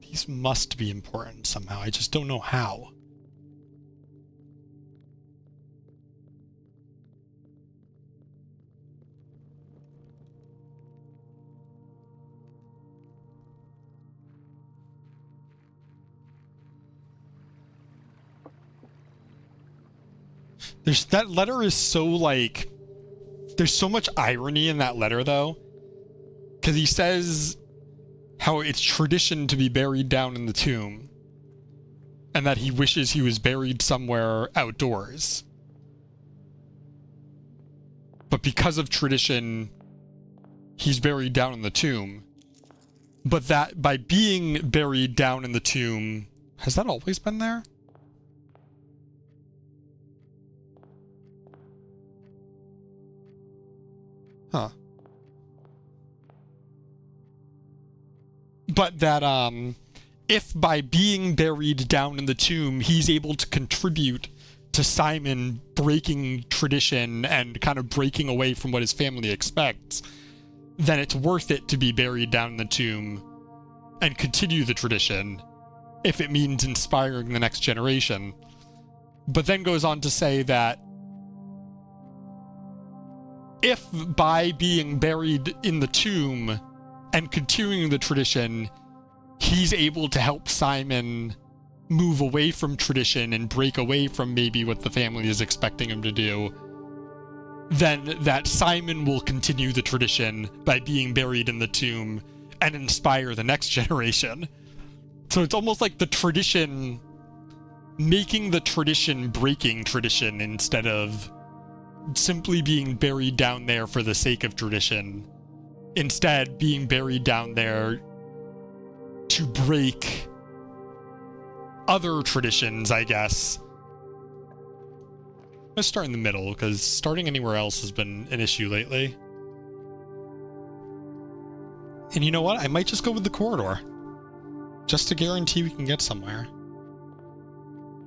These must be important somehow. I just don't know how. That letter is so, like, there's so much irony in that letter, though. Because he says how it's tradition to be buried down in the tomb, and that he wishes he was buried somewhere outdoors. But because of tradition, he's buried down in the tomb. But that by being buried down in the tomb, has that always been there? Huh. But that, if by being buried down in the tomb, he's able to contribute to Simon breaking tradition and kind of breaking away from what his family expects, then it's worth it to be buried down in the tomb and continue the tradition, if it means inspiring the next generation. But then goes on to say that if by being buried in the tomb and continuing the tradition, he's able to help Simon move away from tradition and break away from maybe what the family is expecting him to do, then that Simon will continue the tradition by being buried in the tomb and inspire the next generation. So it's almost like the tradition, making the tradition breaking tradition instead of simply being buried down there for the sake of tradition. Instead, being buried down there to break other traditions, I guess. Let's start in the middle, because starting anywhere else has been an issue lately. And you know what? I might just go with the corridor. Just to guarantee we can get somewhere.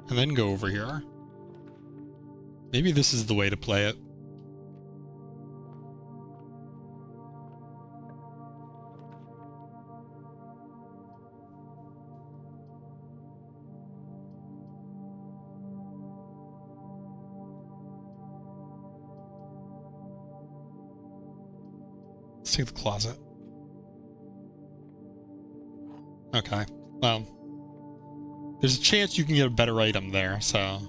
And then go over here. Maybe this is the way to play it. Let's take the closet. Okay. Well, there's a chance you can get a better item there, so.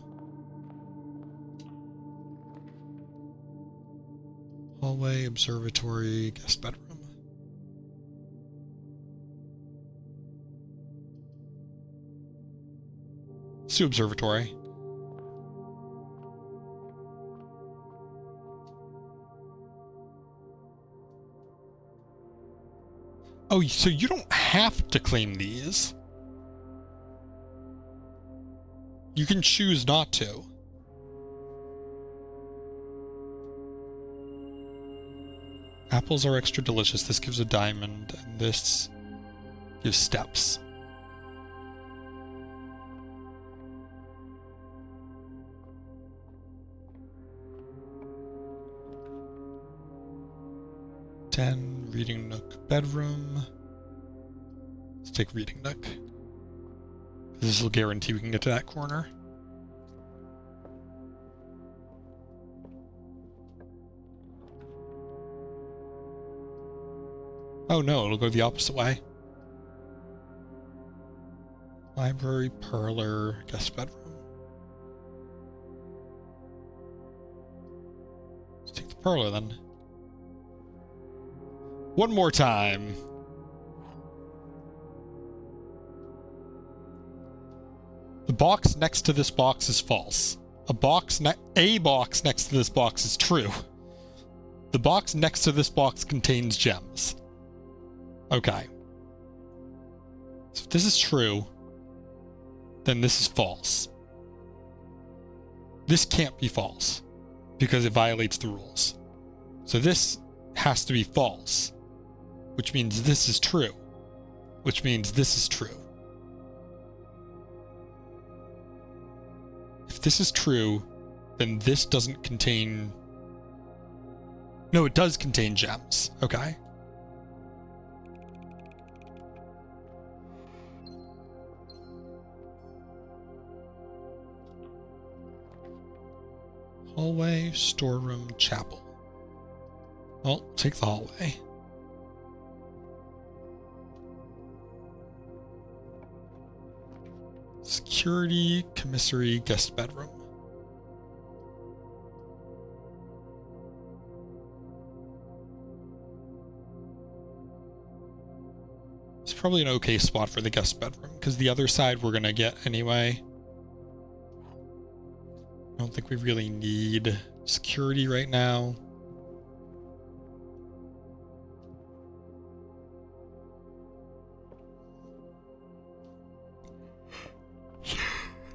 Hallway, observatory, guest bedroom. Let's do observatory. Oh, so you don't have to claim these. You can choose not to. Apples are extra delicious. This gives a diamond, and this gives steps. Reading nook, bedroom. Let's take reading nook. This will guarantee we can get to that corner. Oh no, it'll go the opposite way. Library, parlor, guest bedroom. Let's take the parlor then. One more time. The box next to this box is false. A box next to this box is true. The box next to this box contains gems. Okay. So if this is true, then this is false. This can't be false because it violates the rules. So this has to be false, which means this is true, which means this is true. If this is true, then this doesn't contain... No, it does contain gems. Okay. Hallway, storeroom, chapel. Well, take the hallway. Security, commissary, guest bedroom. It's probably an okay spot for the guest bedroom, because the other side we're going to get anyway. I don't think we really need security right now.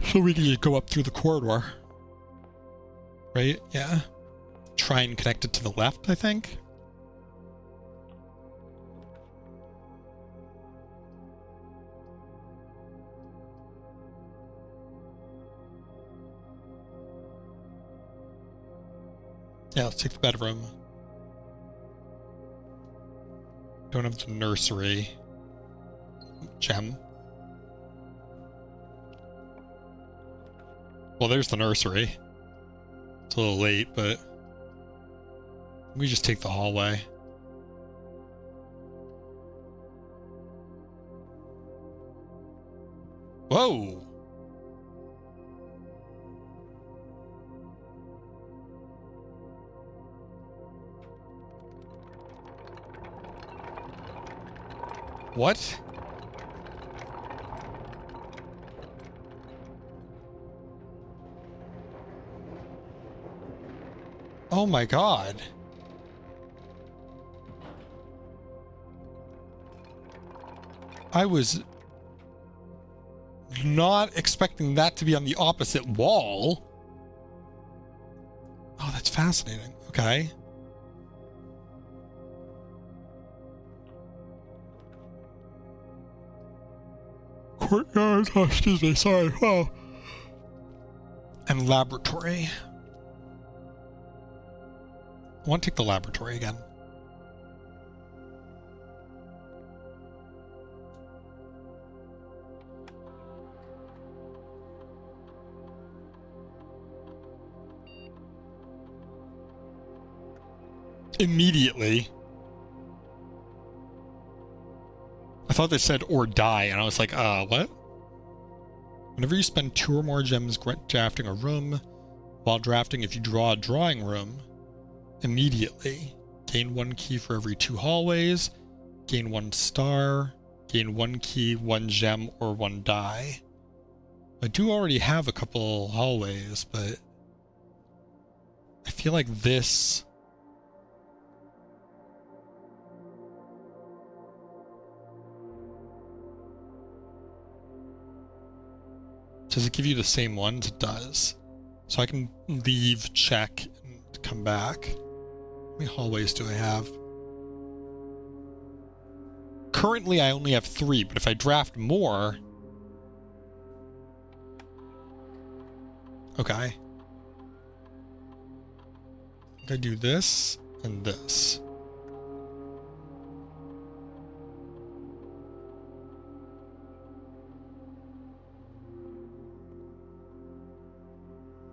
So we can just go up through the corridor. Right? Yeah. Try and connect it to the left, I think. Yeah, let's take the bedroom. Don't have the nursery. Gem. Well, there's the nursery. It's a little late, but we just take the hallway. Whoa! What? Oh my god. I was not expecting that to be on the opposite wall. Oh, that's fascinating. Okay. Courtyard, oh, excuse me, sorry. Oh. And laboratory. I want to take the laboratory again. Immediately. I thought they said or die, and I was like, what? Whenever you spend 2 or more gems drafting a room, while drafting, if you draw a drawing room, immediately gain 1 key for every 2 hallways, gain 1 star, gain 1 key, 1 gem, or 1 die. I do already have a couple hallways, but I feel like this... Does it give you the same ones? It does. So I can leave, check, and come back. How many hallways do I have? Currently, I only have 3, but if I draft more... Okay. I think I do this and this.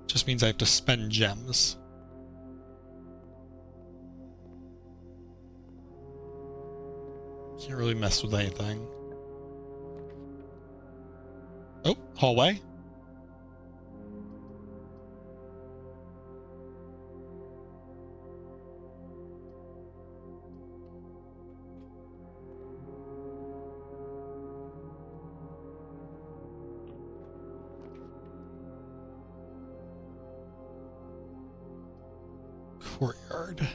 Just means I have to spend gems. Can't really mess with anything. Oh, hallway. Courtyard.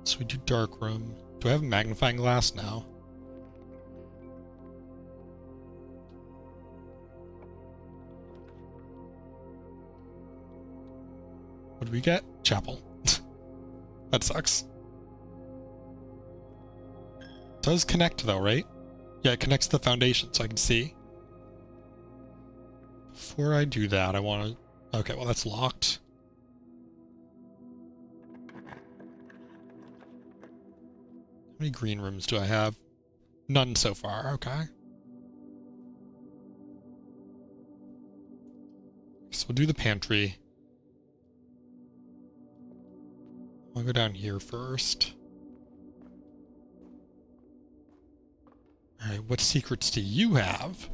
So we do dark room. Do I have a magnifying glass now? What do we get? Chapel. That sucks. Does connect though, right? Yeah, it connects to the foundation so I can see. Before I do that, I want to... Okay, well that's locked. How many green rooms do I have? None so far, okay. So we'll do the pantry. I'll go down here first. Alright, what secrets do you have?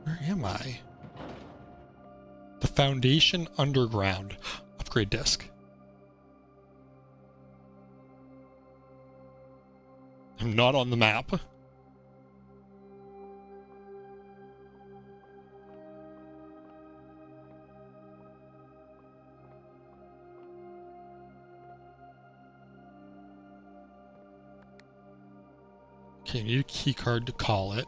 Where am I? The foundation underground. Upgrade disk. I'm not on the map. Okay, I need a key card to call it.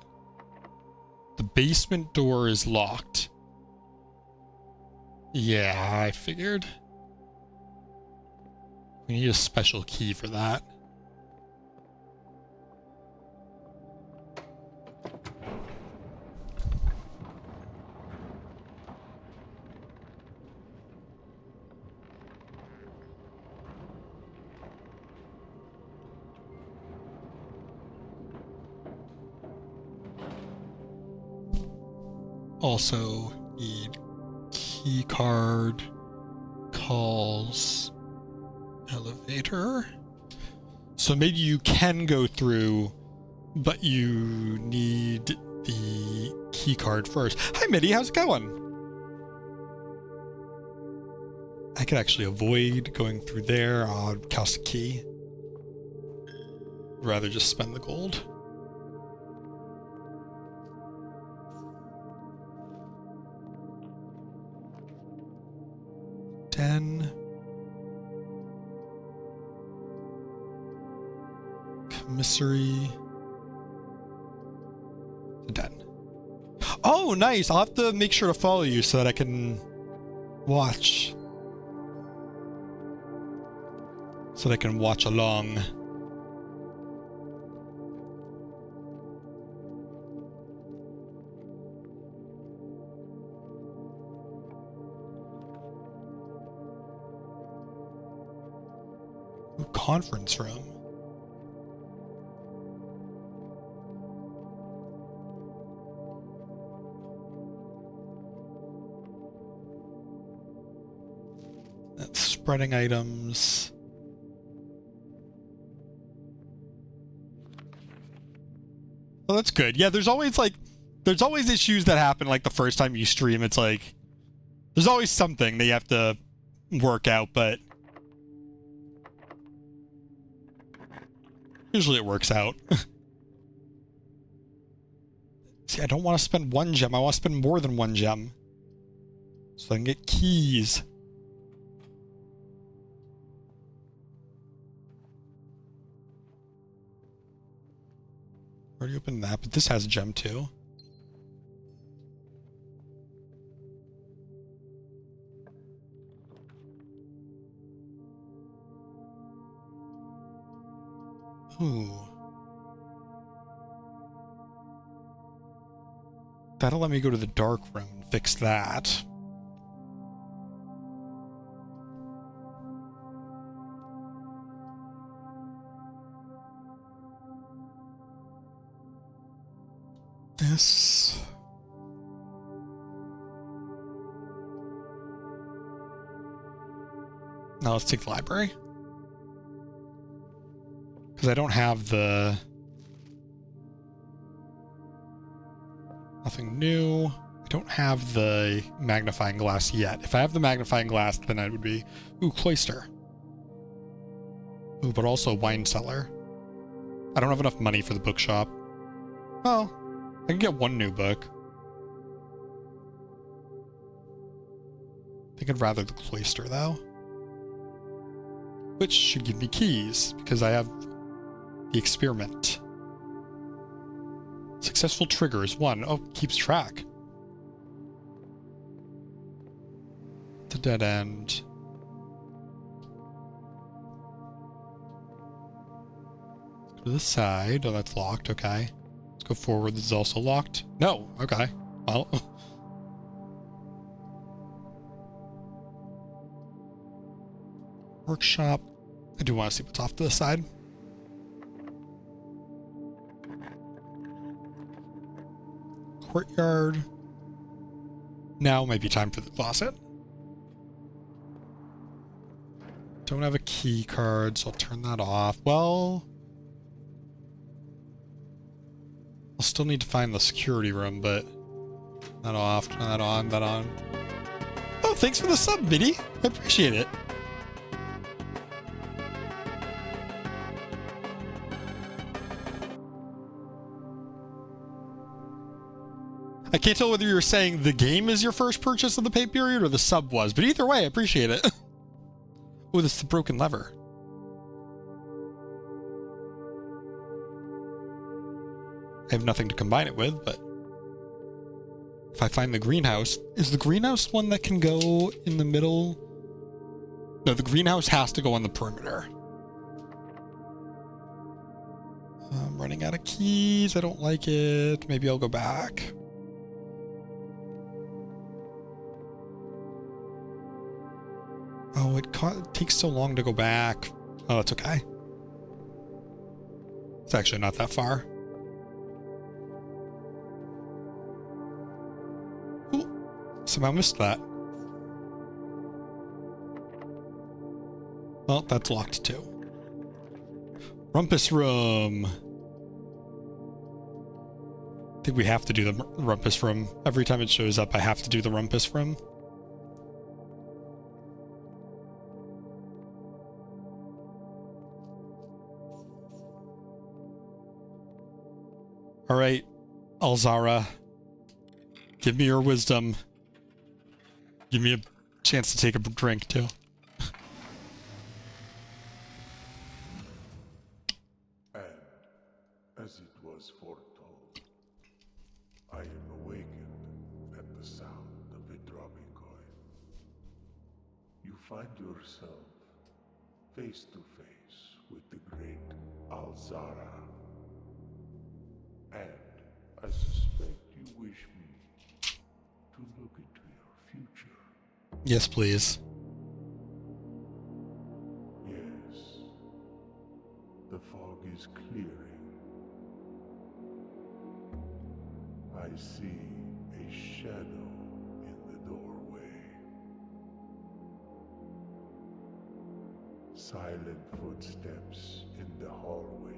The basement door is locked. Yeah, I figured. We need a special key for that. Also need key card, calls, elevator. So maybe you can go through, but you need the key card first. Hi Mitty, how's it going? I could actually avoid going through there. I'll cast a key. Rather just spend the gold. Commissary. 10. Oh, nice. I'll have to make sure to follow you so that I can watch. So that I can watch along. Ooh, conference room. That's spreading items. Well, that's good. Yeah, there's always issues that happen like the first time you stream. It's like there's always something that you have to work out, but usually it works out. See, I don't want to spend 1 gem. I want to spend more than 1 gem. So I can get keys. Already opened that, but this has a gem too. Ooh. That'll let me go to the dark room and fix that. This... Now let's take the library. Because I don't have the... Nothing new. I don't have the magnifying glass yet. If I have the magnifying glass, then it would be... Ooh, cloister. Ooh, but also wine cellar. I don't have enough money for the bookshop. Well, I can get 1 new book. I think I'd rather the cloister, though. Which should give me keys, because I have the experiment. Successful triggers, 1. Oh, keeps track. The dead end. Let's go to the side. Oh, that's locked. Okay. Let's go forward. This is also locked. No. Okay. Well. Workshop. I do want to see what's off to the side. Courtyard. Now might be time for the closet. Don't have a key card, so I'll turn that off. Well, I'll still need to find the security room, but that off, turn that on, that on. Oh, thanks for the sub, Biddy. I appreciate it. I can't tell whether you're saying the game is your first purchase of the pay period or the sub was, but either way, I appreciate it. Oh, this is the broken lever. I have nothing to combine it with, but if I find the greenhouse, is the greenhouse one that can go in the middle? No, the greenhouse has to go on the perimeter. I'm running out of keys. I don't like it. Maybe I'll go back. Oh, it takes so long to go back. Oh, it's okay. It's actually not that far. Ooh, somehow missed that. Well, that's locked too. Rumpus room. I think we have to do the rumpus room. Every time it shows up, I have to do the rumpus room. All right, Alzara, give me your wisdom. Give me a chance to take a drink, too. And, as it was foretold, I am awakened at the sound of a dropping coin. You find yourself face to face with the great Alzara. And I suspect you wish me to look into your future. Yes, please. Yes. The fog is clearing. I see a shadow in the doorway. Silent footsteps in the hallways.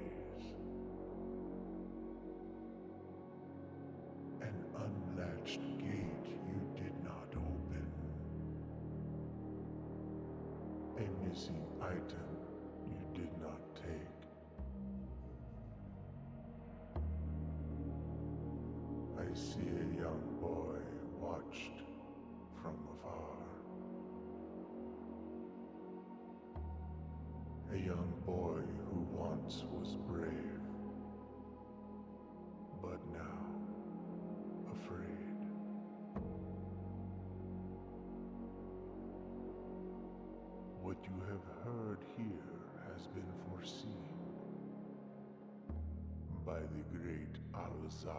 missing item you did not take. I see a young boy watched from afar. A young boy who once was brave, but now afraid. What you have heard here has been foreseen by the great Alzara.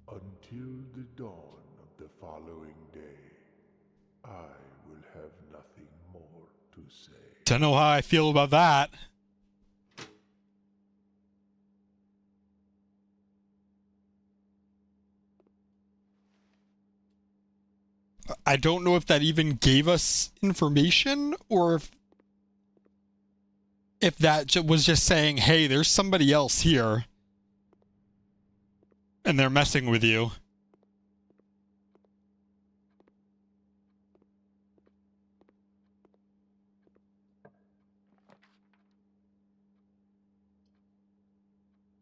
Until the dawn of the following day, I will have nothing more to say. Don't know how I feel about that. I don't know if that even gave us information, or if that was just saying, hey, there's somebody else here, and they're messing with you.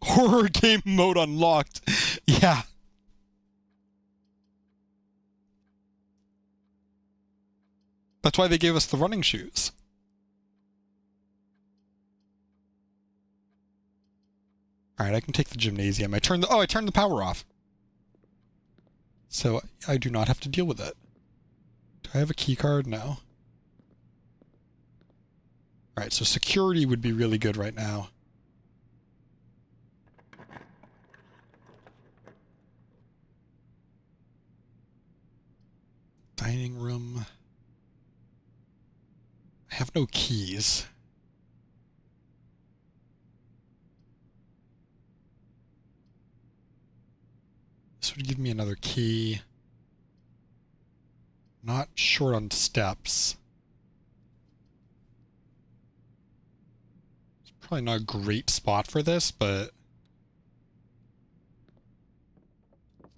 Horror game mode unlocked. Yeah. That's why they gave us the running shoes. Alright, I can take the gymnasium. I turned the power off. So I do not have to deal with it. Do I have a key card? No. Alright, so security would be really good right now. Dining room. I have no keys. This would give me another key. Not short on steps. It's probably not a great spot for this, but it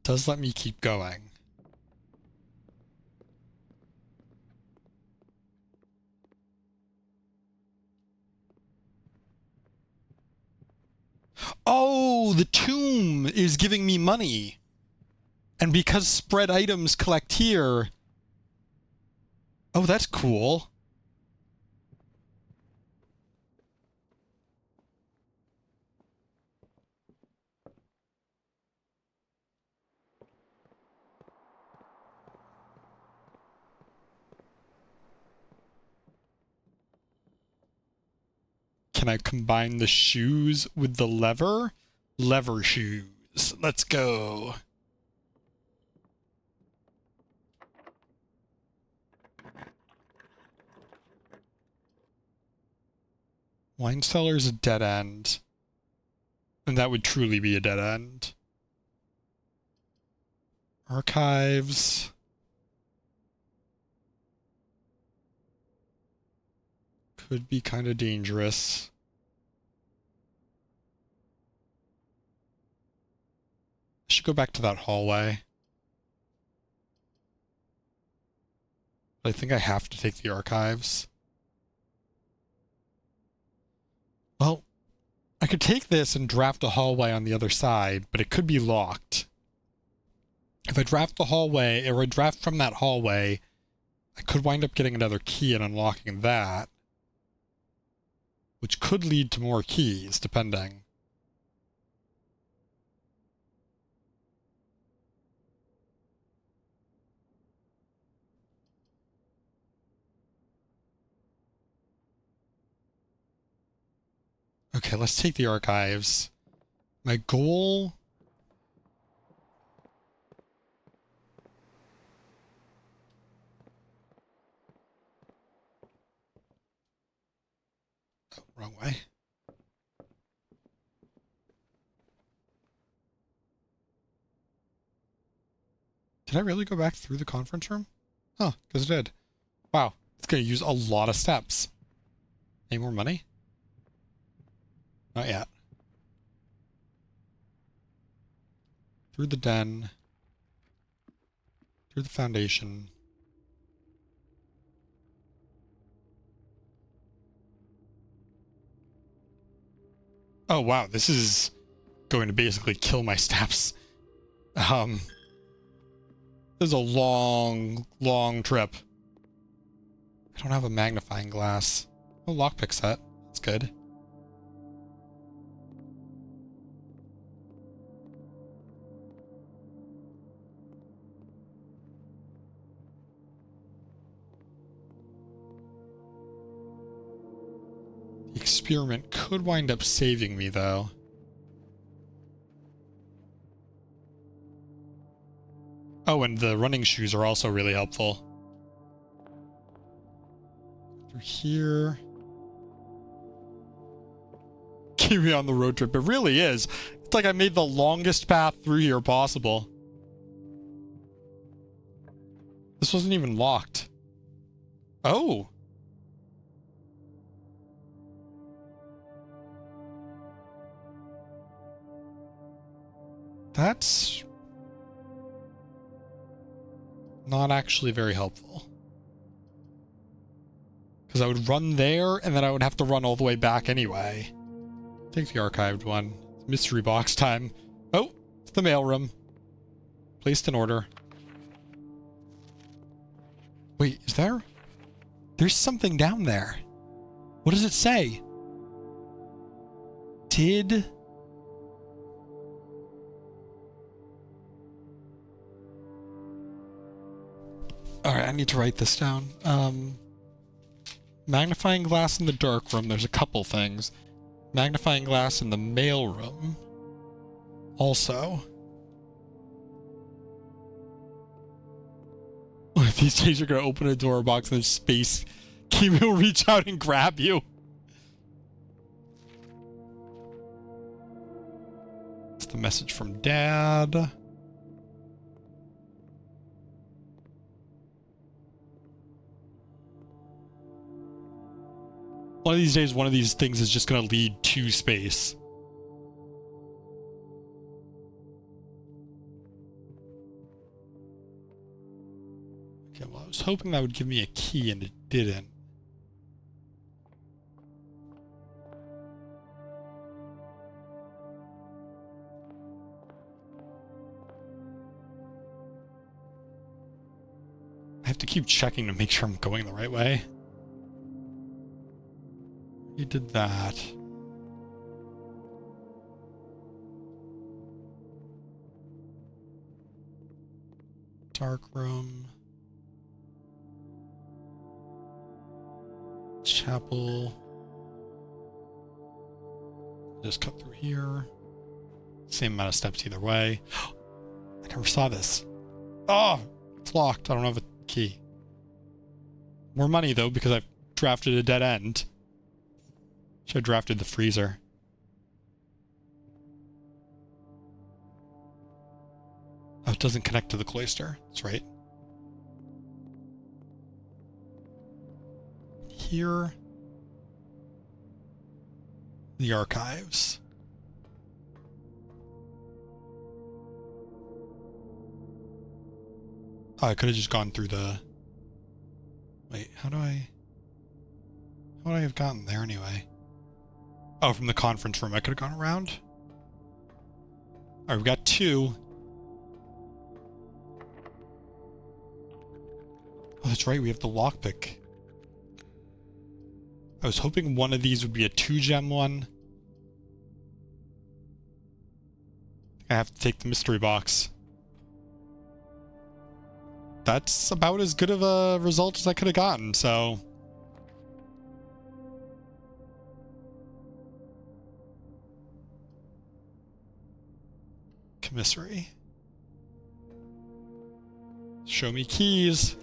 does let me keep going. Oh, the tomb is giving me money. And because spread items collect here... Oh, that's cool. Can I combine the shoes with the lever? Lever shoes. Let's go. Wine cellar's a dead end. And that would truly be a dead end. Archives. Could be kind of dangerous. I should go back to that hallway. But I think I have to take the archives. Well, I could take this and draft a hallway on the other side, but it could be locked. If I draft the hallway, or I draft from that hallway, I could wind up getting another key and unlocking that. Which could lead to more keys, depending. Okay, let's take the archives. My goal... Oh, wrong way. Did I really go back through the conference room? Huh, because I did. Wow, it's going to use a lot of steps. Any more money? Not yet. Through the den. Through the foundation. Oh, wow. This is going to basically kill my steps. This is a long, long trip. I don't have a magnifying glass. Oh, lockpick set. That's good. The experiment could wind up saving me, though. Oh, and the running shoes are also really helpful. Through here. Kiwi on the road trip. It really is. It's like I made the longest path through here possible. This wasn't even locked. Oh. That's not actually very helpful. Because I would run there, and then I would have to run all the way back anyway. Take the archived one. It's mystery box time. Oh, it's the mailroom. Placed in order. Wait, is there? There's something down there. What does it say? Did... Alright, I need to write this down. Magnifying glass in the dark room. There's a couple things. Magnifying glass in the mail room. Also. These days you're going to open a door box and there's space. Kiwi will reach out and grab you. It's the message from Dad. One of these days, one of these things is just going to lead to space. Okay, well, I was hoping that would give me a key, and it didn't. I have to keep checking to make sure I'm going the right way. You did that. Dark room. Chapel. Just cut through here. Same amount of steps either way. I never saw this. Oh, it's locked. I don't have a key. More money though, because I've drafted a dead end. Should have drafted the freezer. Oh, it doesn't connect to the cloister. That's right. Here. The archives. Oh, I could have just gone through the... Wait, how would I have gotten there anyway? Oh, from the conference room. I could have gone around. Alright, we've got two. Oh, that's right. We have the lockpick. I was hoping one of these would be a 2-gem one. I have to take the mystery box. That's about as good of a result as I could have gotten, so... Commissary. Show me keys.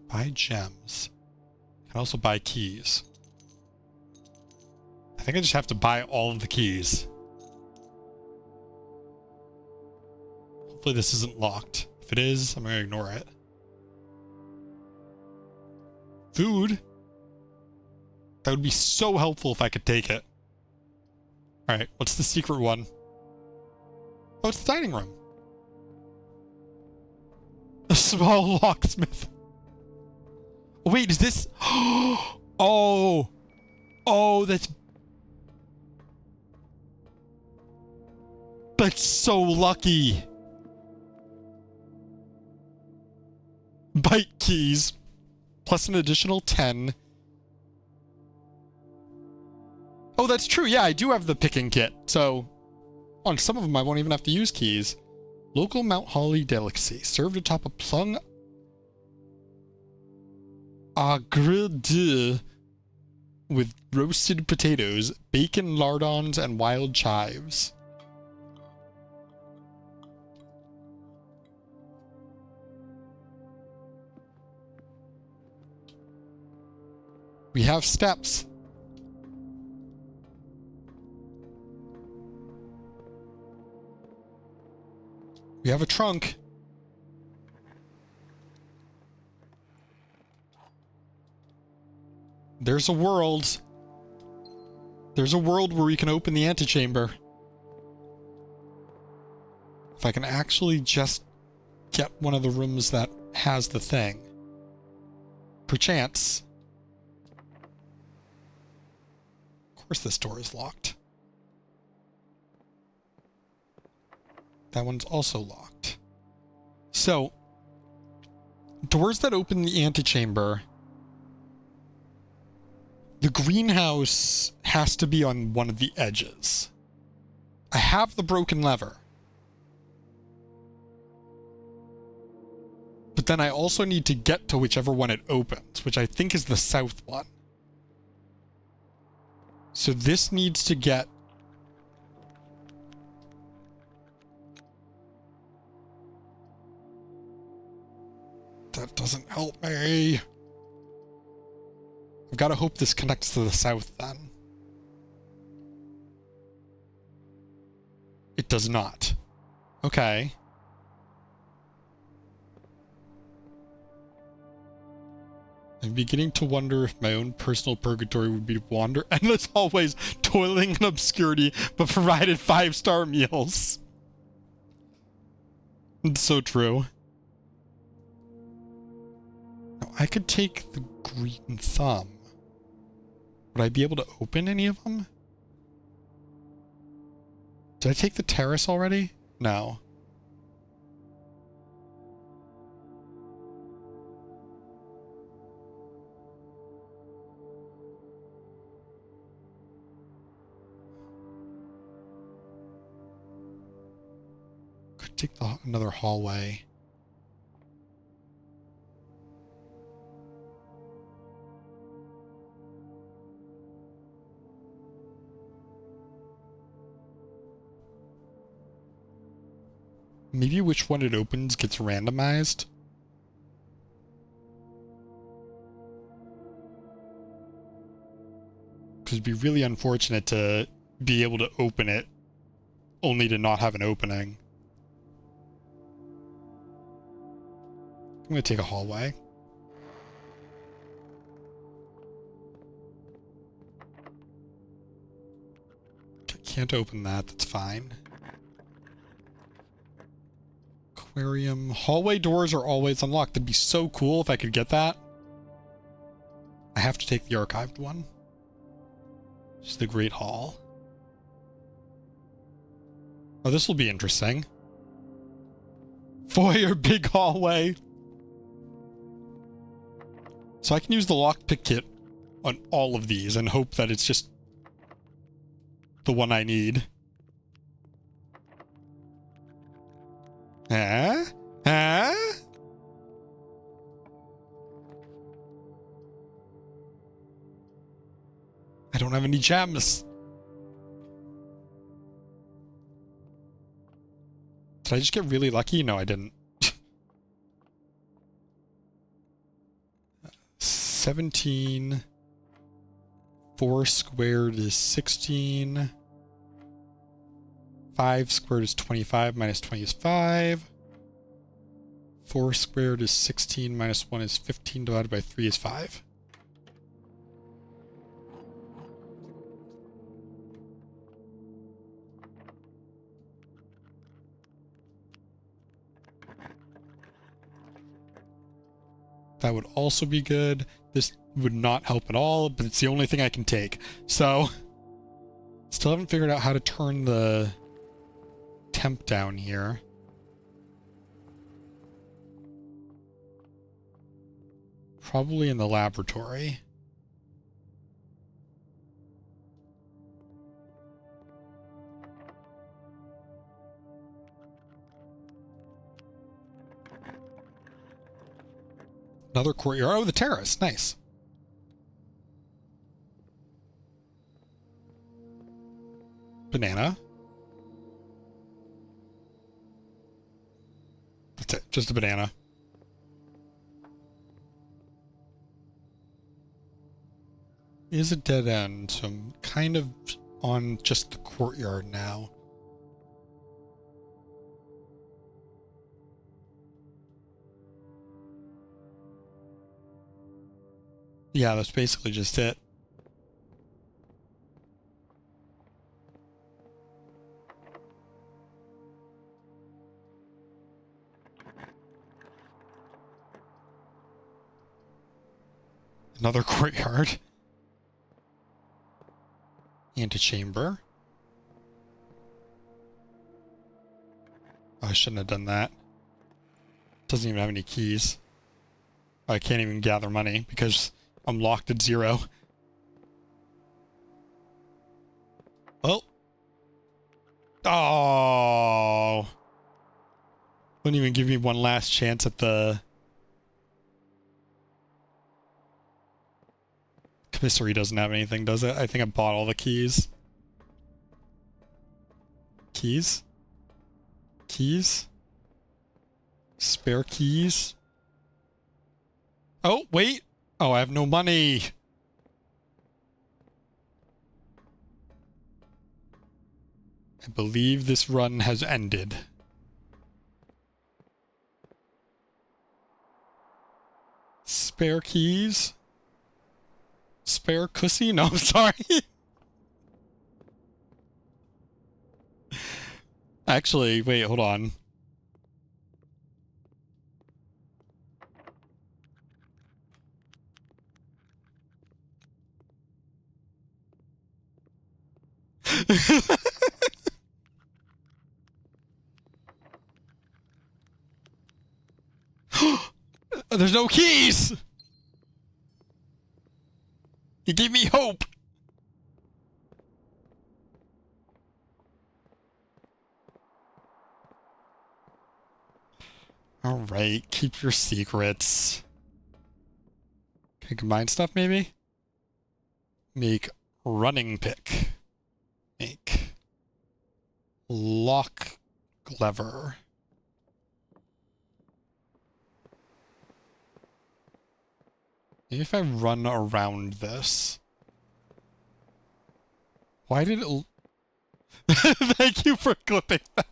Buy gems. Can also buy keys. I think I just have to buy all of the keys. Hopefully this isn't locked. If it is, I'm going to ignore it. Food? That would be so helpful if I could take it. Alright, what's the secret one? Oh, it's the dining room. A small locksmith. Wait, is this... Oh! Oh, that's... That's so lucky! Bite keys. Plus an additional 10. Oh, that's true. Yeah, I do have the picking kit. So, on some of them I won't even have to use keys. Local Mount Holly delicacy. Served atop a plum agredu with roasted potatoes, bacon lardons, and wild chives. We have steps. We have a trunk. There's a world. There's a world where we can open the antechamber. If I can actually just get one of the rooms that has the thing. Perchance. Of course this door is locked. That one's also locked. So, doors that open the antechamber. The greenhouse has to be on one of the edges. I have the broken lever. But then I also need to get to whichever one it opens, which I think is the south one. So this needs to get... That doesn't help me. I've got to hope this connects to the south then. It does not. Okay. I'm beginning to wonder if my own personal purgatory would be to wander endless hallways, toiling in obscurity, but provided 5-star meals. It's so true. Now, I could take the green thumb. Would I be able to open any of them? Did I take the terrace already? No. Could take another hallway. Maybe which one it opens gets randomized. Because it'd be really unfortunate to be able to open it only to not have an opening. I'm going to take a hallway. I can't open that, that's fine. Aquarium. Hallway doors are always unlocked. That'd be so cool if I could get that. I have to take the archived one. This is the Great Hall. Oh, this will be interesting. Foyer, big hallway. So I can use the lockpick kit on all of these and hope that it's just the one I need. Huh? Huh? I don't have any gems. Did I just get really lucky? No, I didn't. 17. 4 squared is 16. 5 squared is 25, minus 20 is 5. 4 squared is 16, minus 1 is 15, divided by 3 is 5. That would also be good. This would not help at all, but it's the only thing I can take. So, still haven't figured out how to turn the temp down here. Probably in the laboratory. Another courtyard. Oh, the terrace. Nice. Banana. That's it. Just a banana. It is a dead end, so I'm kind of on just the courtyard now. Yeah, that's basically just it. Another courtyard. Antechamber. Oh, I shouldn't have done that. Doesn't even have any keys. I can't even gather money because I'm locked at 0. Well. Oh. Wouldn't even give me one last chance at the commissary. Doesn't have anything, does it? I think I bought all the keys. Keys? Keys? Spare keys? Oh, wait. Oh, I have no money. I believe this run has ended. Spare keys? Spare cussy? No, I'm sorry. Actually, wait, hold on. There's no keys! You gave me hope! Alright, keep your secrets. Can I combine stuff, maybe? Make running pick. Make lock lever. Maybe if I run around this. Why did it... Thank you for clipping that.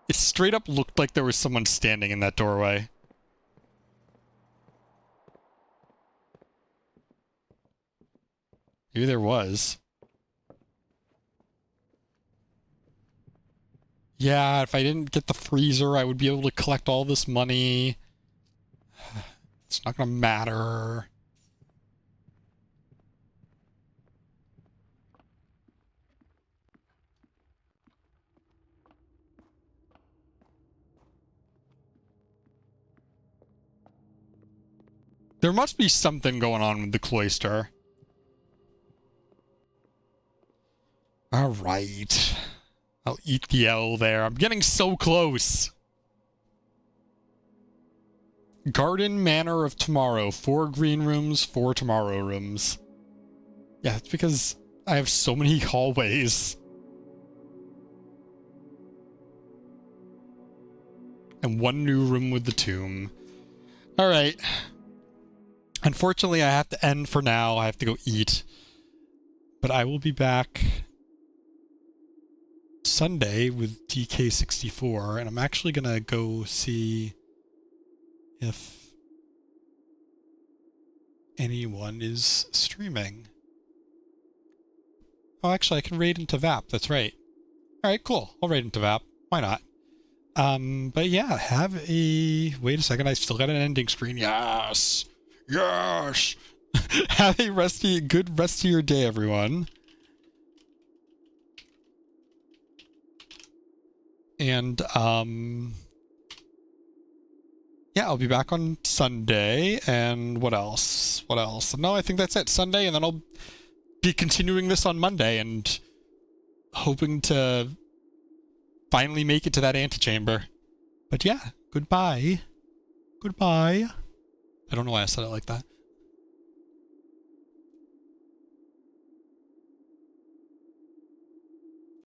It straight up looked like there was someone standing in that doorway. Maybe there was. Yeah, if I didn't get the freezer, I would be able to collect all this money. It's not gonna matter. There must be something going on with the cloister. Alright. I'll eat the L there. I'm getting so close. Garden Manor of Tomorrow. 4 green rooms, 4 tomorrow rooms. Yeah, it's because I have so many hallways. And 1 new room with the tomb. Alright. Unfortunately, I have to end for now. I have to go eat. But I will be back Sunday with DK64, and I'm actually gonna go see if anyone is streaming. Oh, actually, I can raid into VAP. That's right. Alright, cool. I'll raid into VAP. Why not? But yeah, have a... Wait a second, I still got an ending screen. Yes! Yes! Have a good rest of your day, everyone. And, yeah, I'll be back on Sunday, and what else? What else? No, I think that's it. Sunday, and then I'll be continuing this on Monday, and hoping to finally make it to that antechamber. But yeah, goodbye. Goodbye. I don't know why I said it like that.